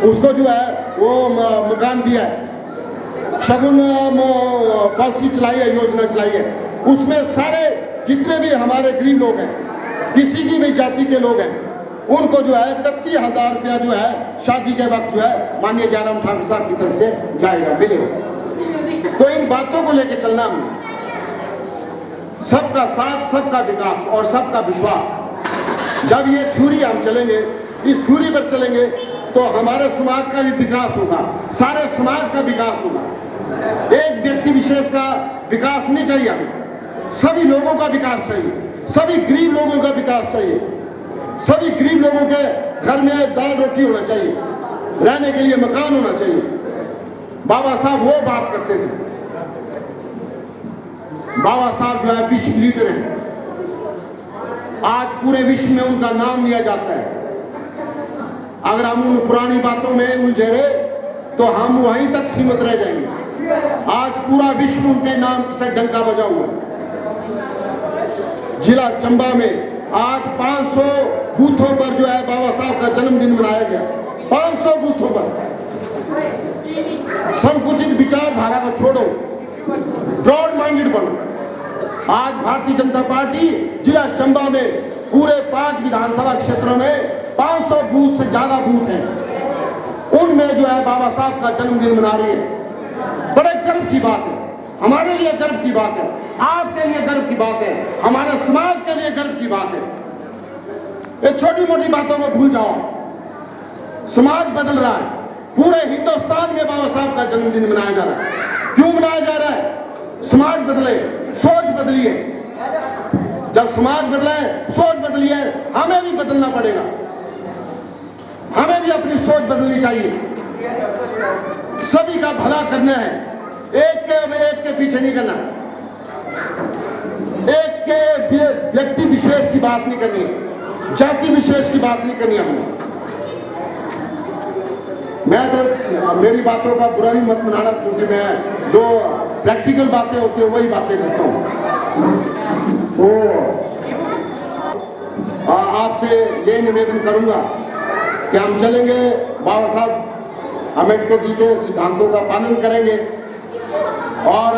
उसको जो है वो मकान दिया है। शगुन पॉलिसी चलाई है, योजना चलाई है। उसमें सारे जितने भी हमारे गरीब लोग हैं, किसी की भी जाति के लोग हैं, उनको जो है 31,000 रुपया जो है शादी के वक्त जो है माननीय जयराम ठाकुर साहब की तरफ से जाएगा, मिलेगा। तो इन बातों को लेकर चलना हमने, सबका साथ, सबका विकास और सबका विश्वास। जब ये थ्योरी हम चलेंगे, इस थ्योरी पर चलेंगे तो हमारे समाज का भी विकास होगा, सारे समाज का विकास होगा। एक व्यक्ति विशेष का विकास नहीं चाहिए हमें, सभी लोगों का विकास चाहिए, सभी गरीब लोगों का विकास चाहिए। सभी गरीब लोगों के घर में दाल रोटी होना चाहिए, रहने के लिए मकान होना चाहिए। बाबा साहब वो बात करते थे। बाबा साहब जो है विश्व लीडर हैं, आज पूरे विश्व में उनका नाम लिया जाता है। अगर हम उन पुरानी बातों में उलझे रहे तो हम वहीं तक सीमित रह जाएंगे। आज पूरा विश्व उनके नाम से डंका बजा हुआ है। जिला चंबा में आज 500 बूथों पर जो है बाबा साहब का जन्मदिन मनाया गया। 500 बूथों पर। संकुचित विचारधारा को छोड़ो, ब्रॉड माइंडेड बनो। आज भारतीय जनता पार्टी जिला चंबा में पूरे 5 विधानसभा क्षेत्रों में 500 बूथ से ज्यादा बूथ हैं, उनमें जो है बाबा साहब का जन्मदिन मना रही है। बड़े गर्व की बात है, हमारे लिए गर्व की बात है, आपके लिए गर्व की बात है, हमारे समाज के लिए गर्व की बात है। ये छोटी मोटी बातों को भूल जाओ। समाज बदल रहा है, पूरे हिंदुस्तान में बाबा साहब का जन्मदिन मनाया जा रहा है। क्यों मनाया जा रहा है? समाज बदले, सोच बदलिए। जब समाज बदले, सोच बदलिए, हमें भी बदलना पड़ेगा। हमें भी अपनी सोच बदलनी चाहिए। सभी का भला करना है, एक के पीछे नहीं करना, एक के व्यक्ति विशेष की बात नहीं करनी है, जाति विशेष की बात नहीं करनी हमने। मैं तो मेरी बातों का बुरा भी मत मनाना, क्योंकि मैं जो प्रैक्टिकल बातें होती हैं वही बातें करता हूँ। तो आपसे ये निवेदन करूंगा कि हम चलेंगे, बाबा साहब अम्बेडकर जी के सिद्धांतों का पालन करेंगे और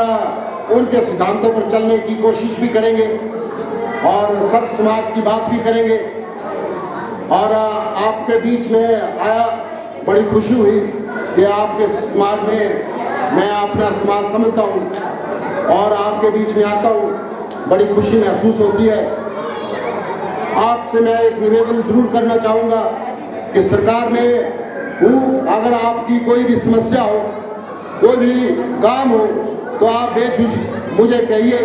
उनके सिद्धांतों पर चलने की कोशिश भी करेंगे और सर्व समाज की बात भी करेंगे। और आपके बीच में आया, बड़ी खुशी हुई कि आपके समाज में मैं अपना समाज समझता हूँ और आपके बीच में आता हूँ, बड़ी खुशी महसूस होती है। आपसे मैं एक निवेदन जरूर करना चाहूँगा कि सरकार में अगर आपकी कोई भी समस्या हो, कोई भी काम हो, तो आप बेझिझक मुझे कहिए।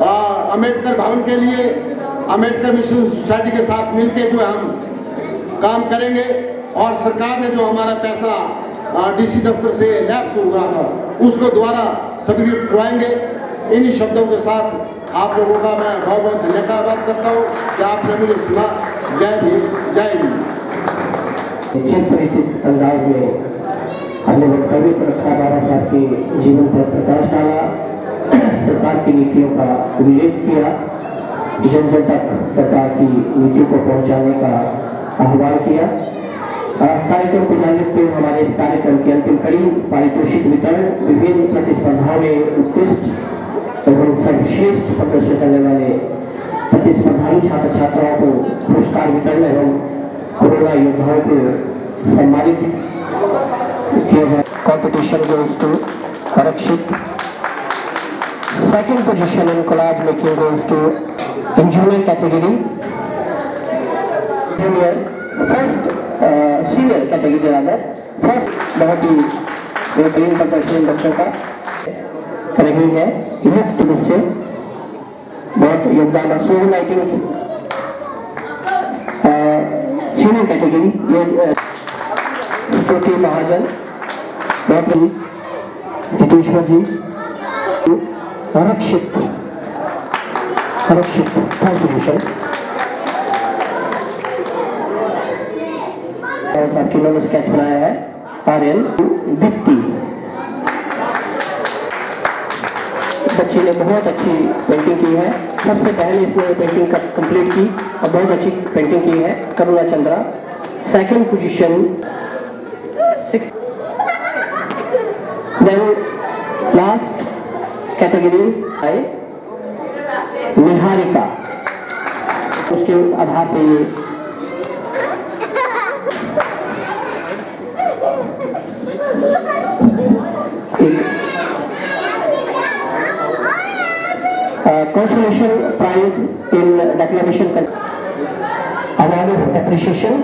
अम्बेडकर भवन के लिए अम्बेडकर मिशन सोसाइटी के साथ मिलके जो हम काम करेंगे और सरकार ने जो हमारा पैसा डीसी दफ्तर से लैप्स हुआ था उसको दोबारा सब्सिट्यूट करवाएंगे। इन्हीं शब्दों के साथ आप लोगों का मैं बहुत बहुत धन्यवाद करता हूँ कि आपने मुझे सुना। जय भीम, जय भीम। निश्चित परिचित अंदाज में हमने वक्तव्य पर रखा, बाबा साहब के जीवन पर प्रकाश डाला, सरकार की नीतियों का उल्लेख किया, जन जन तक सरकार की नीतियों को पहुंचाने का आह्वान किया। कार्यक्रम को जान लेते हुए हमारे इस कार्यक्रम की अंतिम कड़ी पारितोषिक वितरण, विभिन्न प्रतिस्पर्धाओं में उत्कृष्ट एवं सर्वश्रेष्ठ प्रदर्शन करने वाले प्रतिस्पर्धालु छात्र छात्राओं को पुरस्कार वितरण एवं कोरोना योद्धाओं को सम्मानित किया जाए। Competition goes to Arakshit. Second position in collage making goes to in junior category, junior first senior category rather first. बहुत ही बेहतरीन प्रदर्शन बच्चों का रही है। युक्त बच्चे बहुत योगदान। सोलर लाइटिंग सीनियर कैटेगरी ये स्टोटी महाजन, डॉक्टर जितेश्वर जी, आरक्षित थर्ड पोजीशन। साहब स्केच बनाया है आर्यन दीप्ति। बच्ची ने बहुत अच्छी पेंटिंग की है। सबसे पहले इसने पेंटिंग कंप्लीट की और बहुत अच्छी पेंटिंग की है। Karuna Chandra second position 6। Then last category है निहारिका। उसके आधार पे ये consolation prize in declaration award of appreciation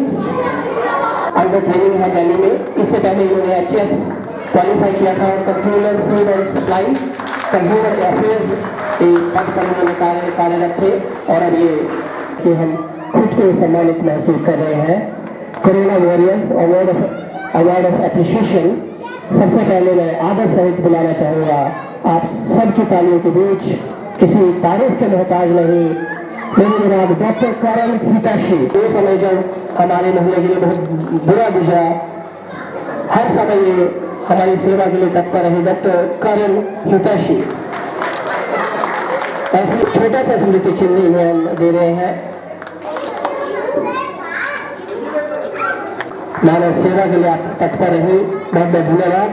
under training है दिल्ली में। इससे पहले इन्होंने HS क्वालिफाई किया था और controller food and supply consumer affairs पद पर उन्होंने कार्यरत थे। और अब ये कि हम खुद को सम्मानित महसूस कर रहे हैं। Corona warriors award of appreciation. सबसे पहले मैं आदर सहित बुलाना चाहूँगा आप सबकी तालियों के बीच, किसी तारीफ के मोहताज नहीं, मेरे जनाब डॉक्टर करण हिताशी। वो समय जब हमारे मोहल्ले के लिए बहुत बुरा गुजरा, हर समय ये हमारी सेवा के लिए तत्पर रहे डॉक्टर करण हितैषी। ऐसे छोटा सा स्मृति चिन्ह इन्हें हम दे रहे हैं। मानव सेवा के लिए आप तत्पर रहे, बहुत बहुत धन्यवाद।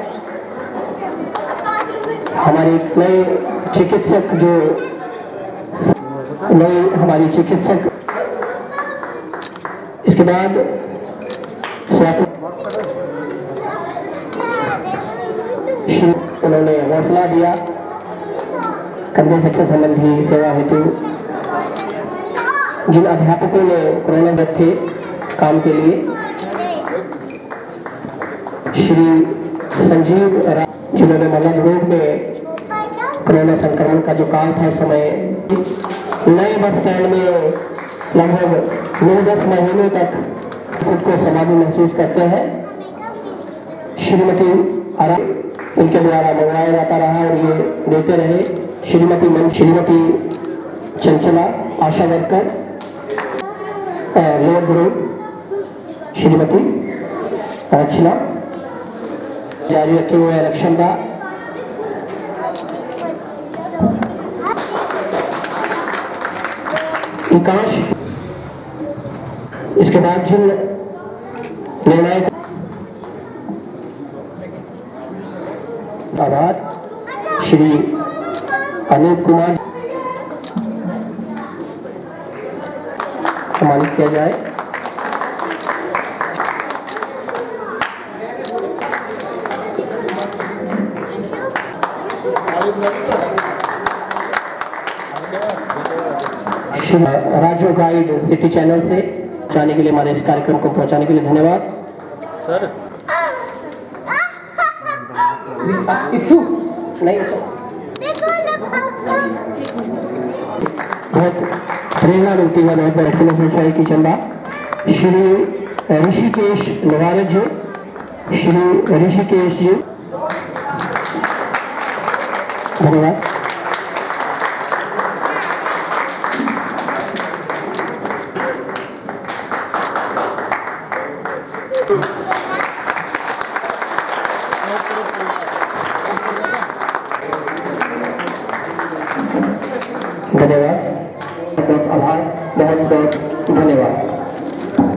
हमारे नए चिकित्सक हमारी चिकित्सक, इसके बाद उन्होंने हौसला दिया कंधे सेक्टर संबंधी सेवा हेतु। जिन अध्यापकों ने कोरोना में थे काम के लिए, श्री संजीव राज जिन्होंने मलम रोग में कोरोना संक्रमण का जो काल था उस समय नए बस स्टैंड में लगभग 9-10 महीनों तक खुद को समाधि महसूस करते हैं। श्रीमती आरा इनके द्वारा मंगवाया जाता रहा और ये देते रहे। श्रीमती चंचला आशा वर्कर, लोक गुरु श्रीमती रचना जारी रखे हुए आरक्षण का। विकास, इसके बाद जिन निर्णायक आभार श्री अनूप कुमार सम्मानित किया जाए। राजू गाइड सिटी चैनल से पहुंचाने के लिए, हमारे इस कार्यक्रम को पहुंचाने के लिए धन्यवाद सर। इशू नहीं बहुत प्रेरणा मिलती है बहुत बड़ी सोसाइटी चंबा। श्री ऋषिकेश नवारज जी, श्री ऋषिकेश जी धन्यवाद। धन्यवाद, बहुत आभार, बहुत बहुत धन्यवाद।